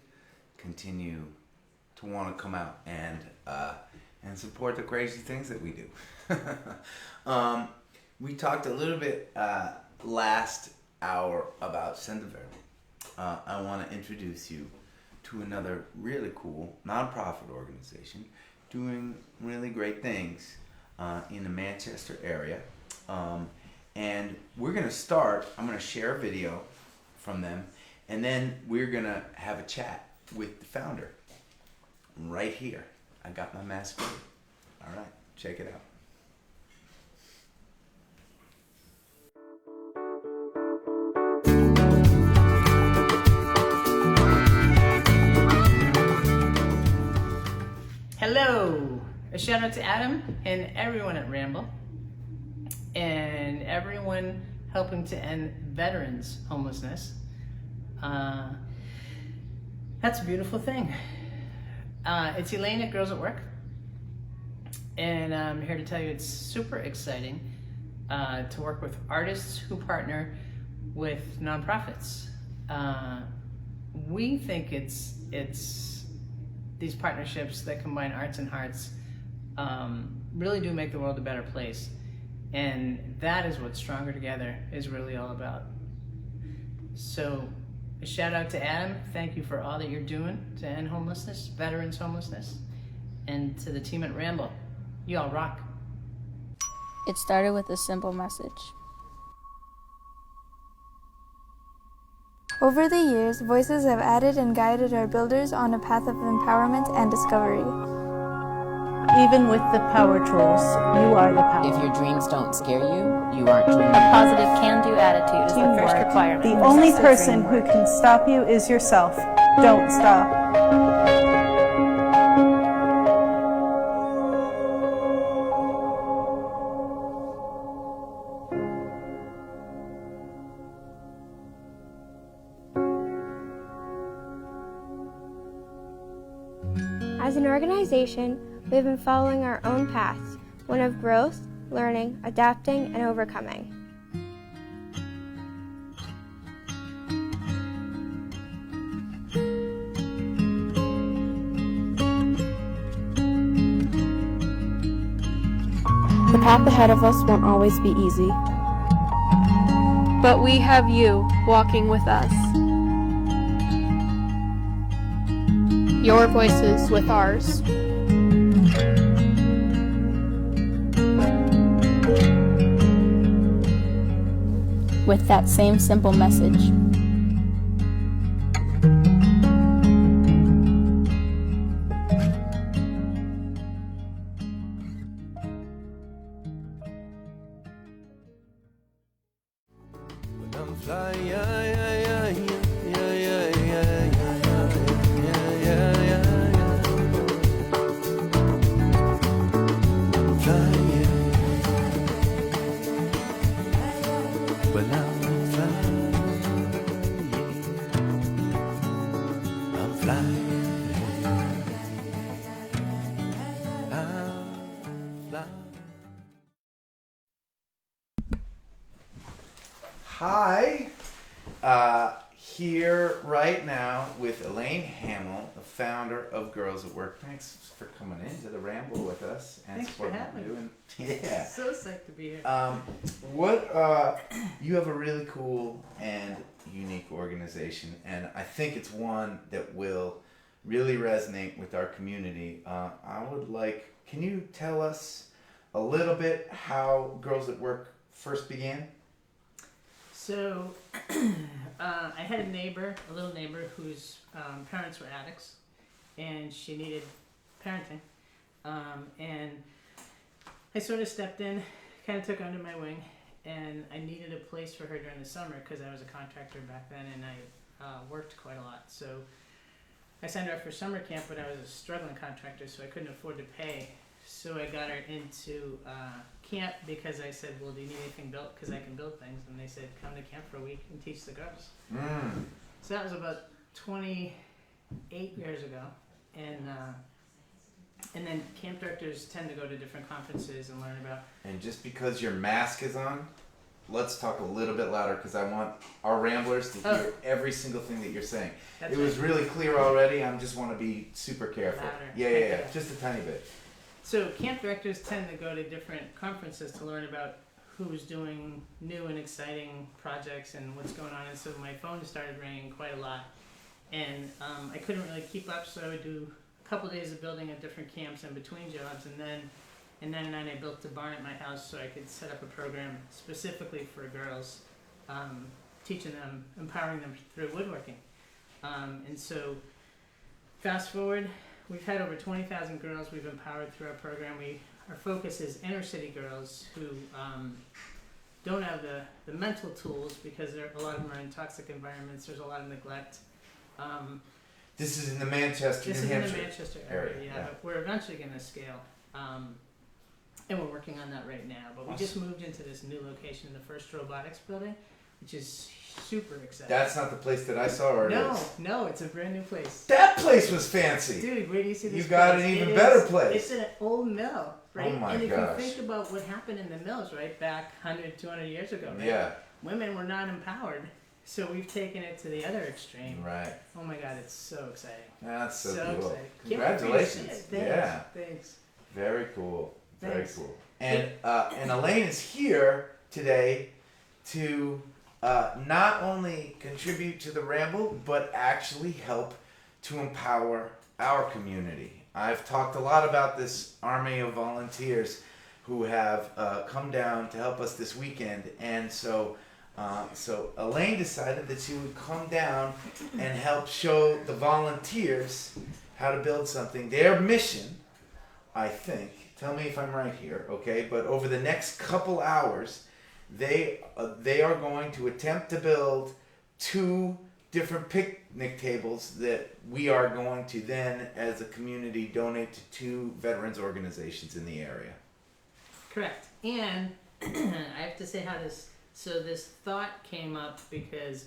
continue to want to come out and support the crazy things that we do. We talked a little bit last hour about Sendever. I want to introduce you to another really cool nonprofit organization doing really great things in the Manchester area. And we're going to start, I'm going to share a video from them, and then we're going to have a chat with the founder right here. I got my mask ready. All right, check it out. Hello! A shout out to Adam and everyone at Ramble and everyone helping to end veterans' homelessness. That's a beautiful thing. It's Elaine at Girls at Work, and I'm here to tell you it's super exciting to work with artists who partner with nonprofits. We think it's these partnerships that combine arts and hearts really do make the world a better place. And that is what Stronger Together is really all about. So a shout out to Adam. Thank you for all that you're doing to end homelessness, veterans homelessness, and to the team at Ramble. You all rock. It started with a simple message. Over the years, voices have added and guided our builders on a path of empowerment and discovery. Even with the power tools, you are the power. If your dreams don't scare you, you aren't dreaming. A positive can-do attitude is the first requirement. The only person who can stop you is yourself. Don't stop. As an organization, we have been following our own paths, one of growth, learning, adapting, and overcoming. The path ahead of us won't always be easy. But we have you walking with us. Your voices with ours. With that same simple message. Hi, here right now with Elaine Hamill, the founder of Girls at Work. Thanks for coming into the Ramble with us and Thanks for supporting what having we're me. doing. Yeah. So psyched to be here. You have a really cool and unique organization, and I think it's one that will really resonate with our community. Can you tell us a little bit how Girls at Work first began? So, I had a little neighbor whose parents were addicts, and she needed parenting. And I sort of stepped in, kind of took her under my wing, and I needed a place for her during the summer because I was a contractor back then and I worked quite a lot. So I signed her up for summer camp, but I was a struggling contractor, so I couldn't afford to pay. So I got her into camp because I said, well, do you need anything built? Because I can build things. And they said, come to camp for a week and teach the girls. So that was about 28 years ago. And then camp directors tend to go to different conferences and learn about. And just because your mask is on, let's talk a little bit louder because I want our Ramblers to hear every single thing that you're saying. It was really clear already. I just want to be super careful. Louder. Yeah. Just a tiny bit. So camp directors tend to go to different conferences to learn about who's doing new and exciting projects and what's going on. And so my phone started ringing quite a lot. And I couldn't really keep up, so I would do a couple days of building at different camps in between jobs. And then in '99 I built a barn at my house so I could set up a program specifically for girls, teaching them, empowering them through woodworking. And so fast forward, we've had over 20,000 girls we've empowered through our program. Our focus is inner city girls who don't have the mental tools because a lot of them are in toxic environments. There's a lot of neglect. This is in the Manchester, This New is Hampshire in the Manchester area, yeah. We're eventually going to scale. And we're working on that right now. But we just moved into this new location in the First Robotics building, which is super exciting. That's not the place that I saw, or it is? No, it's a brand new place. That place was fancy. Dude, where do you see this You got place? an even better place. It's an old mill, right? Oh my and if gosh. you think about what happened in the mills, right, back 100, 200 years ago, right? Yeah. Women were not empowered. So we've taken it to the other extreme. Right. Oh my God, it's so exciting. That's so cool. Exciting. Congratulations. Thanks. Yeah. Thanks. Very cool. Very Thanks. cool. And Elaine is here today to not only contribute to the Ramble, but actually help to empower our community. I've talked a lot about this army of volunteers who have come down to help us this weekend, and so Elaine decided that she would come down and help show the volunteers how to build something. Their mission, I think, tell me if I'm right here, okay? But over the next couple hours, they are going to attempt to build 2 different picnic tables that we are going to then, as a community, donate to 2 veterans organizations in the area. Correct. And I have to say how this thought came up because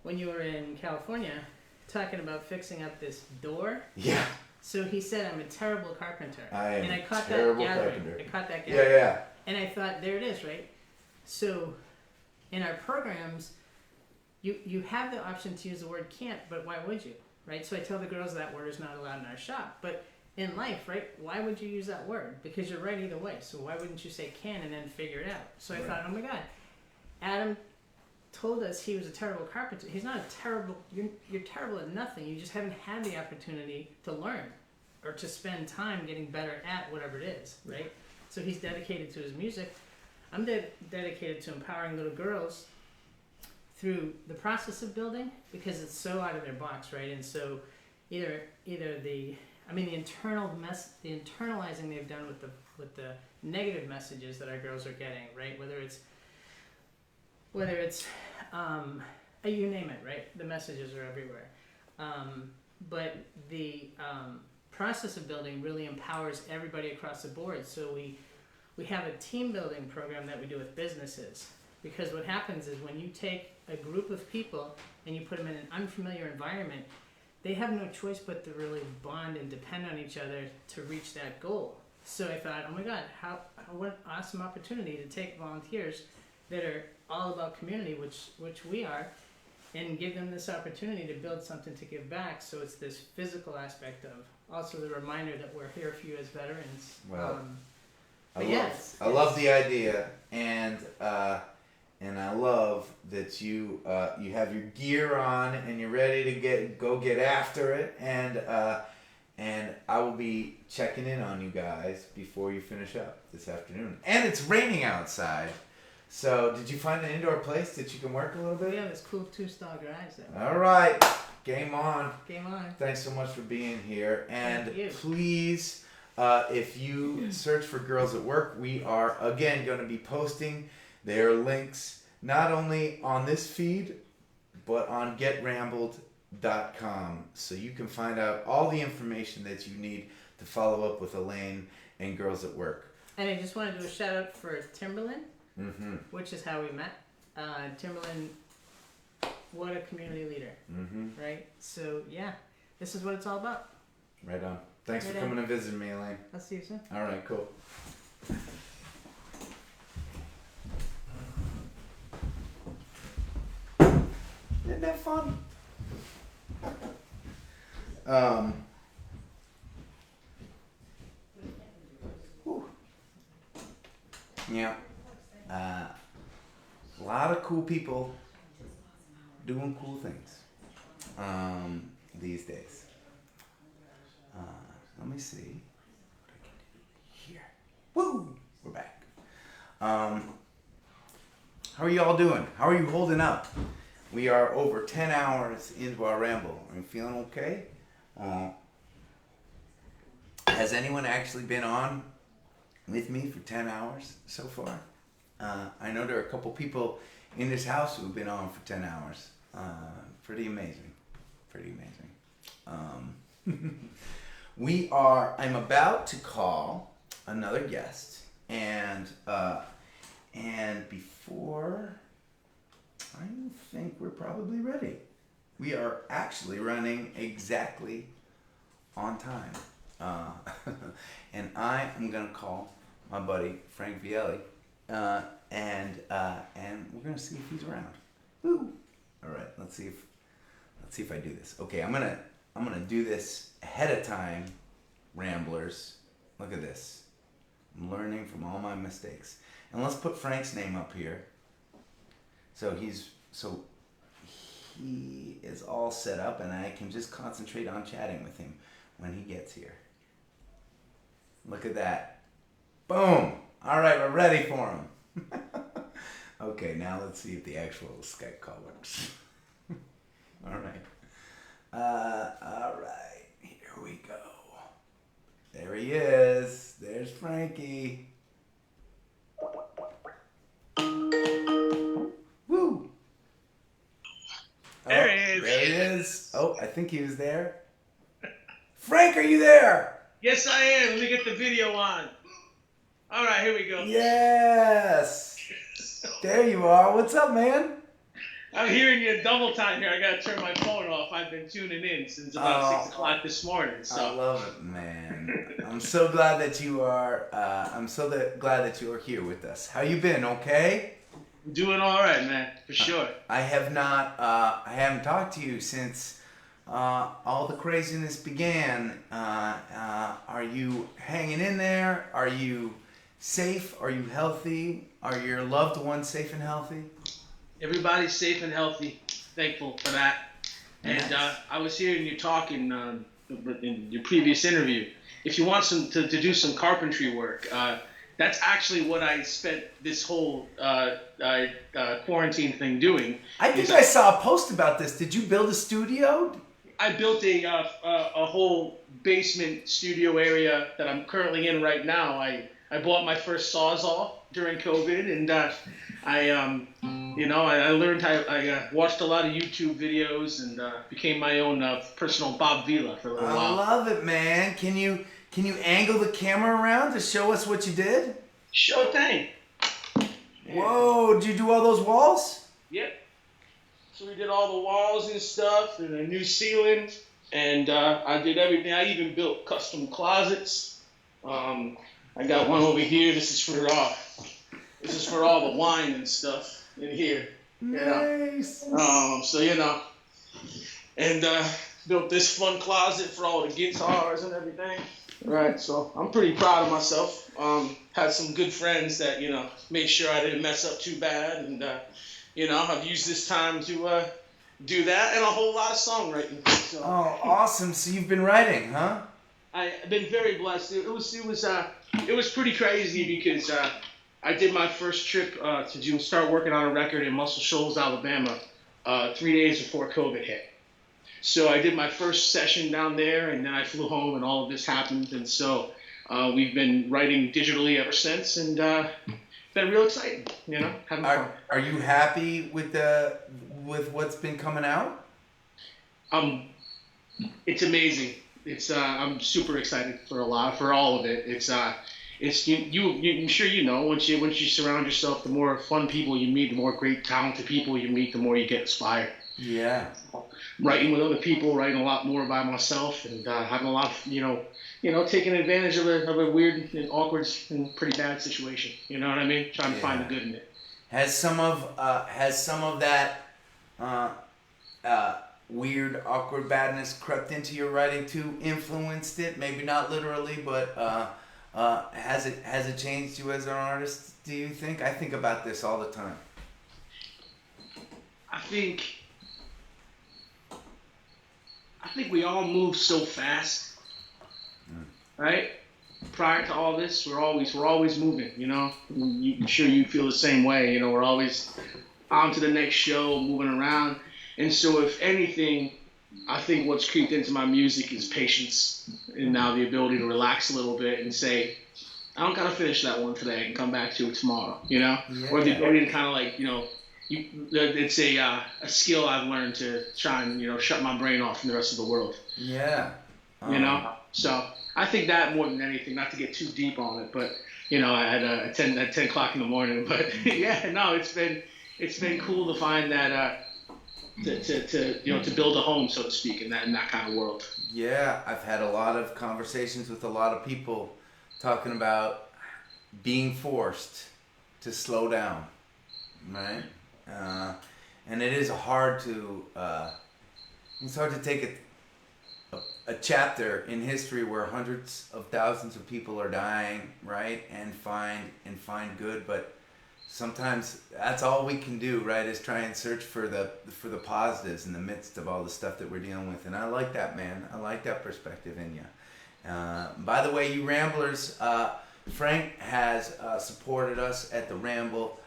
when you were in California talking about fixing up this door. Yeah. So he said, I'm a terrible carpenter. I am and I caught a terrible that gathering. carpenter. I caught that gathering. Yeah. And I thought, there it is, right? So in our programs, you have the option to use the word can't, but why would you, right? So I tell the girls that word is not allowed in our shop. But in life, right, why would you use that word? Because you're right either way. So why wouldn't you say can and then figure it out? So I thought, oh my God, Adam told us he was a terrible carpenter. He's not a terrible, you're terrible at nothing. You just haven't had the opportunity to learn or to spend time getting better at whatever it is, right? So he's dedicated to his music. I'm dedicated to empowering little girls through the process of building because it's so out of their box, right? And so either the internalizing they've done with the negative messages that our girls are getting, right? Whether it's you name it, right? The messages are everywhere. But the process of building really empowers everybody across the board. So we have a team building program that we do with businesses. Because what happens is when you take a group of people and you put them in an unfamiliar environment, they have no choice but to really bond and depend on each other to reach that goal. So I thought, oh my God, what an awesome opportunity to take volunteers that are all about community, which we are, and give them this opportunity to build something to give back. So it's this physical aspect of also the reminder that we're here for you as veterans. Well, I love the idea, and I love that you have your gear on and you're ready to go get after it, and I will be checking in on you guys before you finish up this afternoon. And it's raining outside. So, did you find an indoor place that you can work a little bit? Yeah, this cool 2-star garage there. All right. Game on. Game on. Thanks so much for being here. And Thank you. please, if you search for Girls at Work, we are, again, going to be posting their links not only on this feed, but on getrambled.com. So you can find out all the information that you need to follow up with Elaine and Girls at Work. And I just want to do a shout out for Timberland, Mm-hmm. which is how we met. Timberland, what a community leader, right? So yeah, this is what it's all about. Right on. Thanks Right for on. coming and visiting me, Elaine. I'll see you soon. All right, cool. Isn't that fun? Whew. Yeah. A lot of cool people doing cool things these days. Let me see what I can do here. Woo! We're back. How are you all doing? How are you holding up? We are over 10 hours into our ramble. Are you feeling okay? Has anyone actually been on with me for 10 hours so far? I know there are a couple people in this house who have been on for 10 hours. Pretty amazing. Pretty amazing. I'm about to call another guest, and before, I think we're probably ready. We are actually running exactly on time. And I am gonna call my buddy Frank Vielli, and we're gonna see if he's around. Woo! All right, let's see if I do this. Okay, I'm gonna do this ahead of time, Ramblers. Look at this. I'm learning from all my mistakes. And let's put Frank's name up here. So he is all set up, and I can just concentrate on chatting with him when he gets here. Look at that. Boom! All right, we're ready for him. Okay, now let's see if the actual Skype call works. All right, here we go. There he is. There's Frankie. Woo! There he is. There he is. Oh, I think he was there. Frank, are you there? Yes, I am. Let me get the video on. All right, here we go. Yes. There you are. What's up, man? I'm hearing you double time here. I gotta turn my phone off. I've been tuning in since about 6 o'clock this morning. So. I love it, man. I'm so glad that you are. Glad that you are here with us. How you been? Okay. Doing all right, man. For sure. I haven't talked to you since all the craziness began. Are you hanging in there? Are you safe? Are you healthy? Are your loved ones safe and healthy? Everybody's safe and healthy. Thankful for that. And Nice. I was hearing you talking in your previous interview. If you want to do some carpentry work, that's actually what I spent this whole quarantine thing doing. I think I saw a post about this. Did you build a studio? I built a whole basement studio area that I'm currently in right now. I bought my first Sawzall during COVID, and I learned I watched a lot of YouTube videos and became my own personal Bob Vila for a little I while. love it, man. Can you angle the camera around to show us what you did? Sure thing. Whoa! Did you do all those walls? Yep. So we did all the walls and stuff, and a new ceiling, and I did everything. I even built custom closets. I got one over here. This is for all the wine and stuff in here. Nice. So and built this fun closet for all the guitars and everything. Right. So I'm pretty proud of myself. Had some good friends that made sure I didn't mess up too bad, and I've used this time to do that and a whole lot of songwriting. So. Oh, awesome! So you've been writing, huh? I've been very blessed. It was pretty crazy because I did my first trip to start working on a record in Muscle Shoals, Alabama, 3 days before COVID hit. So I did my first session down there, and then I flew home, and all of this happened. And so we've been writing digitally ever since, and it's been real exciting. Having fun. Are you happy with what's been coming out? It's amazing. It's I'm super excited for all of it. It's I'm sure once you surround yourself, the more fun people you meet, the more great talented people you meet, the more you get inspired. Yeah. Writing with other people, writing a lot more by myself, and having a lot of taking advantage of a weird and awkward and pretty bad situation. You know what I mean? Trying to find the good in it. Has some of that weird, awkward badness crept into your writing too? Influenced it? Maybe not literally, but has it changed you as an artist? Do you think? I think about this all the time. I think we all move so fast, right? Prior to all this, we're always moving. I'm sure you feel the same way. We're always on to the next show, moving around. And so, if anything, I think what's creeped into my music is patience, and now the ability to relax a little bit and say, I don't gotta finish that one today and come back to it tomorrow. Or the ability to kind of it's a skill I've learned to try and shut my brain off from the rest of the world. Yeah. So I think that more than anything, not to get too deep on it, but at 10 o'clock in the morning. But it's been cool to find that to build a home, so to speak, in that kind of world. Yeah, I've had a lot of conversations with a lot of people talking about being forced to slow down, right? And it is hard to take a chapter in history where hundreds of thousands of people are dying, right, and find good, but sometimes that's all we can do, right, is try and search for the positives in the midst of all the stuff that we're dealing with. And I like that, man. I like that perspective in you. By the way, you Ramblers, Frank has supported us at the Ramble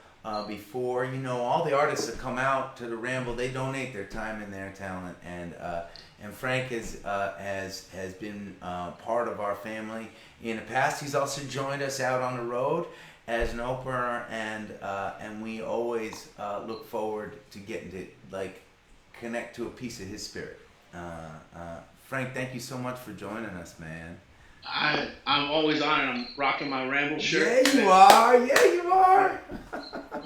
before. All the artists that come out to the Ramble, they donate their time and their talent, and Frank has been part of our family in the past. He's also joined us out on the road as an opener, and we always look forward to getting to connect to a piece of his spirit. Frank, thank you so much for joining us, man. I'm always honored. I'm rocking my Ramble shirt. Yeah, you are. Yeah, you are.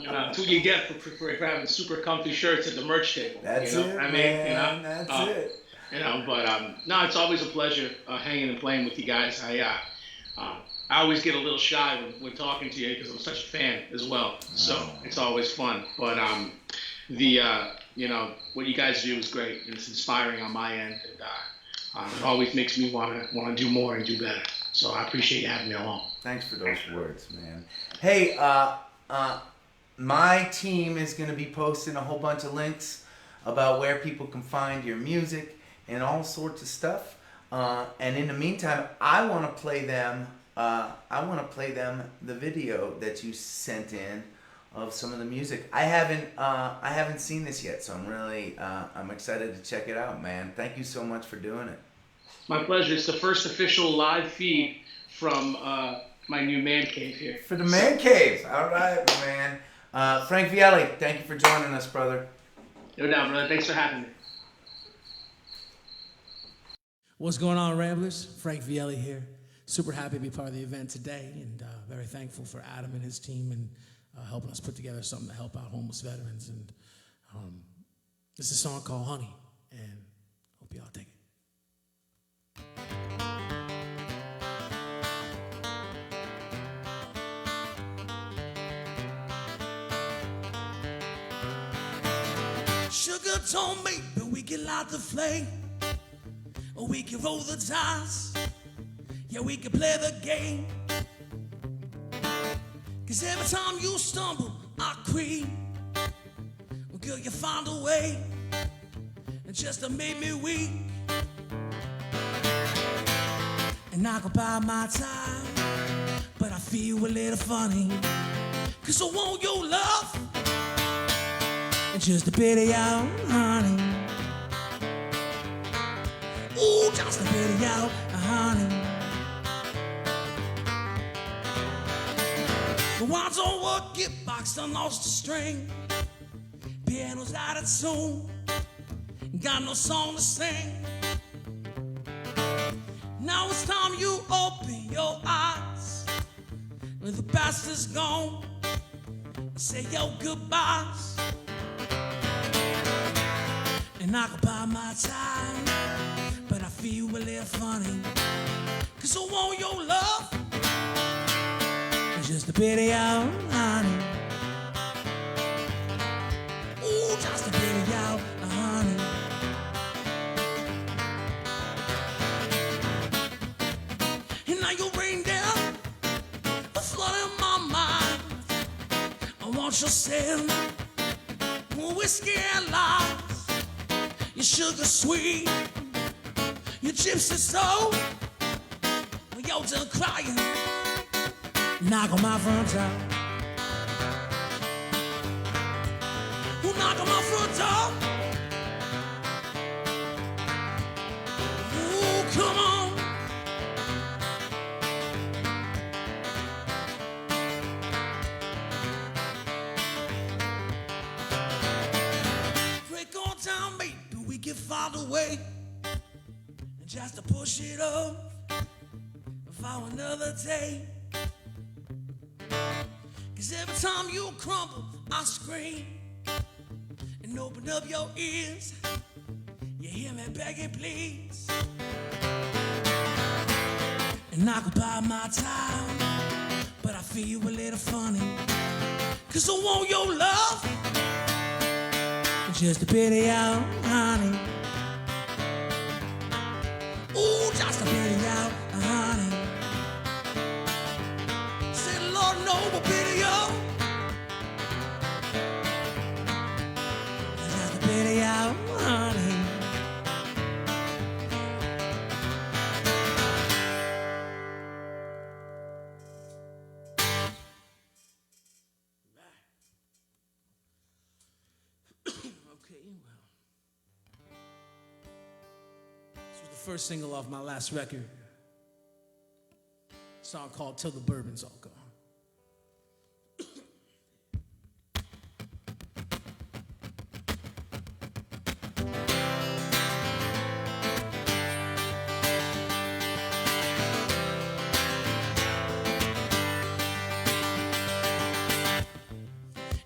That's what you get for having super comfy shirts at the merch table. That's it, I mean, man. That's it. But no, it's always a pleasure hanging and playing with you guys. I always get a little shy when talking to you because I'm such a fan as well. So it's always fun. But what you guys do is great, and it's inspiring on my end, and it always makes me want to do more and do better. So I appreciate you having me along. Thanks for those words, man. Hey, my team is going to be posting a whole bunch of links about where people can find your music and all sorts of stuff. And in the meantime, I want to play them the video that you sent in of some of the music. I haven't seen this yet, so I'm excited to check it out, man. Thank you so much for doing it. My pleasure. It's the first official live feed from my new man cave here. For the man cave. All right, man. Frank Vielle, thank you for joining us, brother. No doubt, brother. Thanks for having me. What's going on, Ramblers? Frank Vielle here. Super happy to be part of the event today, and very thankful for Adam and his team and helping us put together something to help out homeless veterans. And this is a song called Honey, and hope y'all dig it. Sugar told me that we can light the flame, or we can roll the dice, yeah, we can play the game. Cause every time you stumble, I creep. Well, girl, you find a way, and just to make me weak. And I could buy my time, but I feel a little funny. Cause I want your love, and just a bit of your honey. Ooh, just a bit of your honey. The ones don't work, get boxed, I lost the string. Piano's out of tune, got no song to sing. Now it's time you open your eyes. When the past is gone, say your goodbyes. And I could buy my time, but I feel a little funny. Cause I want your love, and just a bit of your honey. Ooh, just a bit of your honey. And now you rain down, a flood in my mind. I want your sin, whiskey and lies. Your sugar sweet, your gypsy soul. When you're done crying, knock on my front door. Who knock on my front door? Ooh, come on. Break on down, maybe we can find a way, and just to push it up for another day. Cause every time you crumble, I scream and open up your ears. You hear me begging, please. And I could buy my time, but I feel a little funny. Cause I want your love, and just a bit of your honey. Ooh, just a bit of your honey. Say, Lord, no, a bit of your, just a bit of your honey. Okay, well, this was the first single off my last record. A song called Till the Bourbon's All Gone.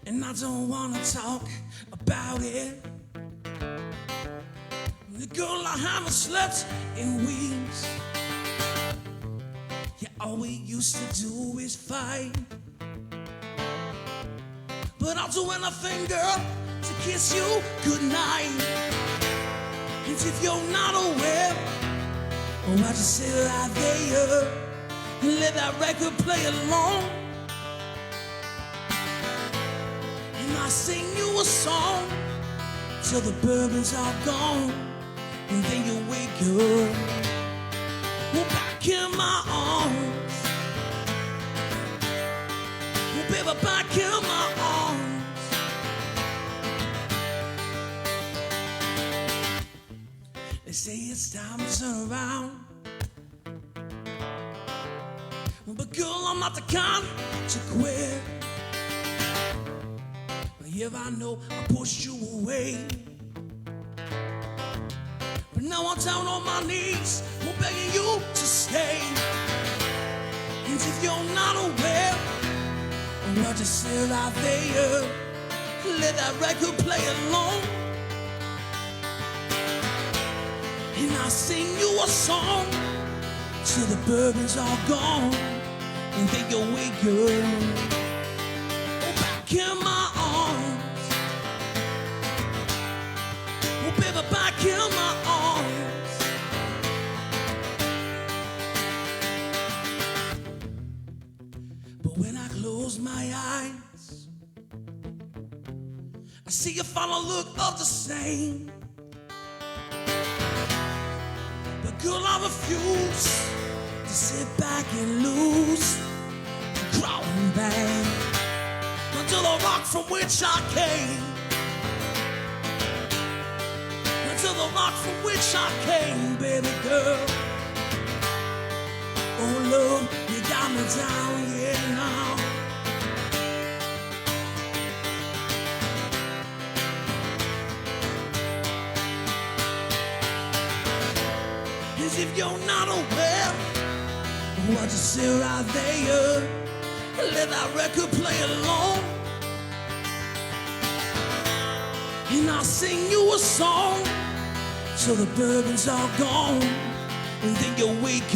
And I don't wanna talk about it. The girl I haven't slept in weeks. Yeah, all we used to do is fight. But I'll do anything, girl, to kiss you goodnight. And if you're not aware, oh, I just sit right there and let that record play along. And I sing you a song till the bourbon's all gone. And then you wake up, well, back in my arms. Well, baby, back in my arms. They say it's time to turn around. But girl, I'm not the kind to quit. But yeah, I know I pushed you away. But now I'm down on my knees, I'm begging you to stay. And if you're not aware, I'll just sit right there, let that record play along. And I'll sing you a song till the bourbon's all gone. And then you'll wake up, oh, back in my arms. my eyes. I see your final look of the same. But girl, I refuse to sit back and lose and crawl and bang until the rock from which I came. Until the rock from which I came, baby girl. Oh Lord, you got me down, yeah, now. As if you're not aware of what you see right there. Let that record play along, and I'll sing you a song till the bourbon's all gone, and then you wake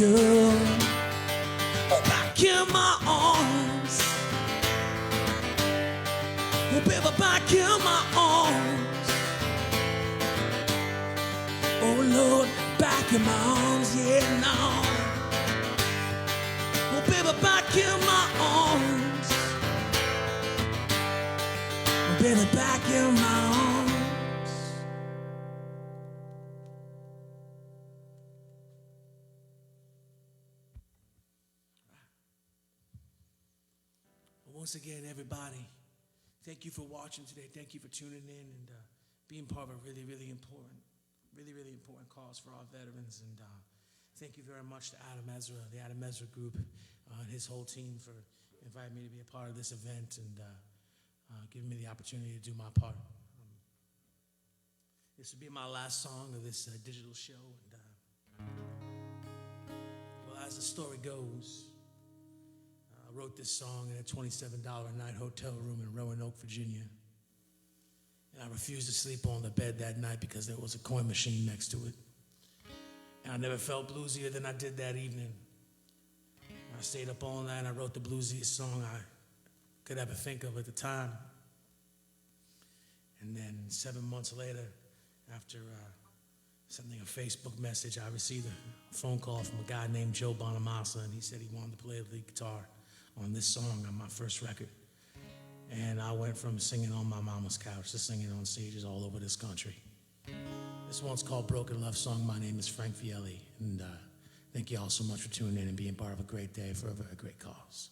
up back in my arms. Oh baby, back in my arms. Oh Lord, back in my arms, yeah, now. Oh baby, back in my arms. Oh baby, back in my arms. Once again, everybody, thank you for watching today. Thank you for tuning in and being part of a really, really important cause for our veterans. And thank you very much to Adam Ezra, the Adam Ezra Group, and his whole team for inviting me to be a part of this event and giving me the opportunity to do my part. This will be my last song of this digital show. And, well, as the story goes, I wrote this song in a $27 a night hotel room in Roanoke, Virginia. And I refused to sleep on the bed that night because there was a coin machine next to it. And I never felt bluesier than I did that evening. I stayed up all night and I wrote the bluesiest song I could ever think of at the time. And then 7 months later, after sending a Facebook message, I received a phone call from a guy named Joe Bonamassa, and he said he wanted to play the lead guitar on this song on my first record. And I went from singing on my mama's couch to singing on stages all over this country. This one's called Broken Love Song. My name is Frank Fielli, and thank you all so much for tuning in and being part of a great day for a very great cause.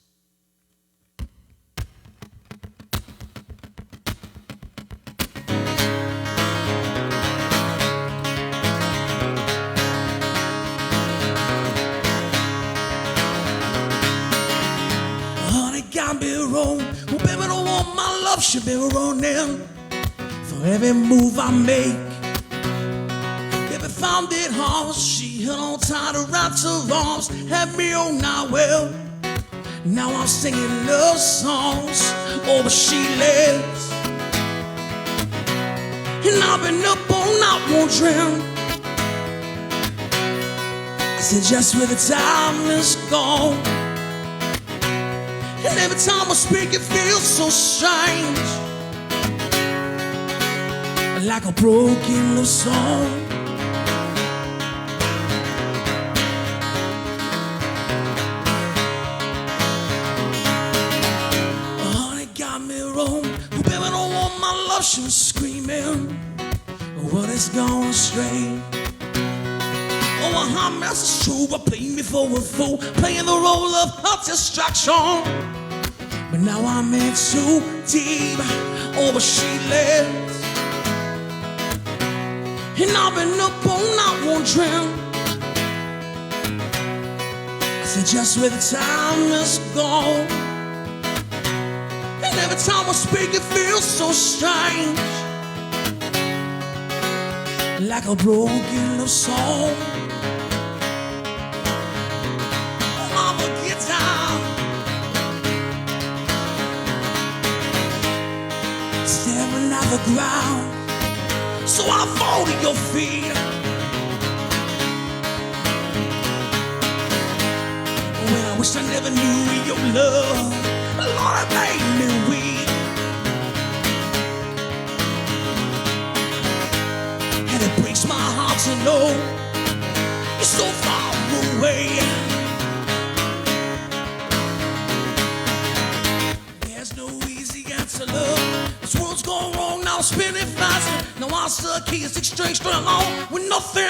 Got me wrong. Oh, baby, don't want my love should be running for every move I make. Baby, found it hard. She held on tight around her arms, had me on now. Well, now I'm singing love songs over she lives, and I've been up all night wondering. I said, just where the time is gone. And every time I speak, it feels so strange, like a broken love song. Oh, it got me wrong. Oh, baby, I don't want my love. She was screaming, what is going straight? Oh, a hot mess is true. I played me for a fool, playing the role of a distraction. But now I'm in too deep over she lives, and I've been up all night wondering. I said, just where the time is gone. And every time I speak, it feels so strange, like a broken love song. Mama, get down, staring at the ground, so I fall to your feet. Well, I wish I never knew your love, Lord, it made me weak. And it breaks my heart to know you're so far away. said, look, this world's going wrong now, spinning faster. Now I still keep 6 strings straight along with nothing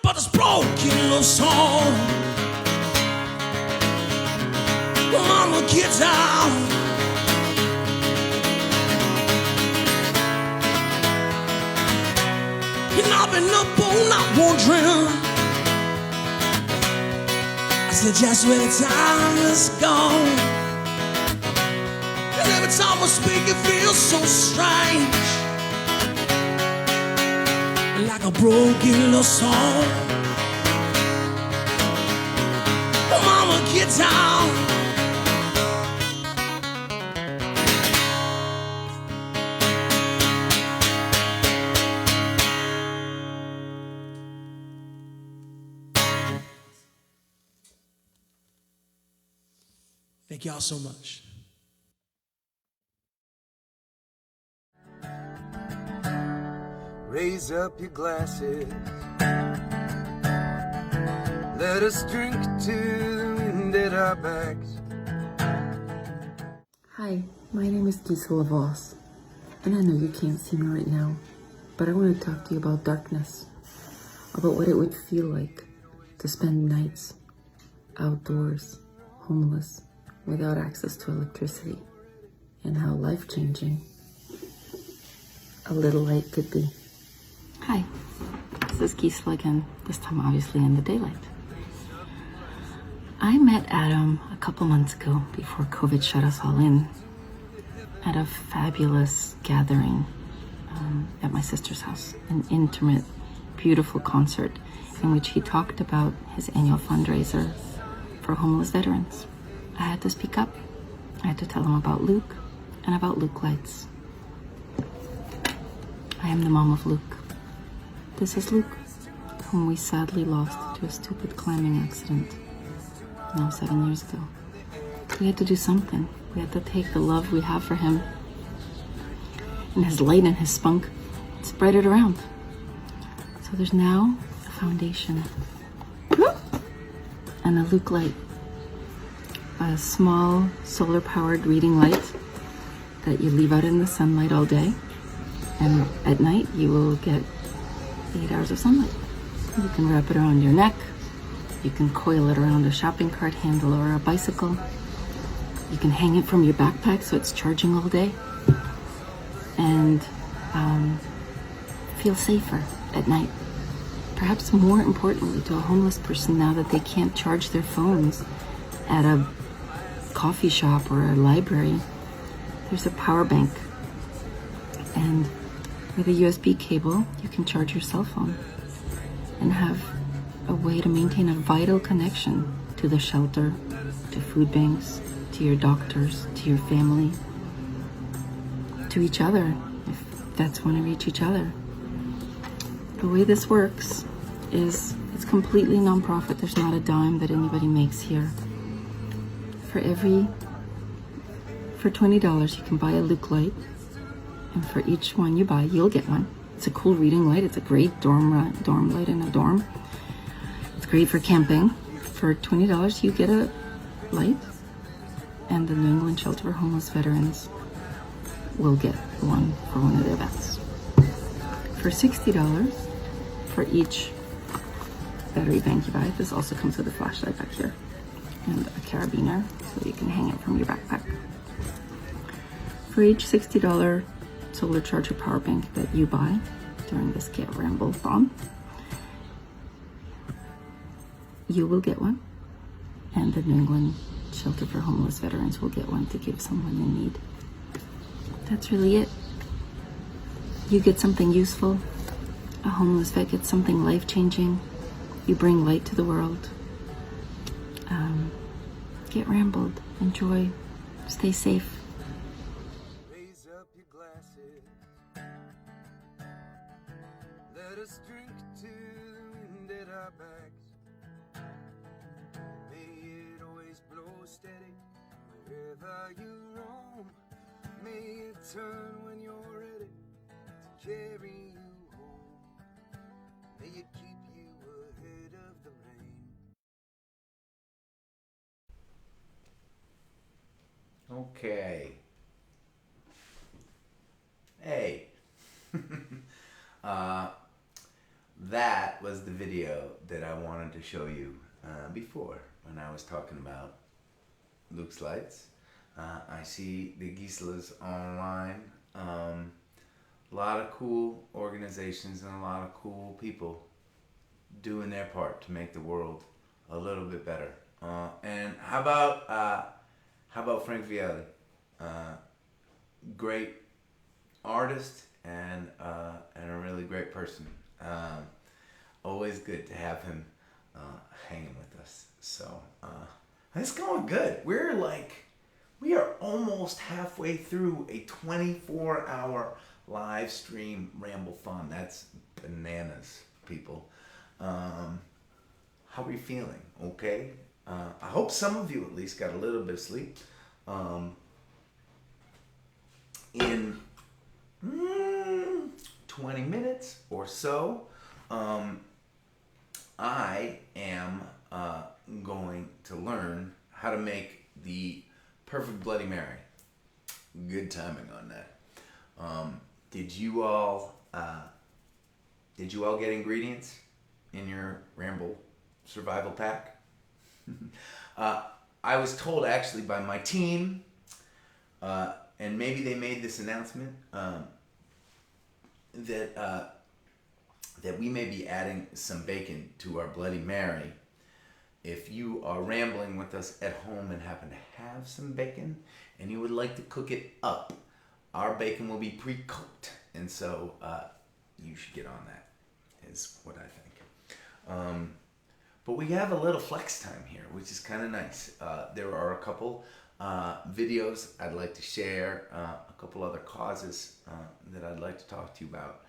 but this broken love song. Mama, get down. And I've been up all night wondering. I said, just where the time is gone. And every time I speak, it feels so strange, like a broken love song. Mama, get down. Thank y'all so much. Raise up your glasses. Let us drink to the wind at our backs. Hi, my name is Gisela Voss, and I know you can't see me right now, but I want to talk to you about darkness, about what it would feel like to spend nights outdoors, homeless, without access to electricity, and how life-changing a little light could be. Hi, this is Gisela again, this time obviously in the daylight. I met Adam a couple months ago before COVID shut us all in at a fabulous gathering at my sister's house, an intimate, beautiful concert in which he talked about his annual fundraiser for homeless veterans. I had to speak up. I had to tell him about Luke and about Luke Lights. I am the mom of Luke. This is Luke, whom we sadly lost to a stupid climbing accident now 7 years ago. We had to do something. We had to take the love we have for him and his light and his spunk, spread it around. So there's now a foundation and a Luke light, a small solar-powered reading light that you leave out in the sunlight all day, and at night you will get 8 hours of sunlight. You can wrap it around your neck. You can coil it around a shopping cart handle or a bicycle. You can hang it from your backpack so it's charging all day. And feel safer at night. Perhaps more importantly to a homeless person now that they can't charge their phones at a coffee shop or a library, there's a power bank. And with a USB cable, you can charge your cell phone and have a way to maintain a vital connection to the shelter, to food banks, to your doctors, to your family, to each other, if that's want to reach each other. The way this works is it's completely non-profit. There's not a dime that anybody makes here. For $20, you can buy a Luke light, and for each one you buy, you'll get one. It's a cool reading light. It's a great dorm light in a dorm. It's great for camping. For $20, you get a light, and the New England Shelter for Homeless Veterans will get one for one of their vets. For $60, for each battery bank you buy, this also comes with a flashlight back here and a carabiner so you can hang it from your backpack. For each $60 solar charger power bank that you buy during this Get Ramblethon, you will get one, and the New England Shelter for Homeless Veterans will get one to give someone in need. That's really it. You get something useful. A homeless vet gets something life-changing. You bring light to the world. Get rambled. Enjoy. Stay safe. Raise up your glasses. Let us drink to the wind at our backs. May it always blow steady wherever you roam. May it turn when you're ready to carry you home. May it keep you ahead of the rain. Okay. That was the video that I wanted to show you before when I was talking about Luke's Lights. I see the Gisla's online. A lot of cool organizations and a lot of cool people doing their part to make the world a little bit better. And how about Frank Vialli? Great artist and a really great person. Always good to have him hanging with us. So it's going good. We are almost halfway through a 24-hour live stream Ramblethon. That's bananas, people. How are you feeling? Okay. I hope some of you at least got a little bit of sleep. In 20 minutes or so, I am going to learn how to make the perfect Bloody Mary. Good timing on that. Did you all get ingredients in your Ramble survival pack? I was told actually by my team, and maybe they made this announcement, that we may be adding some bacon to our Bloody Mary. If you are rambling with us at home and happen to have some bacon and you would like to cook it up, our bacon will be pre-cooked, and so you should get on that, is what I think. But we have a little flex time here, which is kind of nice. There are a couple videos I'd like to share, a couple other causes that I'd like to talk to you about,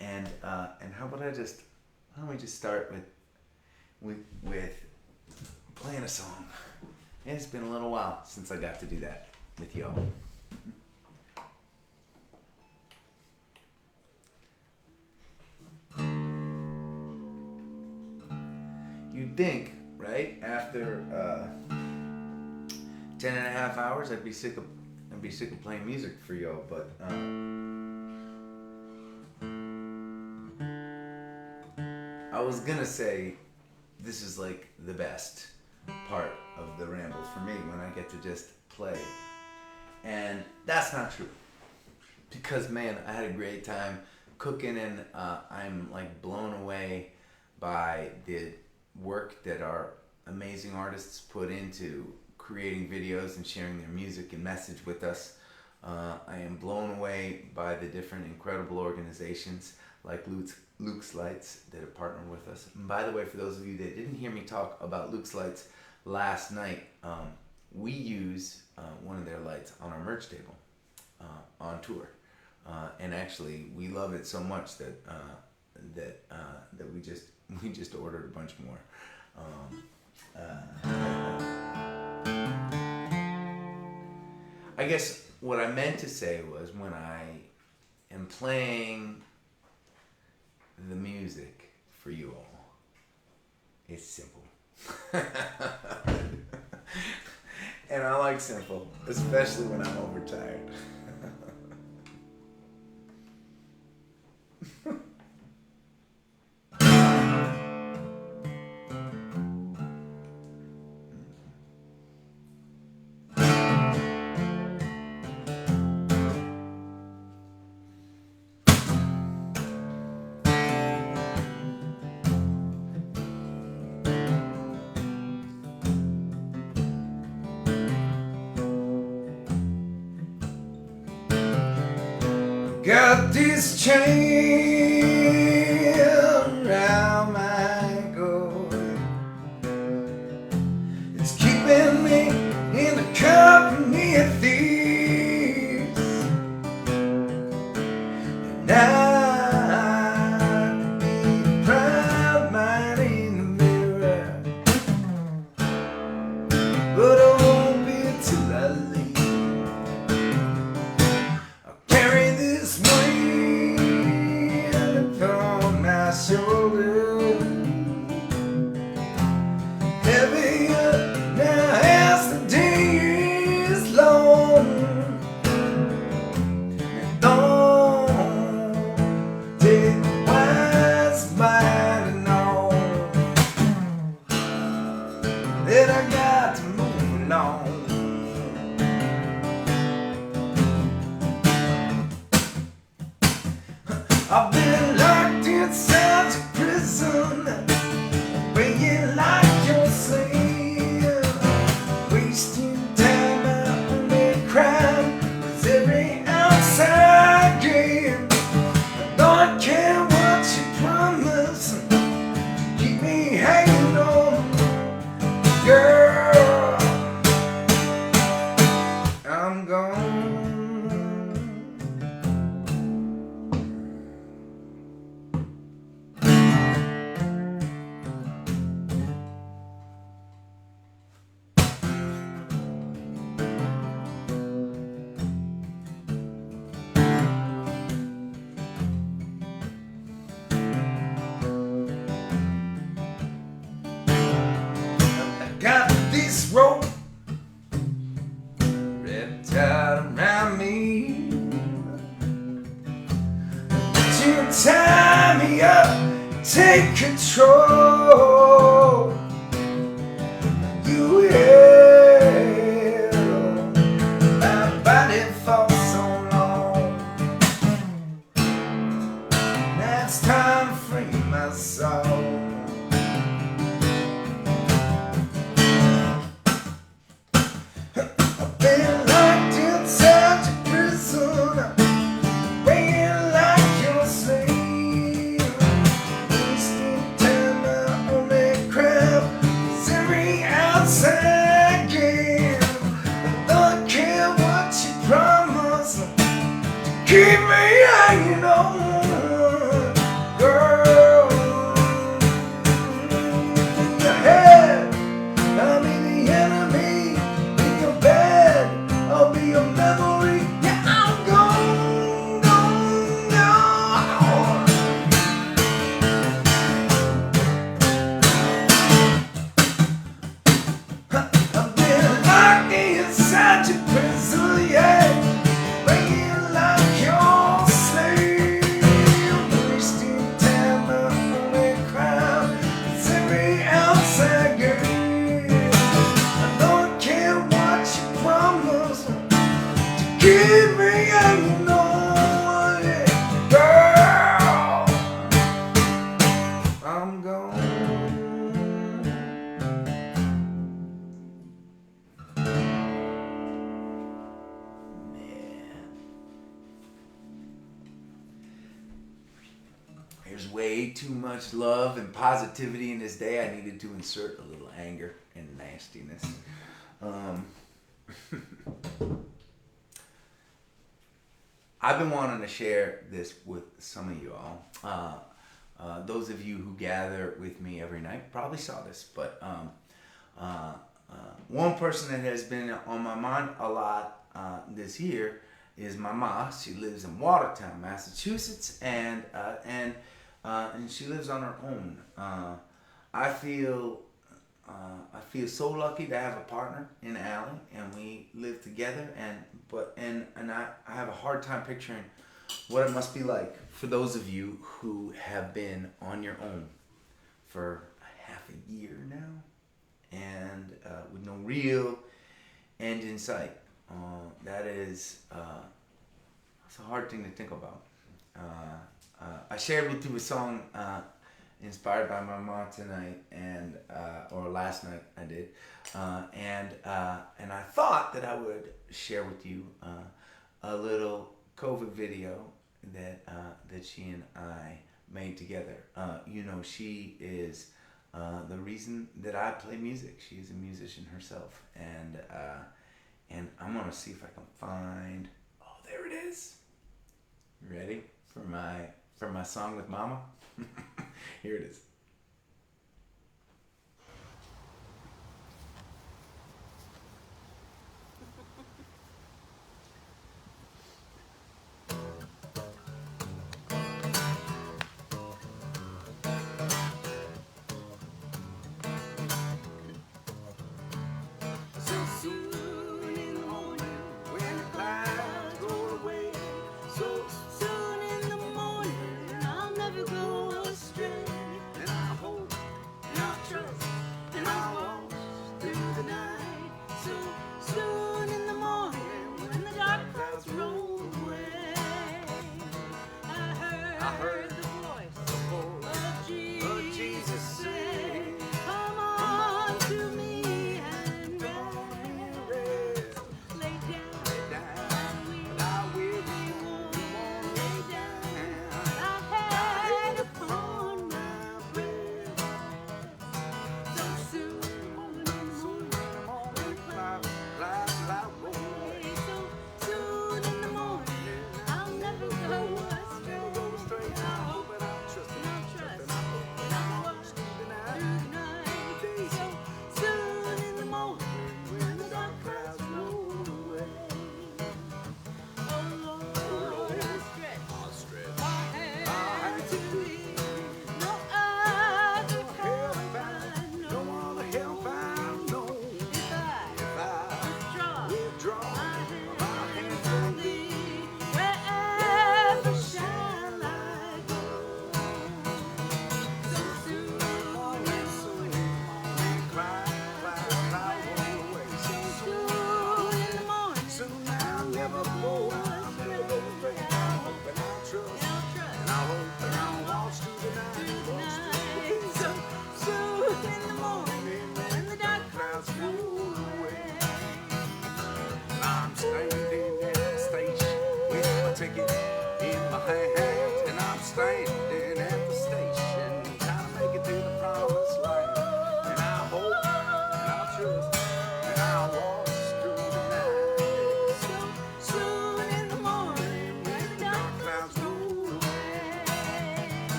and how don't we just start with playing a song? It's been a little while since I got to do that with y'all. You'd think, right, after 10 and a half hours, I'd be sick of playing music for y'all, but I was gonna say this is like the best part of the ramble for me, when I get to just play, and that's not true, because man, I had a great time cooking, and I'm like blown away by the work that our amazing artists put into creating videos and sharing their music and message with us. I am blown away by the different incredible organizations like Luke's Lights that have partnered with us. And by the way, for those of you that didn't hear me talk about Luke's Lights last night, we use one of their lights on our merch table on tour, and actually we love it so much that we just ordered a bunch more. I guess what I meant to say was, when I am playing the music for you all, it's simple. And I like simple, especially when I'm overtired. Got this chain around my gourd. It's keeping me in the company of thieves. And I'd be a proud man in the mirror, but I won't be till I leave. Carry this weight upon I've been locked inside your prison, weighing like your slave, wasting time. My only crime was every outside game. I don't care what you promise, keep me hanging on, girl. I'm gone. Got this rope wrapped out around me. You tie me up, take control. You held my body for so long. Now it's time to free my soul. Been locked inside your prison, weighing like your slave, wasting time. My only crime is every outside game. I don't care what you promise to keep me hanging on, girl. In your head, I'll be the enemy. In your bed, I'll be your memory. Yeah, I'm gone, gone, gone. I've been locked inside your prison, yeah, weighing like your slave, wasting time. My only crime is every outside game. I don't care what you promise to keep me hanging on, yeah, girl. I'm gone. There's way too much love and positivity in this day. I needed to insert a little anger and nastiness. I've been wanting to share this with some of you all. Those of you who gather with me every night probably saw this, but one person that has been on my mind a lot this year is my ma. She lives in Watertown, Massachusetts, and she lives on her own. I feel so lucky to have a partner in Allie, and we live together. And I have a hard time picturing what it must be like for those of you who have been on your own for half a year now, and with no real end in sight. That is it's a hard thing to think about. I shared with you a song inspired by my mom tonight, and or last night I did, and I thought that I would share with you a little COVID video that she and I made together. She is the reason that I play music. She is a musician herself, and I'm gonna see if I can find. Oh, there it is. You ready for my song with Mama? Here it is. So soon in the morning, when the clouds roll away, so soon in the morning, I'll never go astray. And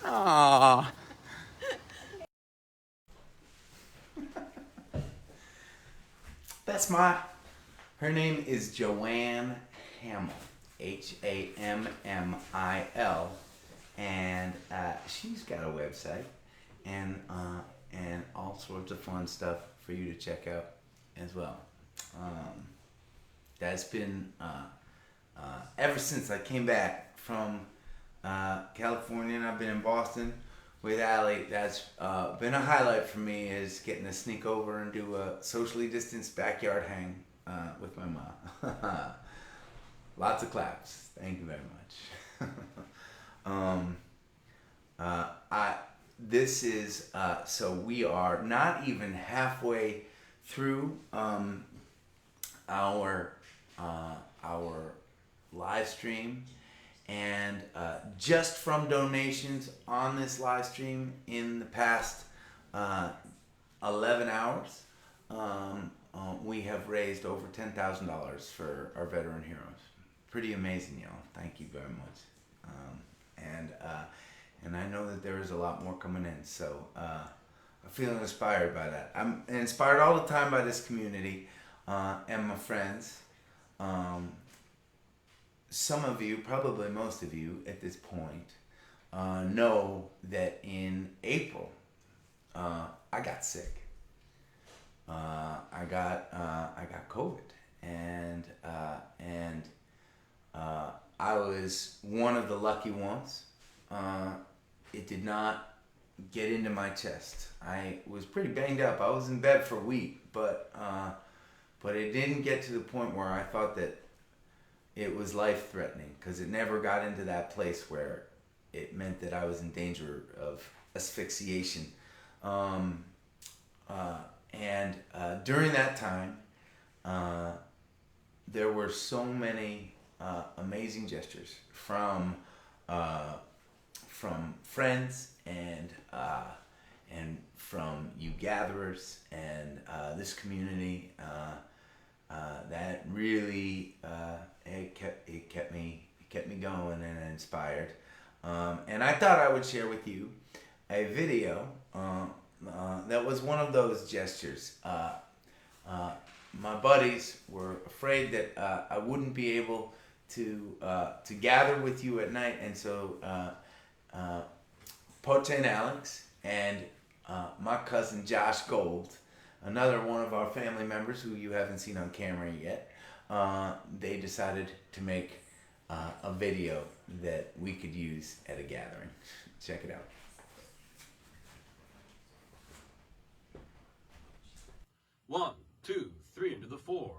Aww. That's her name is Joanne Hamill, Hammil, and she's got a website and all sorts of fun stuff for you to check out as well. That's been ever since I came back from California, and I've been in Boston with Allie. That's been a highlight for me, is getting to sneak over and do a socially distanced backyard hang with my mom. Lots of claps. Thank you very much. This is so we are not even halfway through our live stream, and just from donations on this live stream in the past 11 hours, we have raised over $10,000 for our veteran heroes. Pretty amazing, y'all. Thank you very much. And I know that there is a lot more coming in, so I'm feeling inspired by that. I'm inspired all the time by this community and my friends. Some of you, probably most of you at this point, know that in April I got sick. I got COVID, and I was one of the lucky ones. It did not get into my chest. I was pretty banged up. I was in bed for a week, but it didn't get to the point where I thought that it was life-threatening, because it never got into that place where it meant that I was in danger of asphyxiation. During that time, there were so many amazing gestures from friends and from you gatherers and this community that really it kept me going and inspired. And I thought I would share with you a video that was one of those gestures. My buddies were afraid that I wouldn't be able to gather with you at night, and so Pote and Alex and my cousin Josh Gold, another one of our family members who you haven't seen on camera yet, they decided to make a video that we could use at a gathering. Check it out. 1, 2, 3 into the 4.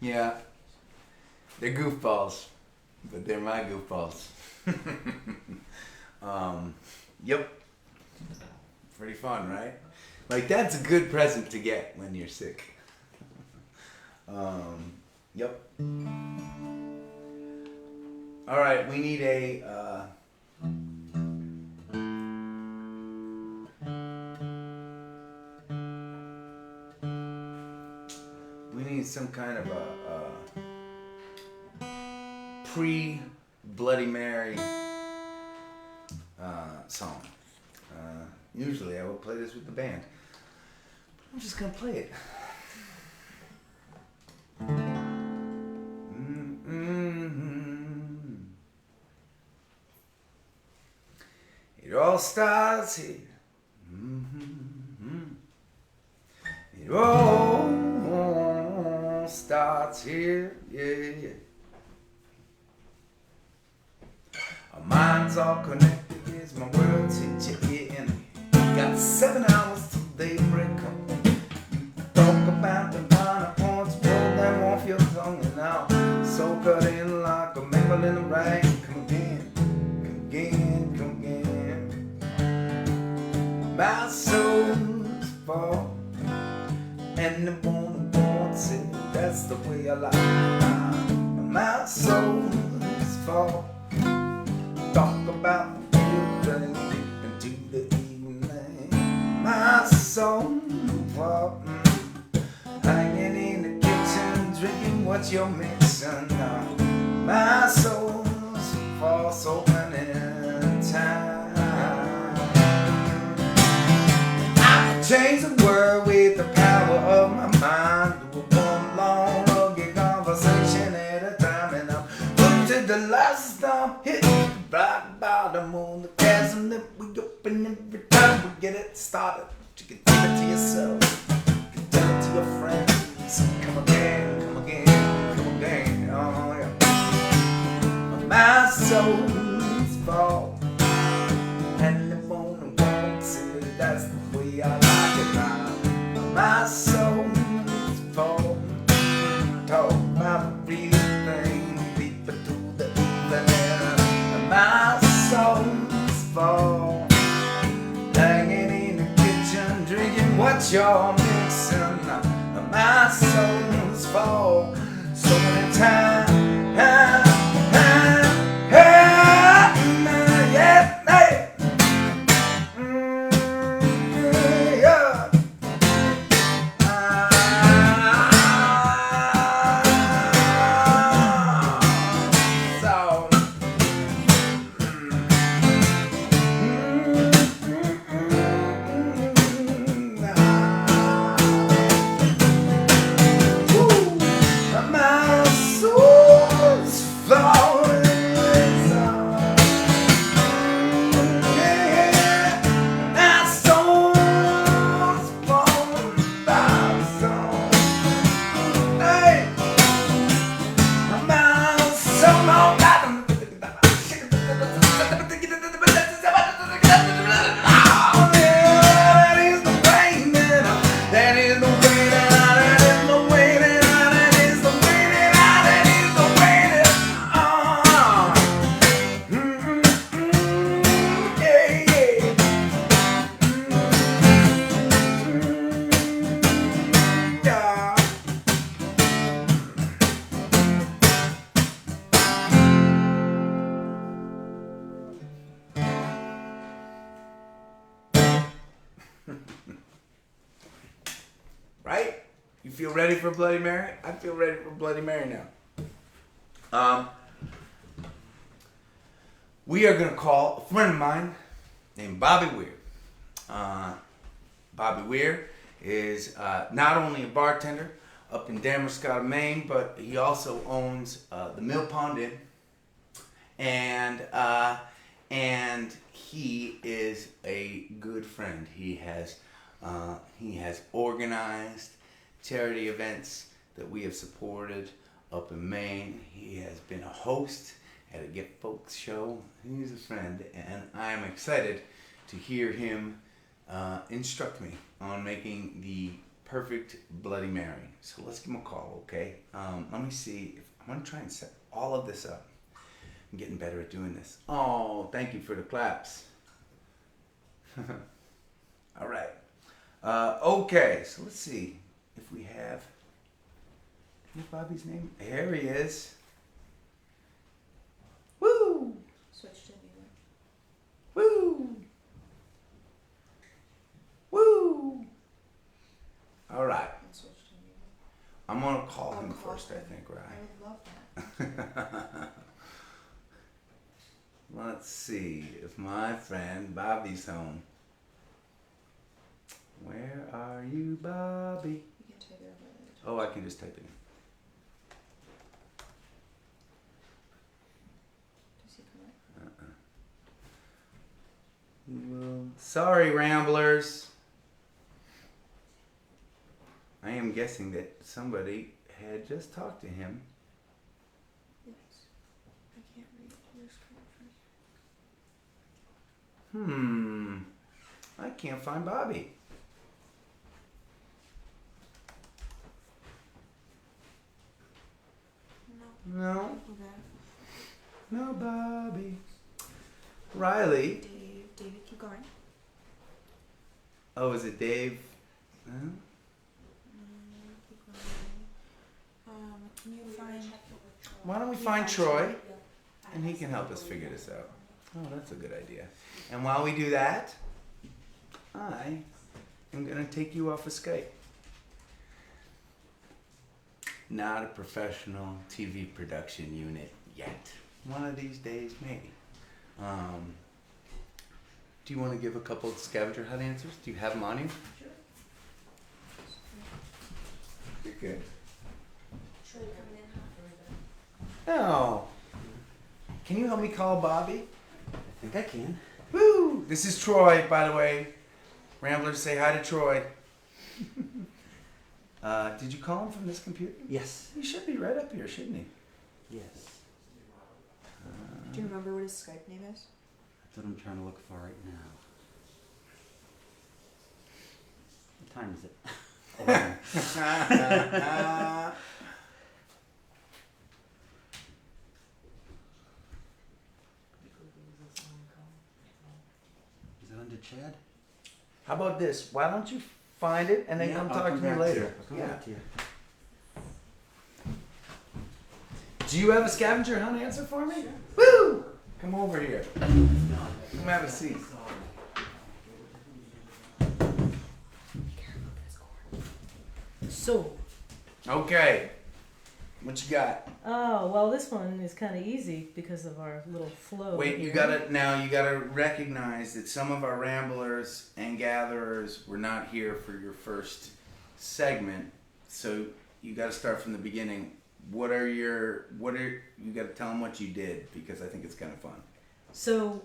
Yeah, they're goofballs, but they're my goofballs. Yep. Pretty fun, right? Like, that's a good present to get when you're sick. Yep. All right, we need some kind of pre-Bloody Mary song. Usually I would play this with the band. I'm just gonna play it. It all starts here. It all starts here, yeah. Our minds all connected as my words hit your ear, and got 7 hours till daybreak. Talk about the minor points, pull them off your tongue, and now so cut in like a maple in the rain. Come again, come again, come again. My soul's fall, and the one wants it. That's the way I like it. My soul's fall. Talk about the real thing into the evening. My soul fall, hanging in the kitchen, drinking what you're mixing now. My soul's fall so many times. Change the world with the power of my mind. Do one long, rugged conversation at a time, and I'm put to the last stop, hit the rock bottom on the chasm that we open every time we get it started. You can tell it to yourself, you can tell it to your friends. Come again, come again, come again. Oh yeah. My soul's fall, and the morning wants it. That's the way I like it now. My soul's fall. Talk about the real thing, deeper through the evening. My soul's fall, hanging in the kitchen, drinking what you're mixing. My soul's fall, so many times. Yeah. Right? You feel ready for Bloody Mary? I feel ready for Bloody Mary now. We are going to call a friend of mine named Bobby Weir. Bobby Weir is not only a bartender up in Damerscott, Maine, but he also owns the Mill Pond Inn. And he is a good friend. He has organized charity events that we have supported up in Maine. He has been a host at a Get Folks show. He's a friend, and I am excited to hear him instruct me on making the perfect Bloody Mary. So let's give him a call, okay? Let me see. I'm going to try and set all of this up. I'm getting better at doing this. Oh, thank you for the claps. All right. Okay, so let's see if we have Bobby's name. Here he is. Woo! Switch to music. Woo! Woo! All right. I'm gonna call him first, I think, right? I would love that. Let's see if my friend Bobby's home. Where are you, Bobby? You can type it over there. Oh, I can just type it in. Does he come up? Well, sorry, Ramblers. I am guessing that somebody had just talked to him. Yes. I can't read your screen from here. I can't find Bobby. No. No, Bobby. Riley. David, keep going. Oh, is it Dave? Huh? Keep going. Can you find? Why don't we find Troy? And he can help us figure this out. Oh, that's a good idea. And while we do that, I am going to take you off of Skype. Not a professional TV production unit yet. One of these days, maybe. Do you want to give a couple of scavenger hunt answers? Do you have them on you? Sure. You're good. Troy coming in hot. No. Can you help me call Bobby? I think I can. Woo! This is Troy, by the way. Ramblers, say hi to Troy. Did you call him from this computer? Yes. He should be right up here, shouldn't he? Yes. Do you remember what his Skype name is? That's what I'm trying to look for right now. What time is it? 11. Is it under Chad? How about this? Why don't you find it and then Yeah, come I'll talk come to me back later? to you. I'll come back to you. Do you have a scavenger hunt answer for me? Woo! Come over here. Come have a seat. So, Okay. What you got? oh, well, this one is kind of easy because of our little flow. Wait, you here. gotta recognize that some of our ramblers and gatherers were not here for your first segment, so you gotta start from the beginning. You gotta tell them what you did, because I think it's kind of fun. So,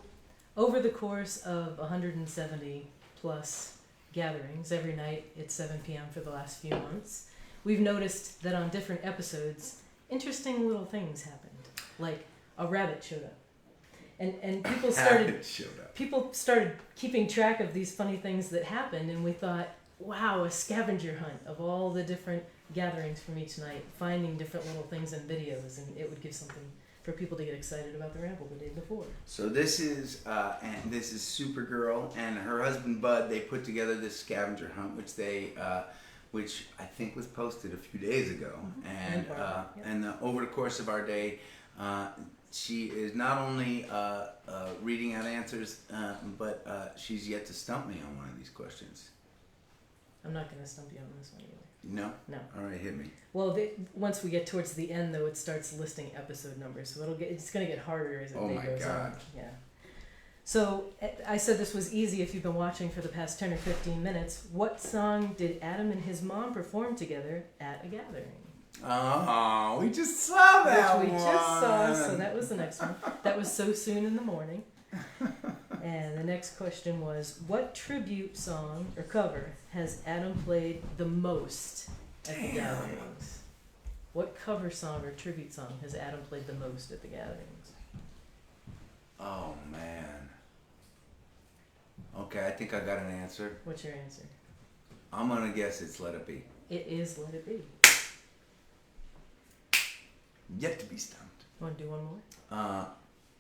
over the course of 170 plus gatherings every night at 7 p.m. for the last few months, we've noticed that on different episodes, interesting little things happened. Like a rabbit showed up. And people started keeping track of these funny things that happened, and we thought, wow, a scavenger hunt of all the different gatherings from each night, finding different little things in videos, and it would give something for people to get excited about the ramble the day before. So this is Supergirl and her husband Bud. They put together this scavenger hunt, which I think was posted a few days ago. Mm-hmm. And over the course of our day, she is not only reading out answers, but she's yet to stump me on one of these questions. I'm not going to stump you on this one either. No? No. All right, hit me. Well, once we get towards the end, though, it starts listing episode numbers, so it's going to get harder as the day goes on. Yeah. So I said this was easy if you've been watching for the past 10 or 15 minutes. What song did Adam and his mom perform together at a gathering? Oh, we just saw that Which we one. just saw, so that was the next one. That was So Soon in the Morning. And the next question was, what tribute song or cover has Adam played the most at the gatherings? What cover song or tribute song has Adam played the most at the gatherings? Oh, man. Okay, I think I got an answer. What's your answer? I'm going to guess it's Let It Be. It is Let It Be. Yet to be stumped. Want to do one more?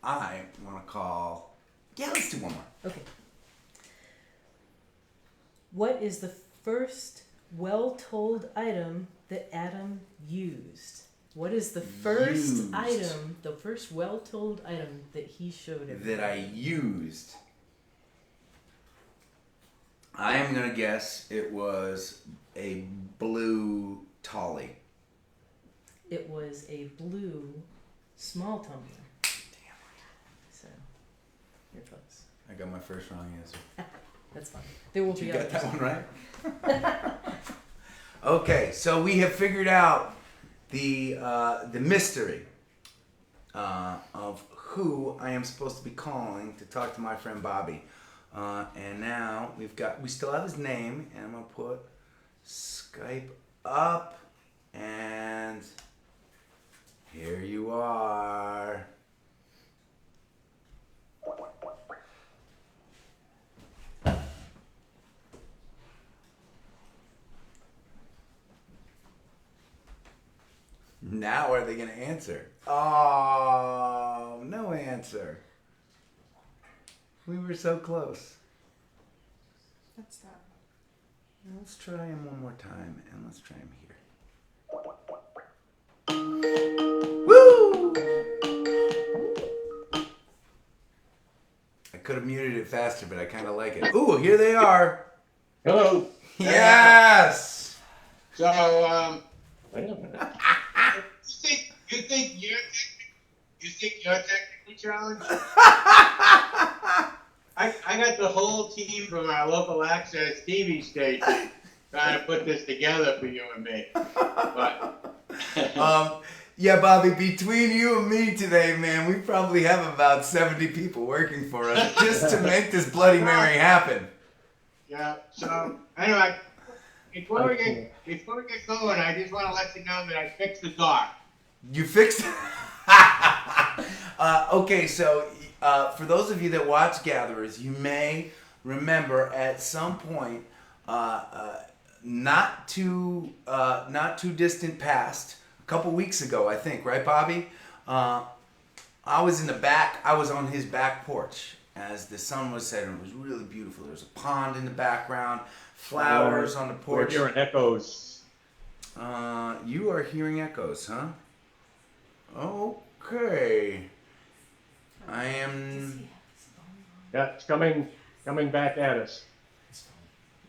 I want to call... Yeah, let's do one more. Okay. What is the first well-told item that Adam used? What is the first item, the first well-told item that he showed everybody? That I used. I am going to guess it was a blue Tolly. It was a blue small tumbler. So Your choice. I got my first wrong answer. That's fine. There will be You got others. that one right? Okay, so we have figured out the mystery of who I am supposed to be calling to talk to my friend Bobby. And now we still have his name, and I'm gonna put Skype up, and here you are. Now are they going to answer? Oh, no answer. We were so close. That's that. Let's try him one more time, and let's try him here. Woo! I could have muted it faster, but I kind of like it. Ooh, here they are. Hello. Yes. So, wait a minute. You think you're technically challenged? I got the whole team from our local access TV station trying to put this together for you and me. But yeah, Bobby, between you and me today, man, we probably have about 70 people working for us just to make this Bloody Mary happen. Yeah, so anyway, before we get going, I just want to let you know that I fixed the dock. You fixed it? Okay, so for those of you that watch Gatherers, you may remember at some point, not too distant past, a couple weeks ago, I think, right, Bobby? I was in the back. I was on his back porch as the sun was setting. It was really beautiful. There was a pond in the background, flowers on the porch. We're hearing echoes. You are hearing echoes, huh? Okay. I am. Yeah, it's coming back at us.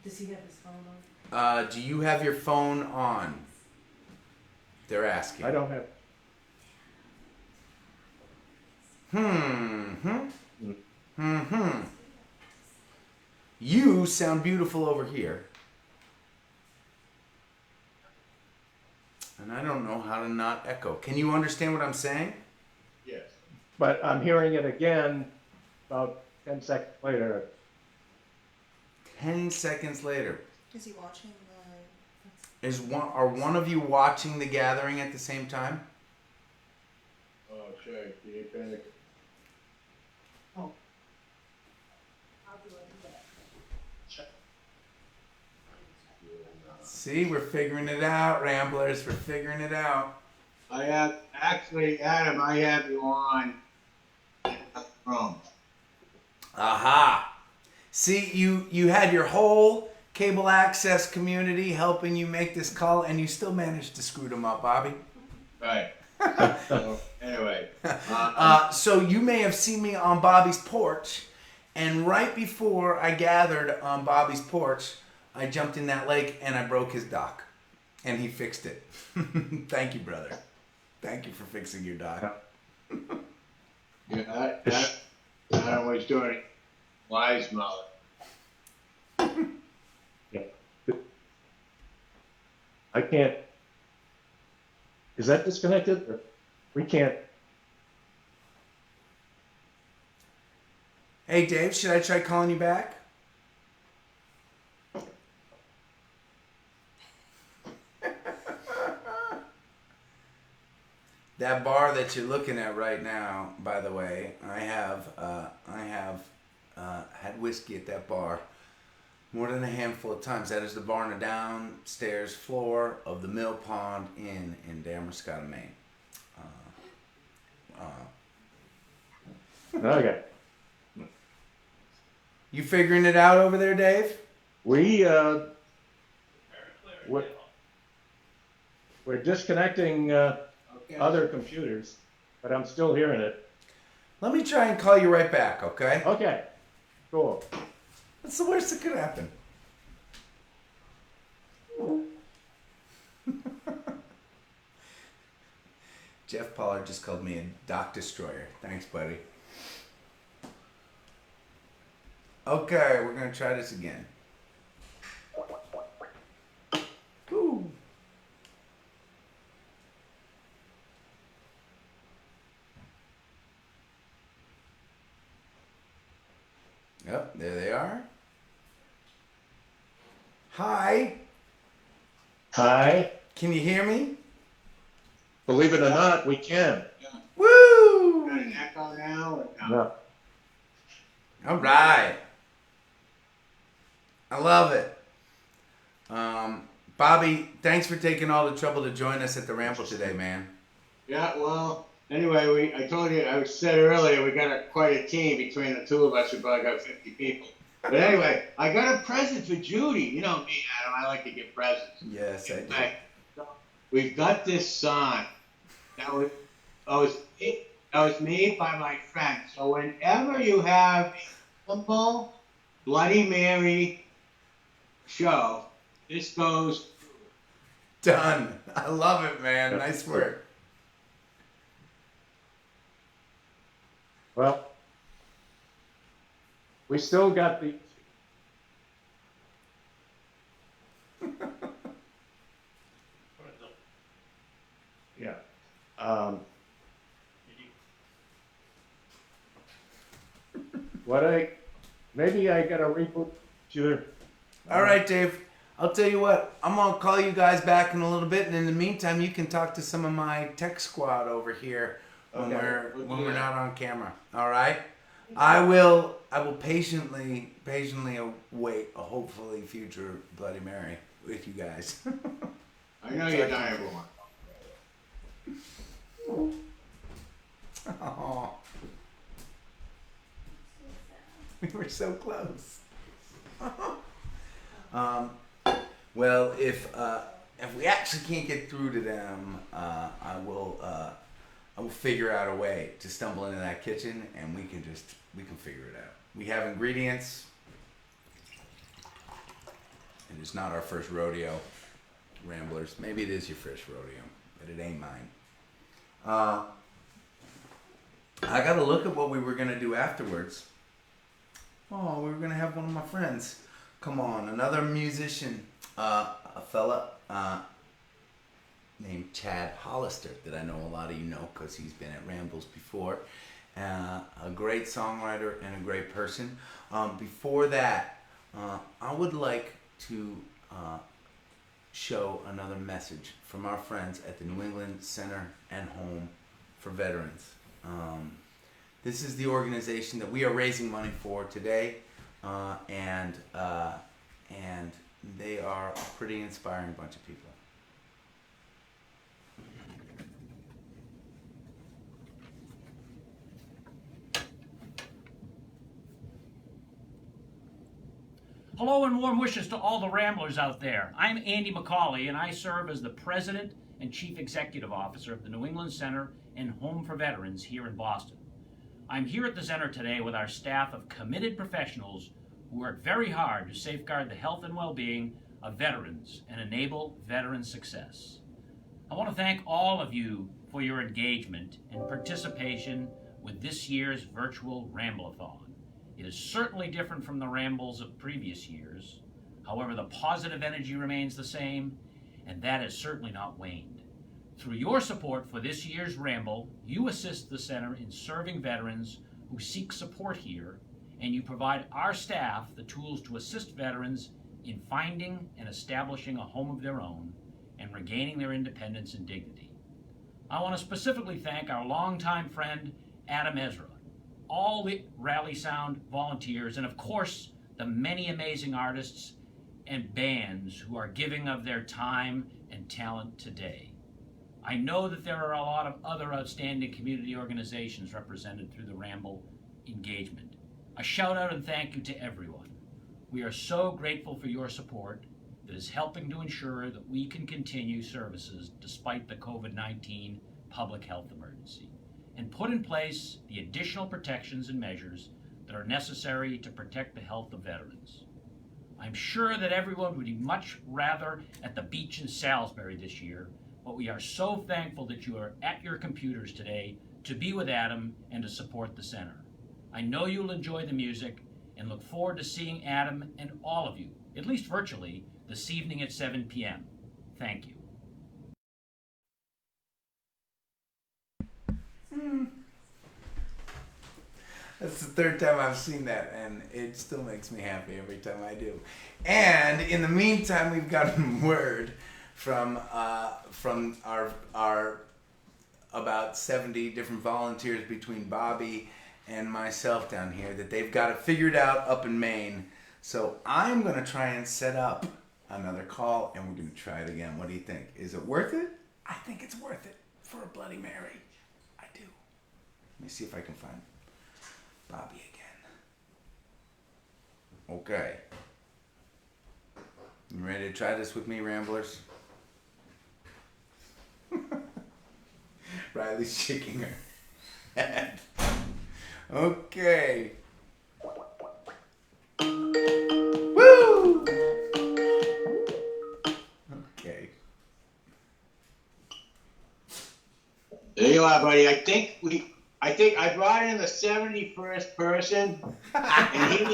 Does he have his phone on? Do you have your phone on? They're asking. I don't have. You sound beautiful over here. And I don't know how to not echo. Can you understand what I'm saying? Yes. But I'm hearing it again about 10 seconds later. 10 seconds later. Is he watching Are one of you watching the gathering at the same time? Oh, sure. You better. Oh. See, we're figuring it out, Ramblers. We're figuring it out. I have actually, Adam. I have you on Chrome. Aha! See, you had your whole cable access community helping you make this call, and you still managed to screw them up, Bobby. Right. So, anyway. So you may have seen me on Bobby's porch, and right before I gathered on Bobby's porch, I jumped in that lake and I broke his dock, and he fixed it. Thank you, brother. Thank you for fixing your dock. Yeah, Adam was doing it wise mouth. Yeah. I can't. Is that disconnected? Or we can't. Hey, Dave, should I try calling you back? That bar that you're looking at right now, by the way, I have had whiskey at that bar more than a handful of times. That is the bar on the downstairs floor of the Mill Pond Inn in Damascotta, Maine. Okay. You figuring it out over there, Dave? We're disconnecting other computers, but I'm still hearing it. Let me try and call you right back, okay? Okay. Cool. What's the worst that could happen? Jeff Pollard just called me a dock destroyer. Thanks, buddy. Okay, we're gonna try this again. Woo. Yep, there they are. Hi. Hi. Can you hear me? Believe it or not, we can. Woo! Got an echo now or no? No. All right. I love it. Bobby, thanks for taking all the trouble to join us at the Ramble today, man. Yeah, well, anyway, I told you, I said earlier, we got quite a team between the two of us. We probably got 50 people. But anyway, I got a present for Judy. You know me, Adam. I like to give presents. Yes, I do. So we've got this sign that was made by my friend. So whenever you have a football Bloody Mary show, this goes. Done. I love it, man. Nice work. Well, we still got the. Yeah. Maybe I gotta reboot your. All right, Dave. I'll tell you what. I'm gonna call you guys back in a little bit, and in the meantime, you can talk to some of my tech squad over here when we're not on camera. All right. I will patiently await a hopefully future Bloody Mary with you guys. I know you're dying for one. Oh, we were so close. Well, if we actually can't get through to them, I will figure out a way to stumble into that kitchen, and we can figure it out. We have ingredients. It is not our first rodeo, Ramblers. Maybe it is your first rodeo, but it ain't mine. I got to look at what we were gonna do afterwards. Oh, we were gonna have one of my friends come on, another musician, a fella named Chad Hollister that I know a lot of you know because he's been at Rambles before. A great songwriter and a great person. Before that, I would like to show another message from our friends at the New England Center and Home for Veterans. This is the organization that we are raising money for today, and they are a pretty inspiring bunch of people. Hello and warm wishes to all the Ramblers out there. I'm Andy McCauley, and I serve as the President and Chief Executive Officer of the New England Center and Home for Veterans here in Boston. I'm here at the center today with our staff of committed professionals who work very hard to safeguard the health and well-being of veterans and enable veteran success. I want to thank all of you for your engagement and participation with this year's virtual Ramblethon. It is certainly different from the rambles of previous years. However, the positive energy remains the same, and that has certainly not waned. Through your support for this year's Ramble, you assist the Center in serving veterans who seek support here, and you provide our staff the tools to assist veterans in finding and establishing a home of their own and regaining their independence and dignity. I want to specifically thank our longtime friend, Adam Ezra, all the Rally Sound volunteers, and of course, the many amazing artists and bands who are giving of their time and talent today. I know that there are a lot of other outstanding community organizations represented through the Ramble engagement. A shout out and thank you to everyone. We are so grateful for your support that is helping to ensure that we can continue services despite the COVID-19 public health emergency, and put in place the additional protections and measures that are necessary to protect the health of veterans. I'm sure that everyone would be much rather at the beach in Salisbury this year, but we are so thankful that you are at your computers today to be with Adam and to support the center. I know you'll enjoy the music, and look forward to seeing Adam and all of you, at least virtually, this evening at 7 p.m. Thank you. That's the third time I've seen that, and it still makes me happy every time I do. And in the meantime, we've gotten word from our about 70 different volunteers between Bobby and myself down here that they've got it figured out up in Maine. So I'm going to try and set up another call, and we're going to try it again. What do you think? Is it worth it? I think it's worth it for a Bloody Mary. I do. Let me see if I can find Bobby again. Okay. You ready to try this with me, Ramblers? Riley's shaking her head. Okay. Woo! Okay. There you are, buddy. I think I brought in the 71st person, and he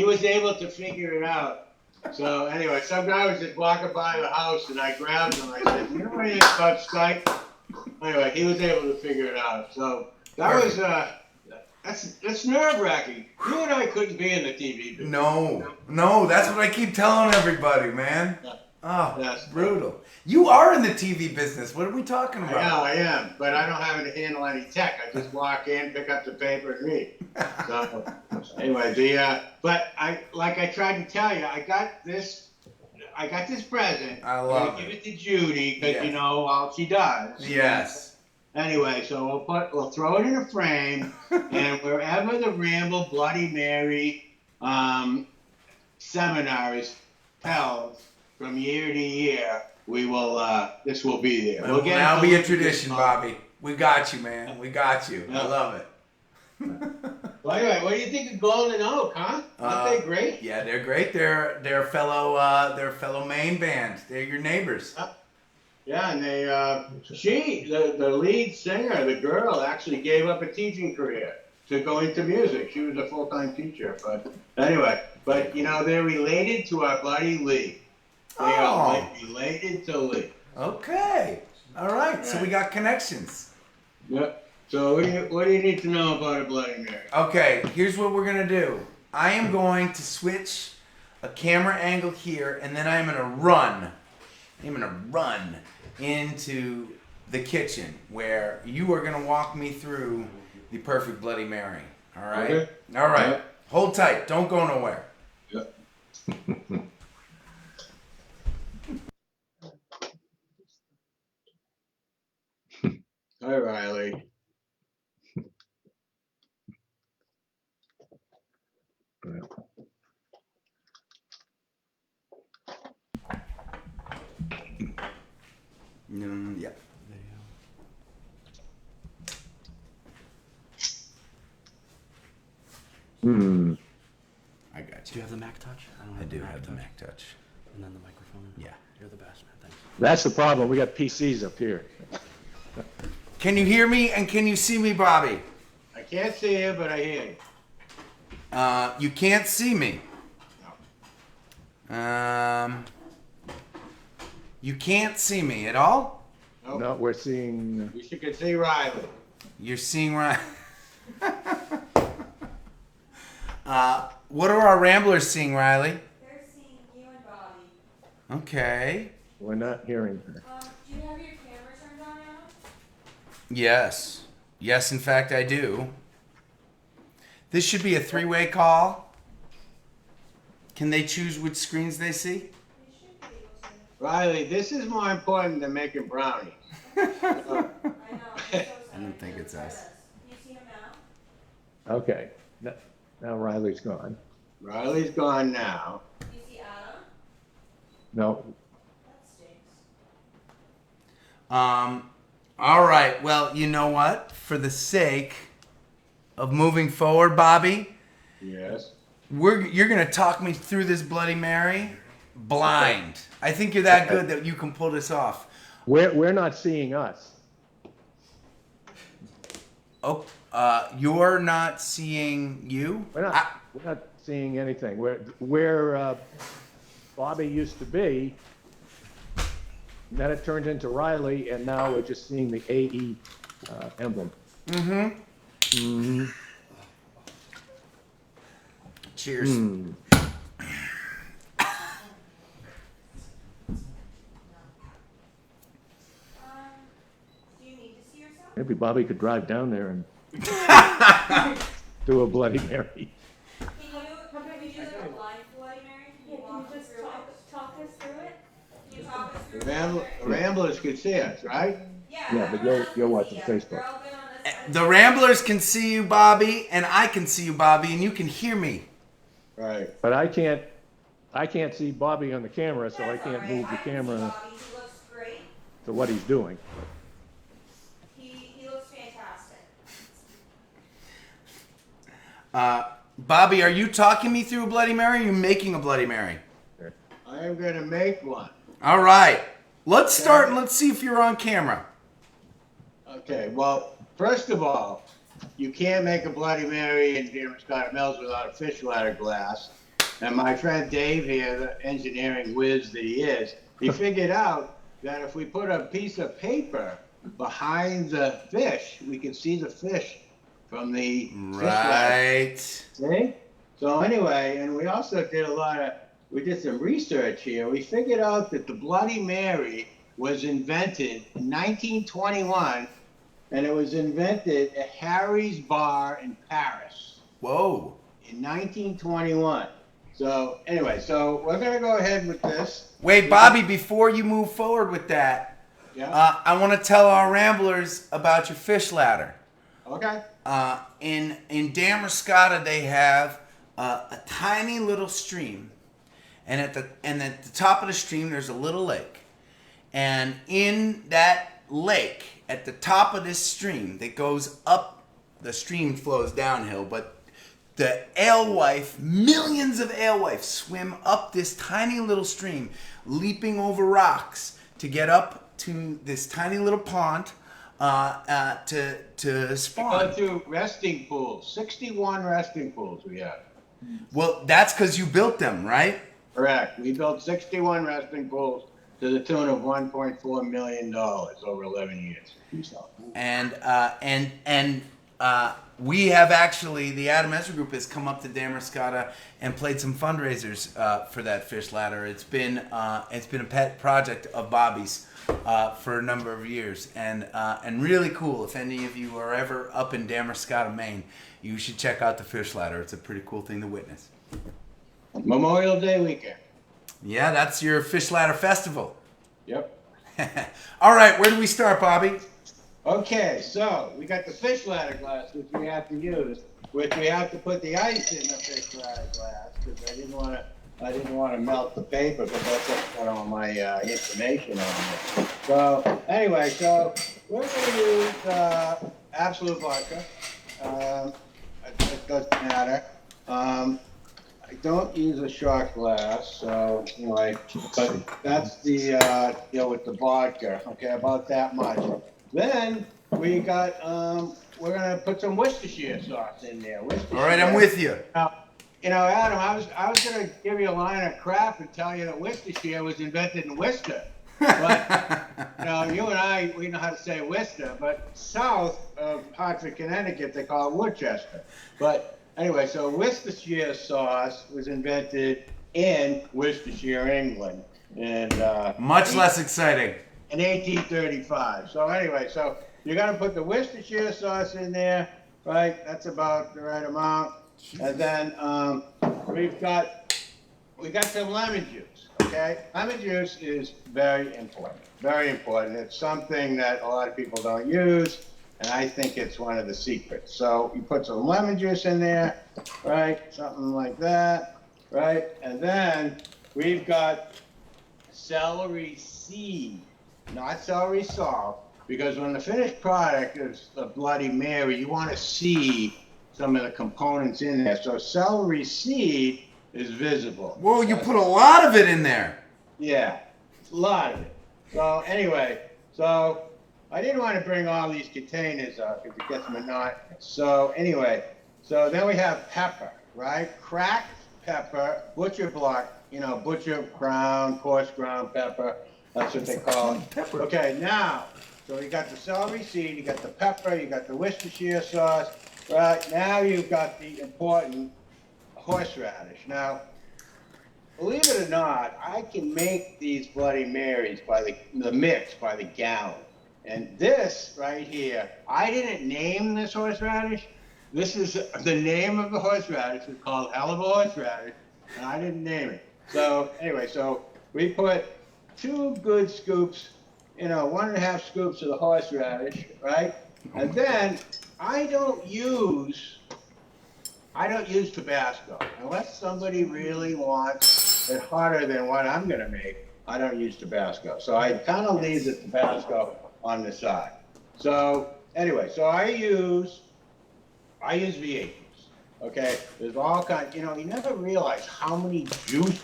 was able to figure it out. So anyway, some guy was just walking by the house, and I grabbed him. I said, "You know anything about Skype?" Anyway, he was able to figure it out. So that was that's nerve-wracking. You and I couldn't be in the TV business. No, that's what I keep telling everybody, man. Oh, that's brutal. You are in the TV business. What are we talking about? I am, but I don't have to handle any tech. I just walk in, pick up the paper, and read. So anyway, but I tried to tell you, I got this present. I love it. Give it to Judy because you know all she does. Yes. Anyway, so we'll throw it in a frame, and wherever the Ramble Bloody Mary seminar is held from year to year, we will. This will be there. It will now be a tradition, Bobby. We got you, man. We got you. I love it. Well, anyway, what do you think of Golden Oak, huh? Aren't they great? Yeah, they're great. They're fellow Maine band. They're your neighbors. Yeah, and they the lead singer, the girl, actually gave up a teaching career to go into music. She was a full-time teacher, but anyway, you know they're related to our buddy Lee. They are related to Lee. Okay. All right. So we got connections. Yep. So what do you need to know about a Bloody Mary? Okay. Here's what we're gonna do. I am going to switch a camera angle here, and then I'm gonna run. Into the kitchen where you are gonna walk me through the perfect Bloody Mary. All right. Okay. All right. Yep. Hold tight. Don't go nowhere. Yep. Hi, Riley. Yeah. I got you. Do you have the Mac Touch? I do have the Mac Touch. And then the microphone? Yeah. You're the best, man. Thanks. That's the problem. We got PCs up here. Can you hear me and can you see me, Bobby? I can't see you, but I hear you. You can't see me. You can't see me at all? Nope. No, we're seeing. You can see Riley. You're seeing Riley. What are our Ramblers seeing, Riley? They're seeing you and Bobby. Okay. We're not hearing her. Do you have your camera turned on now? Yes. Yes, in fact, I do. This should be a three-way call. Can they choose which screens they see? Riley, this is more important than making brownies. I don't think it's us. Do you see him now? Okay. Now Riley's gone. Riley's gone now. Do you see Adam? No. That stinks. All right. Well, you know what? For the sake of moving forward, Bobby. Yes. You're gonna talk me through this Bloody Mary blind. I think you're that good that you can pull this off. We're not seeing us. Oh, you're not seeing you? We're not. we're not seeing anything. Where Bobby used to be, then it turned into Riley, and now we're just seeing the AE emblem. Mm-hmm. Mm-hmm. Cheers. Mm. Maybe Bobby could drive down there and do a Bloody Mary. The Ramblers could see us, right? Yeah, but you're watching Facebook. The Ramblers can see you, Bobby, and I can see you, Bobby, and you can hear me. Right. But I can't see Bobby on the camera, so I can't move the camera to what he's doing. He looks fantastic. Bobby, are you talking me through a Bloody Mary, or are you making a Bloody Mary? I am going to make one. All right. Let's start and let's see if you're on camera. Okay, well, first of all, you can't make a Bloody Mary in Scott Mills without a fish ladder glass. And my friend Dave here, the engineering whiz that he is, he figured out that if we put a piece of paper behind the fish, we can see the fish from the fish ladder. See? So anyway, and we also did we did some research here. We figured out that the Bloody Mary was invented in 1921, and it was invented at Harry's Bar in Paris. Whoa. In 1921. So anyway, so we're going to go ahead with this. Wait, Bobby, before you move forward with that, I want to tell our Ramblers about your fish ladder. Okay. In Damascata, they have a tiny little stream, and at the top of the stream, there's a little lake. And in that lake, at the top of this stream that goes up, the stream flows downhill, but the alewife, millions of alewives swim up this tiny little stream, leaping over rocks to get up to this tiny little pond to spawn. We go to resting pools, 61 resting pools we have. Well, that's because you built them, right? Correct. We built 61 resting pools to the tune of $1.4 million over 11 years. And we have actually, the Adam Ezra Group has come up to Damascata and played some fundraisers for that fish ladder. It's been a pet project of Bobby's for a number of years, and really cool. If any of you are ever up in Damascata, Maine, you should check out the fish ladder. It's a pretty cool thing to witness. Memorial Day weekend. Yeah, that's your fish ladder festival. Yep. All right, where do we start, Bobby? Okay, so we got the fish ladder glass, which we have to use, which we have to put the ice in the fish ladder glass because I didn't want to melt the paper, but that's all my information on it. So anyway, so we're going to use Absolute vodka. It doesn't matter. I don't use a shot glass, so anyway, but that's the deal with the vodka. Okay, about that much. Then we got we're gonna put some Worcestershire sauce in there. All right, I'm with you. You know, Adam, I was gonna give you a line of crap and tell you that Worcestershire was invented in Worcester, but you know, you and I, we know how to say Worcester, but south of Hartford, Connecticut, they call it Worcester. But anyway, so Worcestershire sauce was invented in Worcestershire, England, and much less exciting. In 1835. So anyway, so you're gonna put the Worcestershire sauce in there, right? That's about the right amount. And then we got some lemon juice. Okay, lemon juice is very important. Very important. It's something that a lot of people don't use, and I think it's one of the secrets. So you put some lemon juice in there, right? Something like that, right? And then we've got celery seed. Not celery salt, because when the finished product is a Bloody Mary, you want to see some of the components in there. So celery seed is visible. Whoa, you put a lot of it in there. Yeah, a lot of it. So anyway, so I didn't want to bring all these containers up because it gets monotonous. So anyway, so then we have pepper. right? Cracked pepper, butcher block, butcher ground, coarse ground pepper. That's what they call it. Pepper. Okay, now, so you got the celery seed, you got the pepper, you got the Worcestershire sauce. Right, now you've got the important horseradish. Now, believe it or not, I can make these Bloody Marys by the mix by the gallon. And this right here, I didn't name this horseradish. This is the name of the horseradish. It's called hell of a horseradish, and I didn't name it. So anyway, so we put 2 good scoops, 1.5 scoops of the horseradish, right? And then I don't use Tabasco unless somebody really wants it hotter than what I'm gonna make. I don't use Tabasco, so I kind of leave the Tabasco on the side. So anyway, so I use V8 juice. Okay, there's all kinds. You never realize how many juices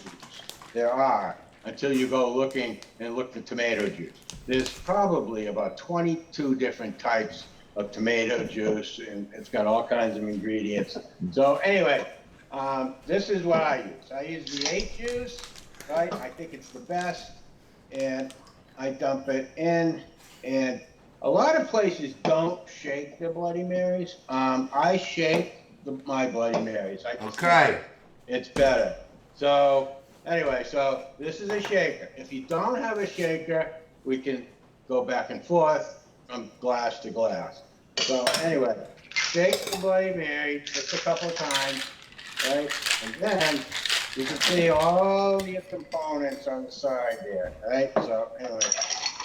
there are until you go looking and look for tomato juice. There's probably about 22 different types of tomato juice, and it's got all kinds of ingredients. So anyway, this is what I use. I use V8 juice, right? I think it's the best, and I dump it in. And a lot of places don't shake their Bloody Marys. I shake my Bloody Marys. Okay. It's better. So anyway, so this is a shaker. If you don't have a shaker, we can go back and forth from glass to glass. So anyway, shake the Bloody Mary just a couple of times, right? And then you can see all the components on the side there, right? So anyway,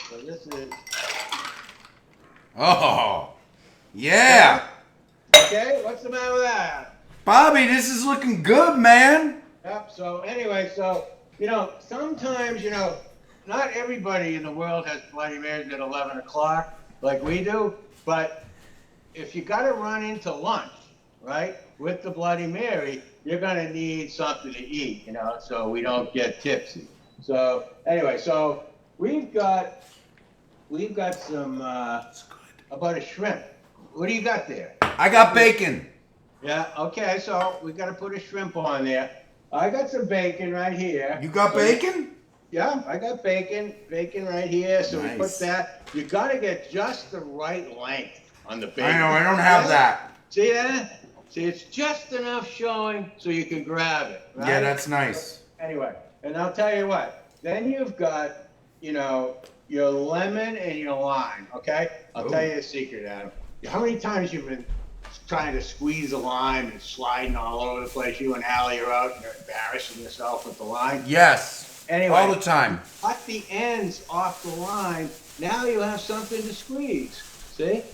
so this is. Oh, yeah. Okay, what's the matter with that? Bobby, this is looking good, man. Yep, so anyway, so, sometimes, not everybody in the world has Bloody Marys at 11 o'clock like we do, but if you got to run into lunch, right, with the Bloody Mary, you're going to need something to eat, so we don't get tipsy. So anyway, so we've got some, about a shrimp. What do you got there? I got bacon. Yeah, okay, so we got to put a shrimp on there. I got some bacon right here. You got bacon? Yeah, I got bacon right here. So Nice. we put that. You got to get just the right length on the bacon. I know, I don't have that. See that? See, it's just enough showing so you can grab it. Right? Yeah, that's nice. Anyway, and I'll tell you what. Then you've got, your lemon and your lime, okay? I'll tell you a secret, Adam. How many times you've been trying to squeeze a lime and sliding all over the place? You and Allie are out and you're embarrassing yourself with the lime. Yes. Anyway, all the time. Cut the ends off the lime. Now you have something to squeeze. See?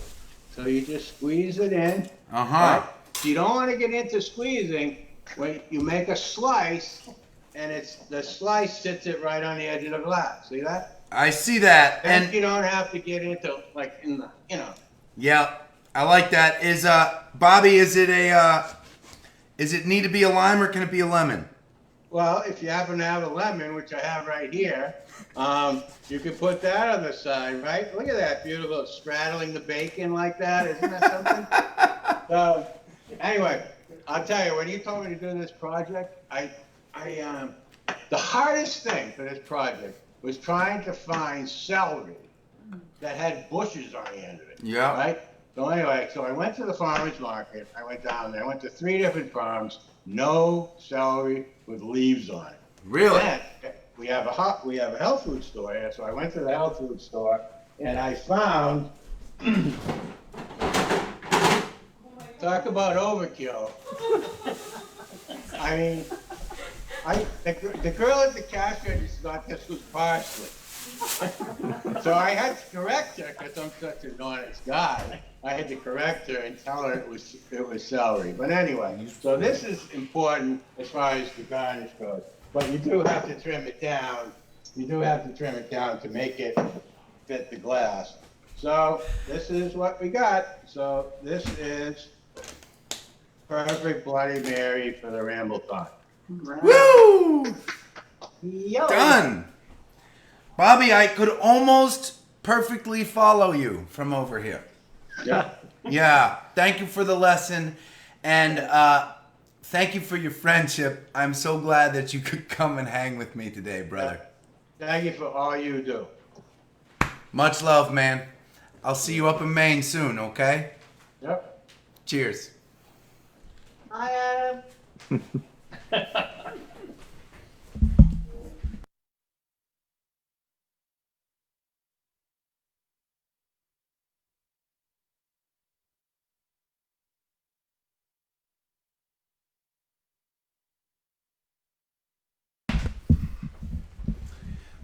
So you just squeeze it in. Uh-huh. Right? So you don't want to get into squeezing when you make a slice, and the slice sits it right on the edge of the glass. See that? I see that. And you don't have to get into Yeah, I like that. Bobby, is it need to be a lime or can it be a lemon? Well, if you happen to have a lemon, which I have right here, you can put that on the side, right? Look at that, beautiful, straddling the bacon like that. Isn't that something? So, anyway, I'll tell you, when you told me to do this project, the hardest thing for this project was trying to find celery that had bushes on the end of it. Yeah. Right? So anyway, I went to the farmer's market. I went down there. I went to 3 different farms. No celery with leaves on it. Really? Then we have a health food store here, so I went to the health food store and I found. Talk about overkill. I mean, the girl at the cash register thought this was parsley. So I had to correct her because I'm such an honest guy. I had to correct her and tell her it was celery. But anyway, so this is important as far as the garnish goes. But you do have to trim it down. You do have to trim it down to make it fit the glass. So this is what we got. So this is perfect Bloody Mary for the Ramblethon. Woo! Yo. Done. Bobby, I could almost perfectly follow you from over here. Yeah. Yeah. Thank you for the lesson. And thank you for your friendship. I'm so glad that you could come and hang with me today, brother. Thank you for all you do. Much love, man. I'll see you up in Maine soon, okay? Yep. Cheers. Hi, Adam.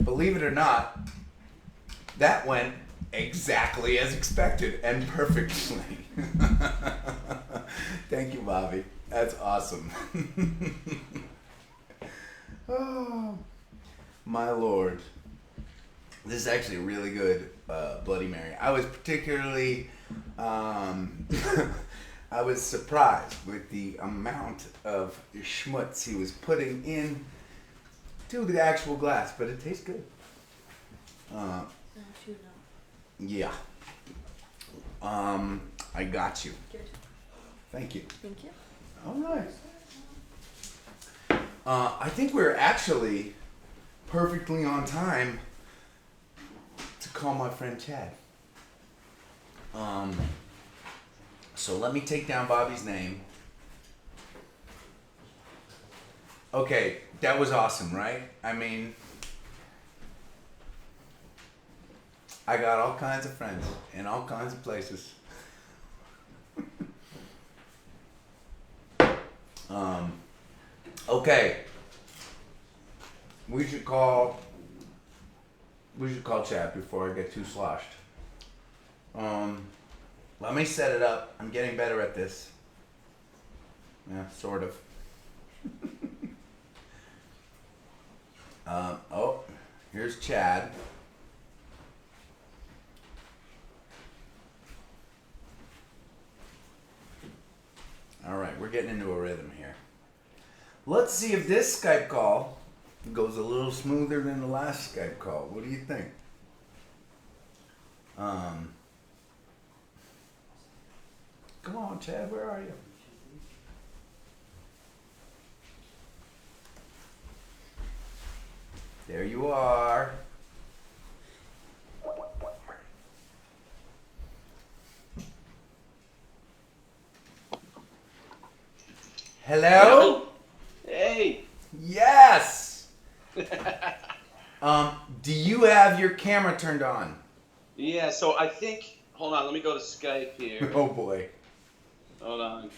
Believe it or not, that went exactly as expected and perfectly. Thank you, Bobby. That's awesome. Oh, my Lord. This is actually a really good Bloody Mary. I was particularly, I was surprised with the amount of schmutz he was putting in to the actual glass, but it tastes good. Yeah. I got you. Good. Thank you. Thank you. All right. I think we're actually perfectly on time to call my friend Chad. So let me take down Bobby's name. Okay, that was awesome, right? I mean, I got all kinds of friends in all kinds of places. Okay. We should call Chad before I get too sloshed. Let me set it up. I'm getting better at this. Yeah, sort of. Oh, here's Chad. All right, we're getting into a rhythm here. Let's see if this Skype call goes a little smoother than the last Skype call. What do you think? Come on, Chad, where are you? There you are. Hello? Hey. Yes. Do you have your camera turned on? Yeah, so I think, hold on, let me go to Skype here. Oh boy. Hold on.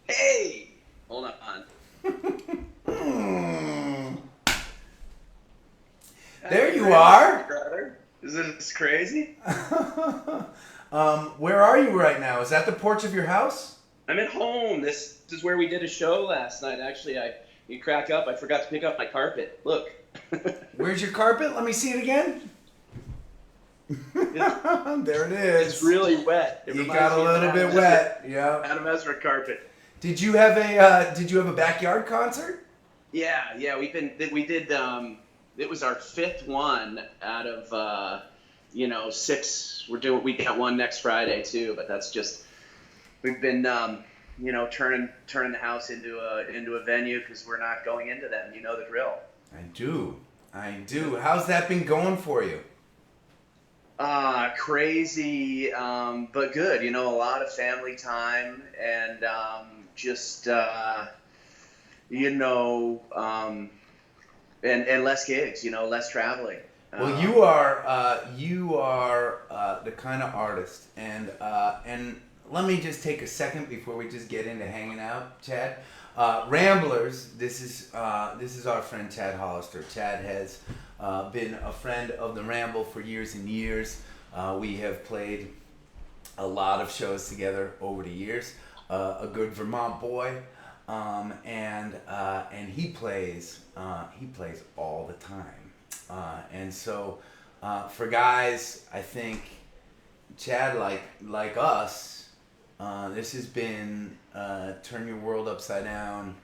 Hey! Hold on. There you are. Brother. Is this crazy? Where are you right now? Is that the porch of your house? I'm at home. This is where we did a show last night. Actually, you crack up. I forgot to pick up my carpet. Look. Where's your carpet? Let me see it again. There it is. It's really wet. You got a little bit wet. Yeah. Adam Ezra carpet. Did you have a backyard concert? Yeah. We did. It was our fifth one out of 6. We got one next Friday too, but that's just we've been turning the house into a venue because we're not going into them. You know the drill. I do. How's that been going for you? Crazy, but good. A lot of family time and and less gigs. Less traveling. Well, you are the kind of artist, and let me just take a second before we just get into hanging out, Chad. Ramblers, this is our friend Chad Hollister. Chad has been a friend of the Ramble for years and years. We have played a lot of shows together over the years. A good Vermont boy, and he plays all the time. And so for guys, I think Chad like us. This has been turn your world upside down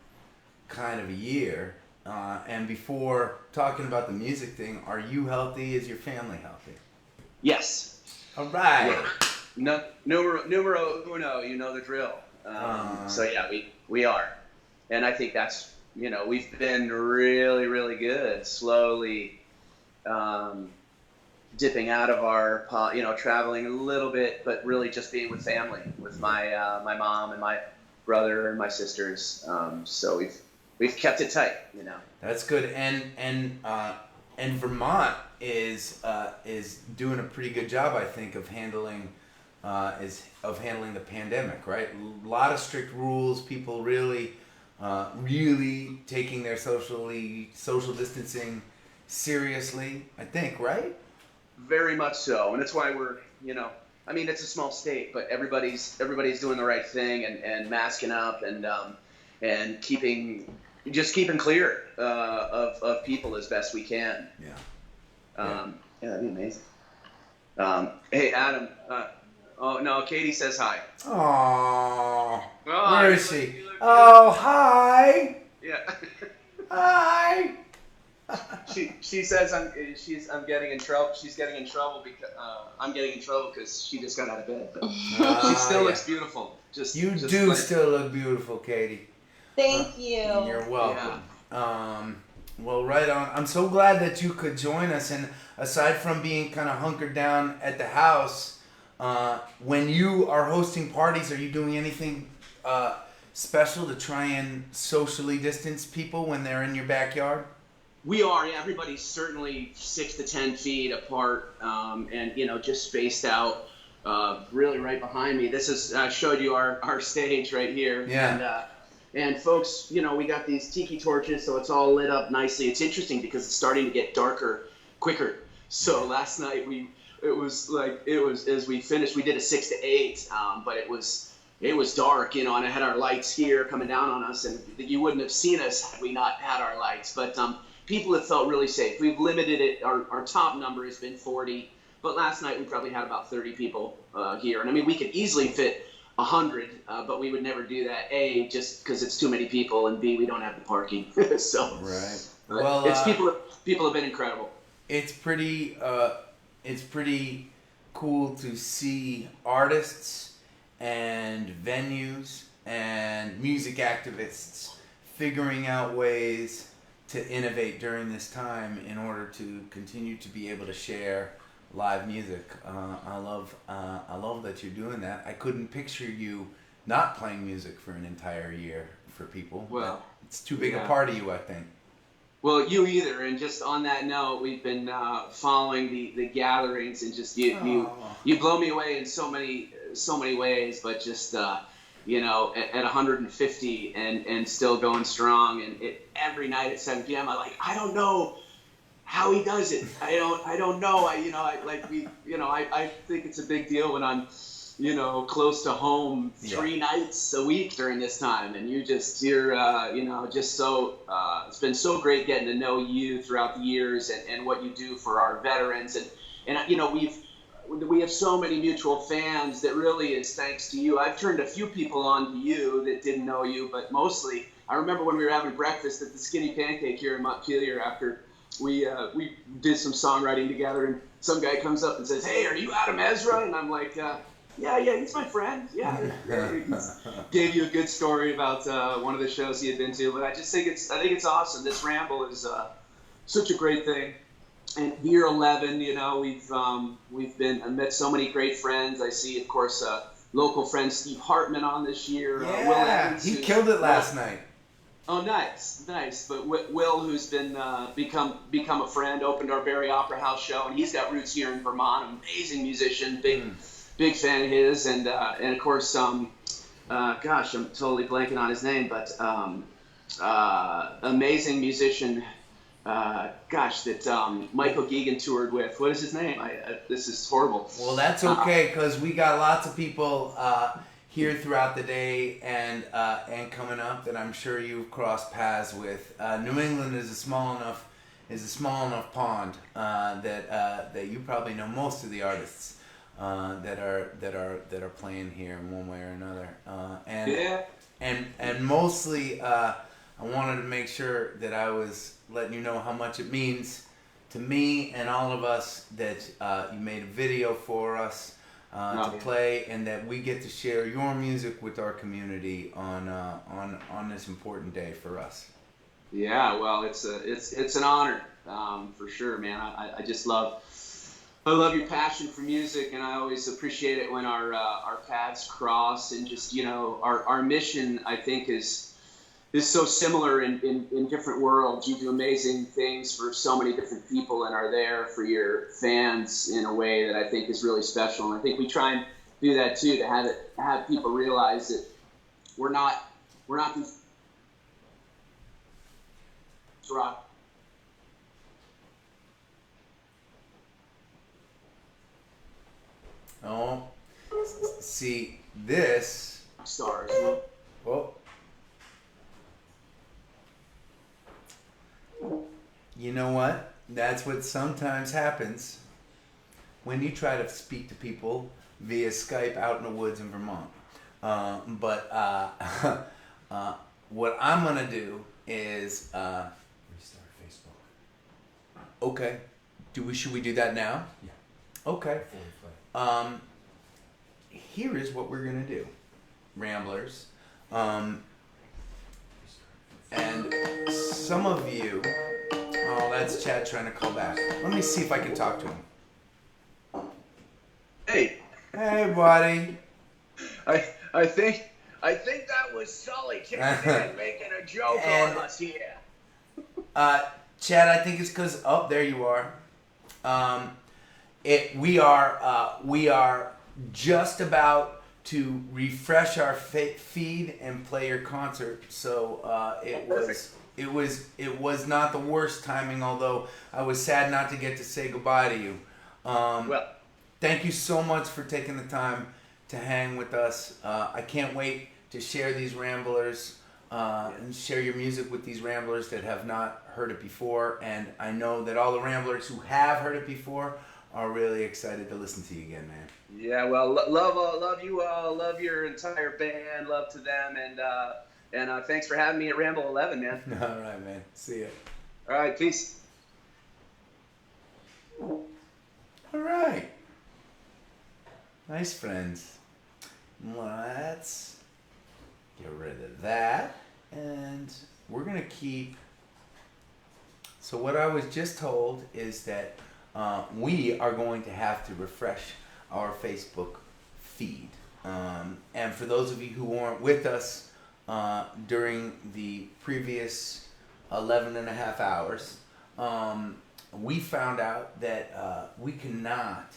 kind of a year. And before talking about the music thing, are you healthy? Is your family healthy? Yes. All right. Yeah. Numero uno, you know the drill. So yeah, we are, and I think that's, we've been really, really good, slowly dipping out of our, traveling a little bit, but really just being with family, with my my mom and my brother and my sisters. So we've kept it tight, That's good, and Vermont is doing a pretty good job, I think, of handling the pandemic. Right, a lot of strict rules. People really taking their social distancing seriously. I think, right? Very much so, and that's why we're, it's a small state, but everybody's doing the right thing and masking up and keeping clear of people as best we can. Yeah, that'd be amazing. Hey, Adam. Oh no, Katie says hi. Aww. Where is she? Oh, hi. Yeah. Hi. She says I'm getting in trouble. She's getting in trouble because I'm getting in trouble because she just got out of bed. But she still looks beautiful. You do still look beautiful, Katie. Thank you. You're welcome. Well, right on. I'm so glad that you could join us. And aside from being kind of hunkered down at the house, when you are hosting parties, are you doing anything special to try and socially distance people when they're in your backyard? We are, yeah. Everybody's certainly 6 to 10 feet apart, and just spaced out. Really, right behind me. This is I showed you our stage right here. Yeah. And folks, we got these tiki torches, so it's all lit up nicely. It's interesting because it's starting to get darker quicker. So last night it was as we finished, we did a 6 to 8, but it was dark, and I had our lights here coming down on us, and you wouldn't have seen us had we not had our lights. But people have felt really safe. We've limited it. Our top number has been 40, but last night we probably had about 30 people here. And we could easily fit 100, but we would never do that. A, just because it's too many people, and B, we don't have the parking. So right. Well, it's people have been incredible. It's pretty cool to see artists and venues and music activists figuring out ways to innovate during this time in order to continue to be able to share live music. I love that you're doing that. I couldn't picture you not playing music for an entire year for people. Well, it's too big a part of you, I think. Well, you either. And just on that note, we've been following the gatherings, and just you blow me away in so many ways. But just at 150 and still going strong, and every night at 7 p.m. I don't know how he does it. I don't know. I think it's a big deal when I'm close to home 3 nights a week during this time, and you're just so it's been so great getting to know you throughout the years and what you do for our veterans, and we have so many mutual fans that really is thanks to you. I've turned a few people on to you that didn't know you, but mostly I remember when we were having breakfast at the Skinny Pancake here in Montpelier after we did some songwriting together, and some guy comes up and says, "Hey, are you Adam Ezra?" And I'm like, yeah, he's my friend. Yeah. Gave you a good story about one of the shows he had been to, but I just think it's awesome. This Ramble is such a great thing. And year 11, we've met so many great friends. I see, of course, local friend Steve Hartman on this year. Yeah, Will Evans, he killed it last night. Oh, nice. But Will, who's been become a friend, opened our Barry Opera House show, and he's got roots here in Vermont. Amazing musician, big fan of his, and of course, gosh, I'm totally blanking on his name, but amazing musician. That Michael Geegan toured with. What is his name? This is horrible. Well, that's okay, because we got lots of people here throughout the day and coming up that I'm sure you've crossed paths with. New England is a small enough pond that you probably know most of the artists that are playing here in one way or another. And mostly I wanted to make sure that I was letting you know how much it means to me and all of us that you made a video for us. to play, and that we get to share your music with our community on this important day for us. Yeah, well, it's an honor, for sure, man. I just love your passion for music, and I always appreciate it when our paths cross. And just, you know, our mission, I think, is so similar in different worlds. You do amazing things for so many different people and are there for your fans in a way that I think is really special. And I think we try and do that too, to have people realize that we're not these rock. Oh, see this stars. Well, you know what? That's what sometimes happens when you try to speak to people via Skype out in the woods in Vermont. What I'm gonna do is Restart Facebook. Okay. Should we do that now? Yeah. Okay. Here is what we're gonna do, Ramblers. And some of you, oh, that's Chad trying to call back. Let me see if I can talk to him. Hey. Hey, buddy. I think that was Sully taking and making a joke on us here. Chad, I think it's because there you are. We are just about to refresh our feed and play your concert. So it was not the worst timing. Although I was sad not to get to say goodbye to you. Thank you so much for taking the time to hang with us. I can't wait to share these Ramblers and share your music with these Ramblers that have not heard it before. And I know that all the Ramblers who have heard it before are really excited to listen to you again, man. Yeah, well, love you all, love your entire band, love to them, and thanks for having me at Ramble 11, man. All right, man. See ya. All right, peace. All right. Nice friends. Let's get rid of that. And we're going to keep... So what I was just told is that we are going to have to refresh our Facebook feed. And for those of you who weren't with us during the previous 11 and a half hours, we found out that we cannot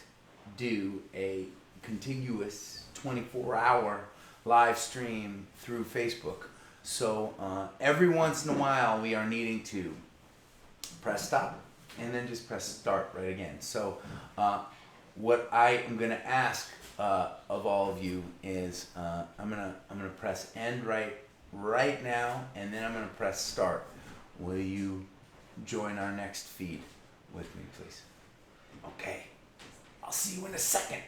do a contiguous 24-hour live stream through Facebook. So every once in a while we are needing to press stop and then just press start right again. So what I am going to ask of all of you is I'm gonna press end right now, and then I'm going to press start. Will you join our next feed with me, please? Okay. I'll see you in a second.